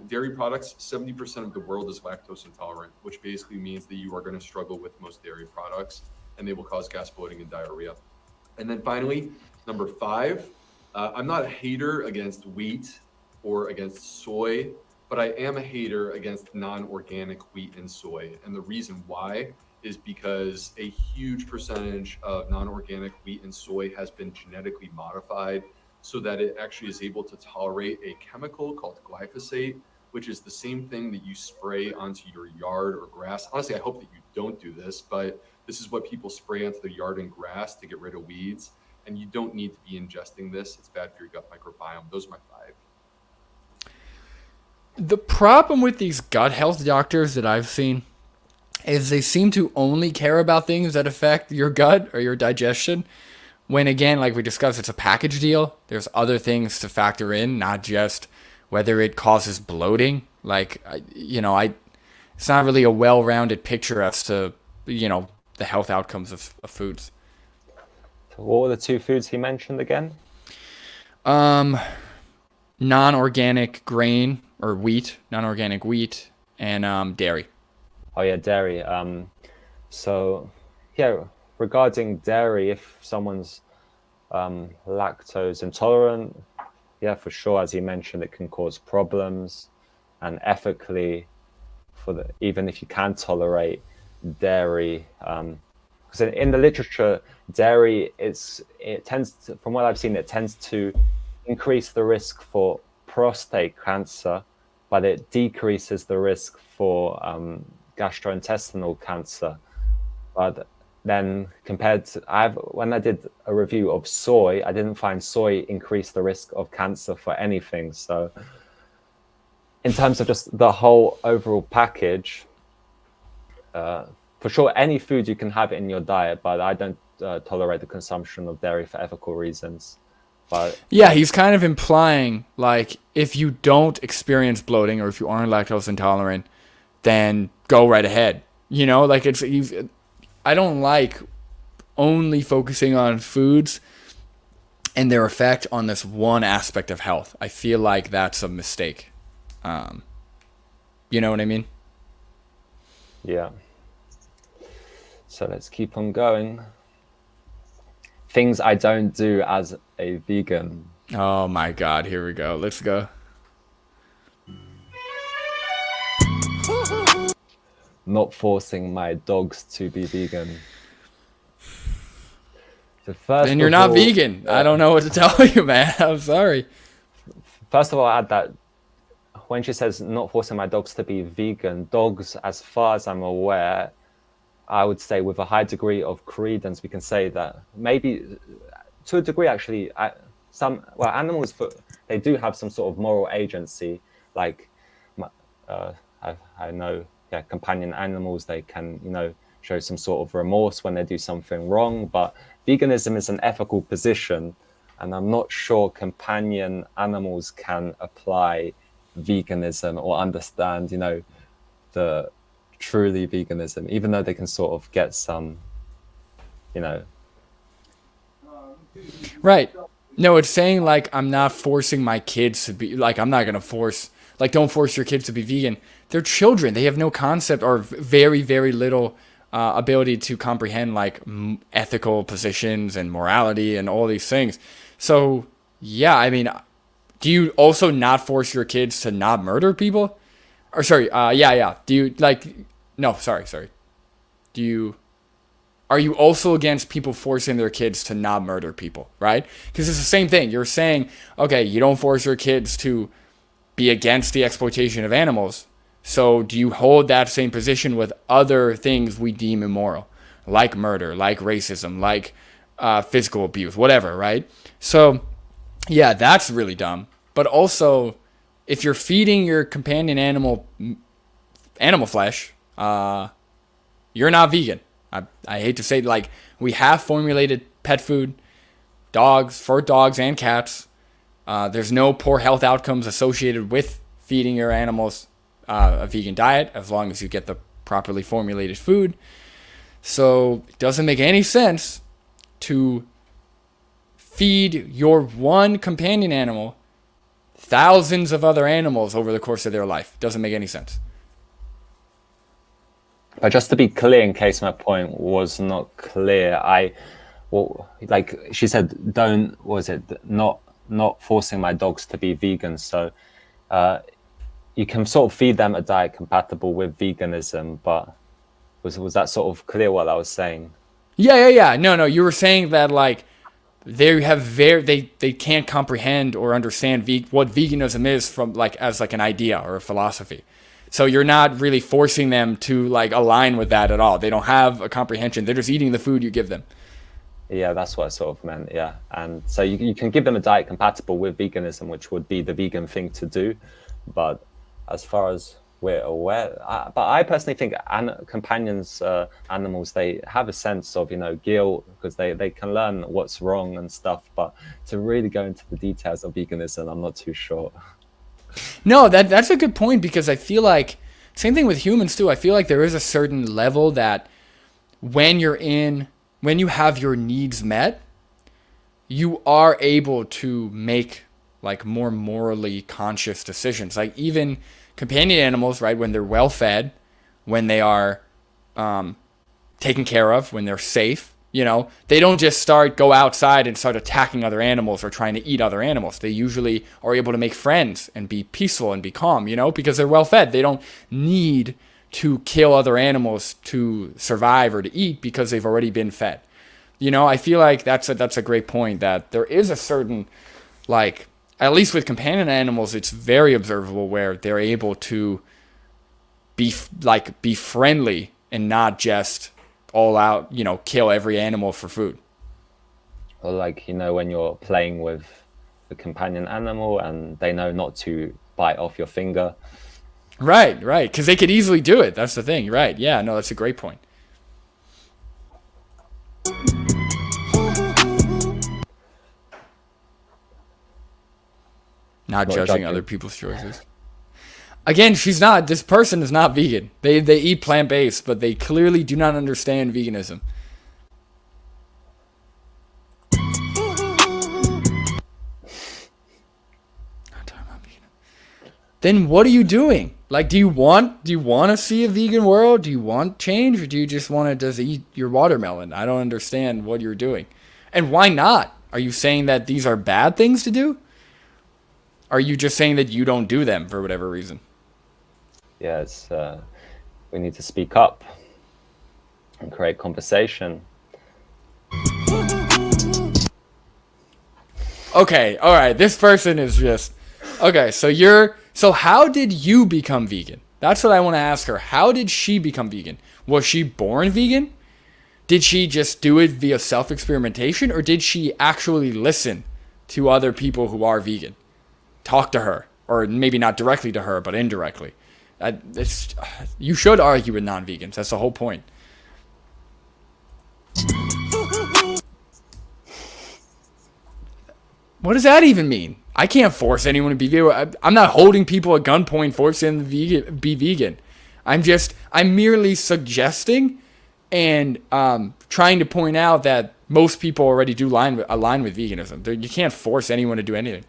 Dairy products, 70% of the world is lactose intolerant, which basically means that you are going to struggle with most dairy products, and they will cause gas, bloating, and diarrhea. And then finally, number 5, I'm not a hater against wheat or against soy, but I am a hater against non-organic wheat and soy. And the reason why is because a huge percentage of non-organic wheat and soy has been genetically modified so that it actually is able to tolerate a chemical called glyphosate, which is the same thing that you spray onto your yard or grass. Honestly, I hope that you don't do this, but this is what people spray onto their yard and grass to get rid of weeds. And you don't need to be ingesting this. It's bad for your gut microbiome. Those are my 5. The problem with these gut health doctors that I've seen is they seem to only care about things that affect your gut or your digestion. When again, like we discussed, it's a package deal. There's other things to factor in, not just whether it causes bloating. Like, it's not really a well-rounded picture as to, the health outcomes of foods. So what were the 2 foods he mentioned again? Non-organic grain or wheat, non-organic wheat, and dairy. Oh yeah, dairy. So yeah, regarding dairy, if someone's lactose intolerant, yeah, for sure, as you mentioned, it can cause problems. And ethically, even if you can tolerate dairy, because in the literature, dairy from what I've seen, it tends to increase the risk for prostate cancer, but it decreases the risk for gastrointestinal cancer. But then when I did a review of soy, I didn't find soy increase the risk of cancer for anything. So in terms of just the whole overall package, for sure, any food you can have in your diet, but I don't tolerate the consumption of dairy for ethical reasons. But yeah, he's kind of implying, like, if you don't experience bloating or if you aren't lactose intolerant, then go right ahead. Like I don't like only focusing on foods and their effect on this one aspect of health. I feel like that's a mistake. You know what I mean? Yeah. So let's keep on going. Things I don't do as a vegan. Oh my God, here we go. Let's go. Not forcing my dogs to be vegan. So first, then you're not vegan. I don't know what to tell you, man. I'm sorry. First of all, I add that when she says not forcing my dogs to be vegan, dogs, as far as I'm aware, I would say with a high degree of credence, we can say that maybe to a degree, actually, animals, they do have some sort of moral agency. Like I know companion animals, they can, show some sort of remorse when they do something wrong. But veganism is an ethical position, and I'm not sure companion animals can apply veganism or understand, the truly veganism, even though they can sort of get some, Right. No, it's saying like I'm not forcing my kids to be like I'm not gonna force like don't force your kids to be vegan. They're children. They have no concept or very very little ability to comprehend like ethical positions and morality and all these things. So yeah, I mean, do you also not force your kids to not murder people? Or sorry, yeah. Do you like? No, sorry. Do you? Are you also against people forcing their kids to not murder people, right? Because it's the same thing. You're saying, okay, you don't force your kids to be against the exploitation of animals. So do you hold that same position with other things we deem immoral, like murder, like racism, like physical abuse, whatever, right? So yeah, that's really dumb. But also, if you're feeding your companion animal flesh, you're not vegan. I hate to say, like, we have formulated pet food, for dogs and cats. There's no poor health outcomes associated with feeding your animals a vegan diet, as long as you get the properly formulated food. So it doesn't make any sense to feed your one companion animal thousands of other animals over the course of their life. Doesn't make any sense. But just to be clear, in case my point was not clear, like she said, not forcing my dogs to be vegan. So you can sort of feed them a diet compatible with veganism, but was that sort of clear what I was saying? Yeah. No, you were saying that like they can't comprehend or understand what veganism is from like as like an idea or a philosophy. So you're not really forcing them to like align with that at all. They don't have a comprehension. They're just eating the food you give them. Yeah, that's what I sort of meant. Yeah, and so you can give them a diet compatible with veganism, which would be the vegan thing to do. But as far as we're aware, but I personally think companions, animals, they have a sense of guilt because they can learn what's wrong and stuff. But to really go into the details of veganism, I'm not too sure. No, that's a good point, because I feel like same thing with humans too. I feel like there is a certain level that when you have your needs met, you are able to make like more morally conscious decisions. Like even companion animals, right? When they're well fed, when they are taken care of, when they're safe, they don't just go outside and start attacking other animals or trying to eat other animals. They usually are able to make friends and be peaceful and be calm, because they're well fed. They don't need to kill other animals to survive or to eat because they've already been fed. I feel like that's a great point, that there is a certain, like, at least with companion animals, it's very observable where they're able to be friendly and not just all out, kill every animal for food. Or like, when you're playing with a companion animal and they know not to bite off your finger. Right. Because they could easily do it. That's the thing. Right. Yeah, no, that's a great point. Not judging other people's choices. Again, this person is not vegan. They eat plant-based, but they clearly do not understand veganism. Then what are you doing? Like, do you want to see a vegan world? Do you want change, or do you just want to just eat your watermelon? I don't understand what you're doing. And why not? Are you saying that these are bad things to do? Are you just saying that you don't do them for whatever reason? Yes, we need to speak up and create conversation. Okay, all right. This person is just okay. So how did you become vegan? That's what I want to ask her. How did she become vegan? Was she born vegan? Did she just do it via self-experimentation, or did she actually listen to other people who are vegan, talk to her, or maybe not directly to her, but indirectly, You should argue with non-vegans. That's the whole point. What does that even mean? I can't force anyone to be vegan. I'm not holding people at gunpoint forcing them to be vegan. I'm merely suggesting and trying to point out that most people already do align with veganism. You can't force anyone to do anything.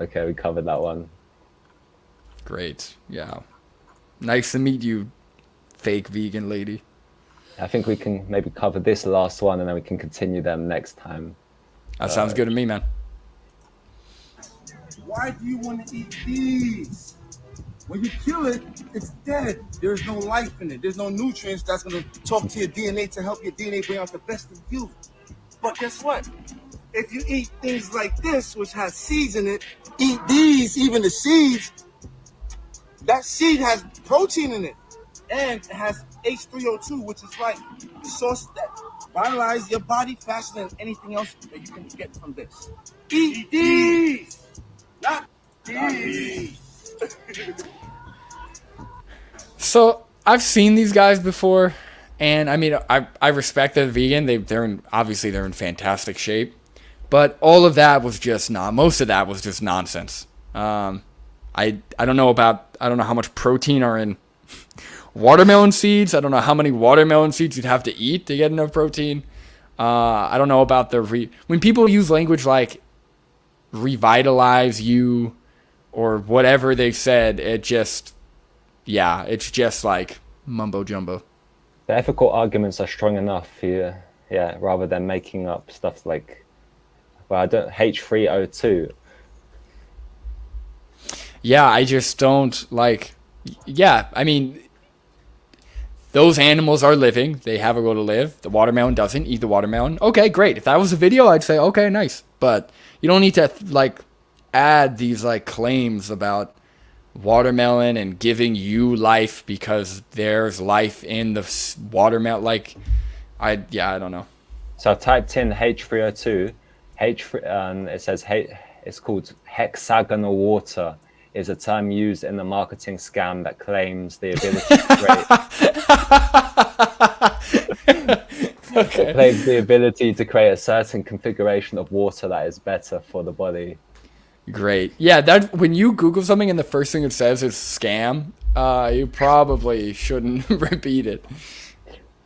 Okay, we covered that one. Great. Yeah. Nice to meet you, fake vegan lady. I think we can maybe cover this last one and then we can continue them next time. That sounds good to me, man. Why do you want to eat these? When you kill it, it's dead. There's no life in it. There's no nutrients that's going to talk to your DNA to help your DNA bring out the best of you. But guess what? If you eat things like this, which has seeds in it, eat these, even the seeds, that seed has protein in it. And it has H3O2, which is like the source that vitalizes your body faster than anything else that you can get from this. Eat these, not these. So I've seen these guys before, and I mean, I respect that vegan. They're in fantastic shape, but all of that was just most of that was just nonsense. I don't know how much protein are in watermelon seeds. I don't know how many watermelon seeds you'd have to eat to get enough protein. I don't know about when people use language like revitalize you or whatever they said, it's just like mumbo jumbo. The ethical arguments are strong enough here, rather than making up stuff like, H3O2. Yeah, I just don't like. Yeah, I mean, those animals are living. They have a goal to live. The watermelon doesn't. Eat the watermelon. Okay, great. If that was a video, I'd say, okay, nice. But you don't need to, add these, claims about watermelon and giving you life because there's life in the watermelon. I don't know. So I typed in H3O2. It says, it's called hexagonal water. Is a term used in the marketing scam that claims the ability to create it claims the ability to create a certain configuration of water that is better for the body. Great. Yeah, that when you Google something and the first thing it says is scam, you probably shouldn't repeat it.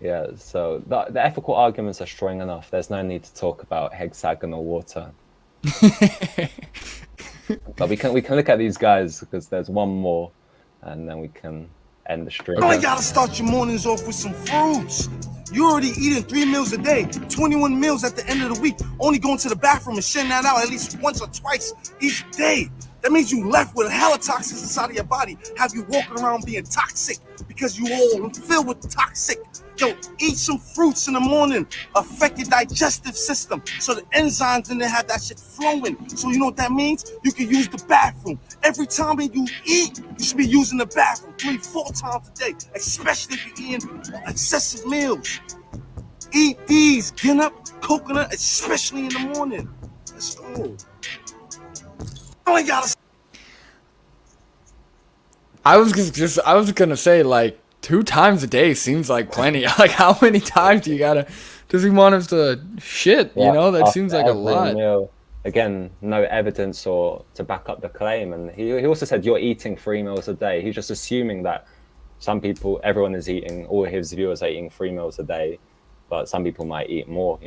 Yeah, so the ethical arguments are strong enough. There's no need to talk about hexagonal water. But we can look at these guys because there's one more, and then we can end the stream. You only gotta start your mornings off with some fruits. You're already eating 3 meals a day, 21 meals at the end of the week, only going to the bathroom and shitting that out at least once or twice each day. That means you left with hella toxins inside of your body, have you walking around being toxic because you all filled with toxic. Yo, eat some fruits in the morning, affect your digestive system, so the enzymes in there have that shit flowing. So you know what that means? You can use the bathroom. Every time when you eat, you should be using the bathroom 3-4 times a day, especially if you're eating excessive meals. Eat these, get up, coconut, especially in the morning. Let's go. Oh, I gotta. I was gonna say 2 times a day seems like plenty. How many times does he want us to shit? That seems like a lot. Meal, again, no evidence or to back up the claim. And he also said you're eating 3 meals a day. He's just assuming that everyone is eating, all his viewers are eating 3 meals a day, but some people might eat more,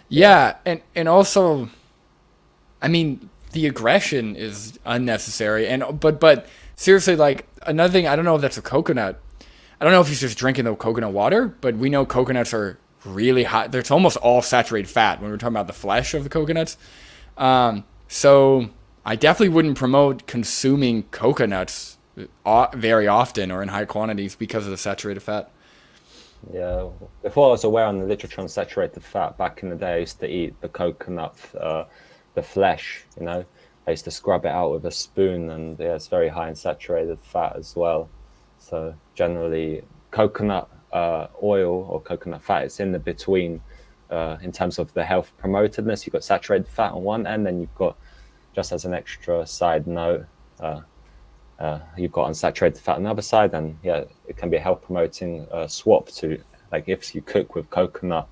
Yeah, and also, I mean, the aggression is unnecessary. But seriously, another thing, I don't know if that's a coconut. I don't know if he's just drinking the coconut water, but we know coconuts are really hot. It's almost all saturated fat when we're talking about the flesh of the coconuts. So I definitely wouldn't promote consuming coconuts very often or in high quantities because of the saturated fat. Yeah, before I was aware on the literature on saturated fat, back in the day I used to eat the coconut, the flesh, I used to scrub it out with a spoon, and it's very high in saturated fat as well. So generally, coconut oil or coconut fat is in the between in terms of the health promotedness. You've got saturated fat on one end, and you've got just as an extra side note, you've got unsaturated fat on the other side, and yeah, it can be a health promoting swap to, like, if you cook with coconut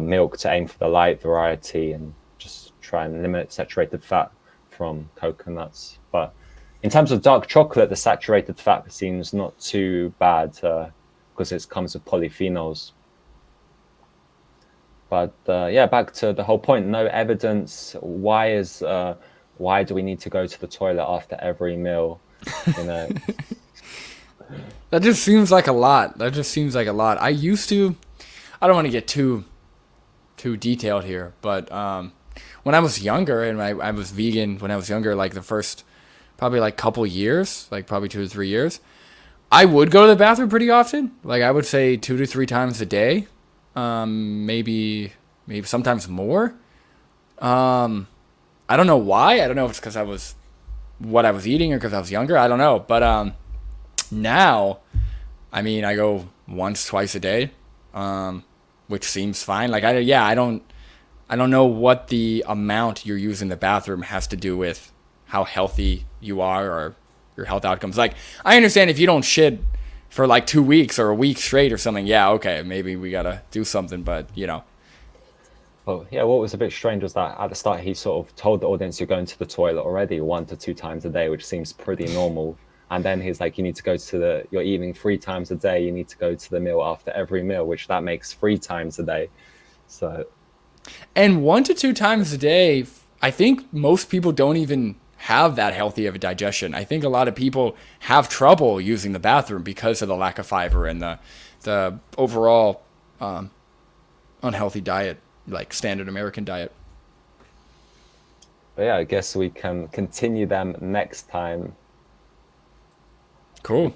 milk, to aim for the light variety and just try and limit saturated fat from coconuts. But in terms of dark chocolate, the saturated fat seems not too bad because it comes with polyphenols. But yeah, back to the whole point. No evidence. Why do we need to go to the toilet after every meal? You know, that just seems like a lot. I used to. I don't want to get too detailed here, but when I was younger and I was vegan when I was younger, like the first probably like couple years, like probably 2 to 3 years, I would go to the bathroom pretty often. Like I would say 2 to 3 times a day. Maybe sometimes more. I don't know why. I don't know if it's because I was what I was eating or because I was younger. I don't know. But now, I mean, I go once, twice a day, which seems fine. Like I don't know what the amount you're using the bathroom has to do with how healthy you are or your health outcomes. Like I understand if you don't shit for like 2 weeks or a week straight or something, yeah, okay, maybe we gotta do something, but you know. Well, yeah, what was a bit strange was that at the start he sort of told the audience you're going to the toilet already 1 to 2 times a day, which seems pretty normal. And then he's like, you need to go to you're eating 3 times a day, you need to go to the meal after every meal, which that makes 3 times a day. So, and 1 to 2 times a day, I think most people don't even have that healthy of a digestion. I think a lot of people have trouble using the bathroom because of the lack of fiber and the overall unhealthy diet, like standard American diet. But yeah, I guess we can continue them next time. Cool.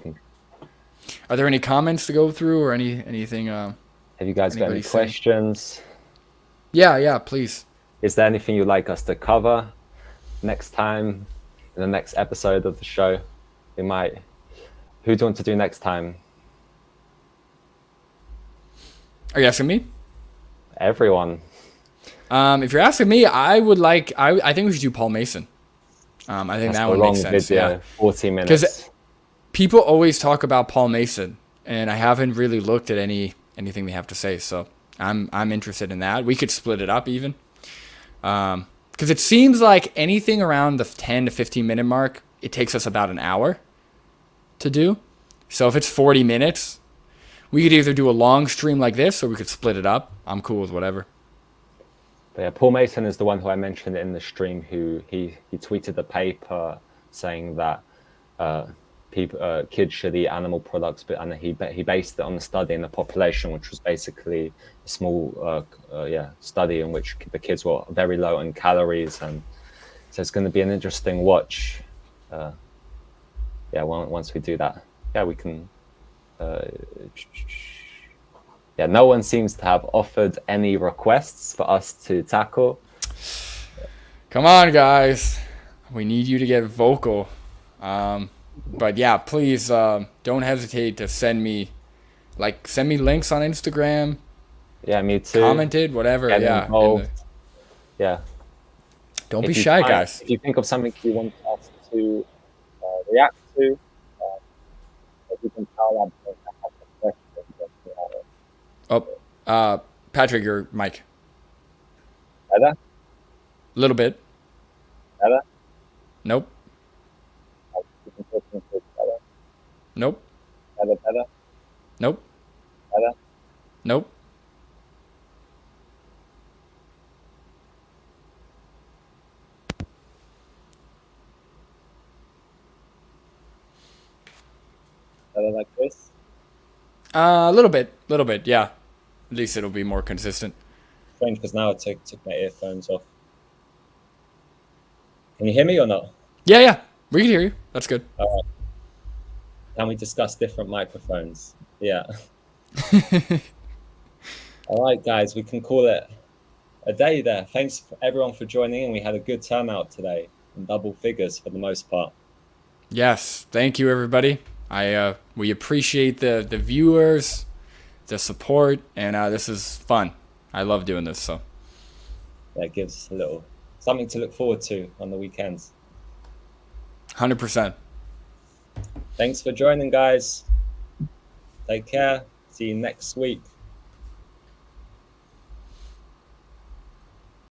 Are there any comments to go through or anything? Have you guys got any questions? Yeah, please. Is there anything you'd like us to cover next time in the next episode of the show? Who do you want to do next time? Are you asking me? Everyone. If you're asking me, I think we should do Paul Mason. I think that one makes sense. Video, yeah, 40 minutes. Because people always talk about Paul Mason, and I haven't really looked at anything they have to say. So I'm interested in that. We could split it up even. Because it seems like anything around the 10 to 15 minute mark, it takes us about an hour to do. So if it's 40 minutes, we could either do a long stream like this or we could split it up. I'm cool with whatever. But yeah, Paul Mason is the one who I mentioned in the stream who he tweeted a paper saying that kids should eat animal products, and he based it on the study in the population, which was basically a small study in which the kids were very low in calories, and so it's going to be an interesting watch. Once we do that, we can. No one seems to have offered any requests for us to tackle. Come on, guys, we need you to get vocal. But yeah, please don't hesitate to send me links on Instagram. Yeah, me too. Commented, whatever. Get yeah. Involved. Yeah. Don't be shy, guys. If you think of something you want us to react to, you can tell us. Oh, Patrick, your mic. Better? A little bit. Better? Nope. Nope. Better? Nope. Better? Nope. Better like this? A little bit, yeah. At least it'll be more consistent. Strange, because now I took my earphones off. Can you hear me or not? Yeah, we can hear you. That's good. All right. Can we discuss different microphones? Yeah. All right, guys, we can call it a day there. Thanks everyone for joining, and we had a good turnout today in double figures for the most part. Yes, thank you, everybody. We appreciate the viewers, the support, and this is fun. I love doing this. So that gives a little something to look forward to on the weekends. 100%. Thanks for joining, guys. Take care. See you next week.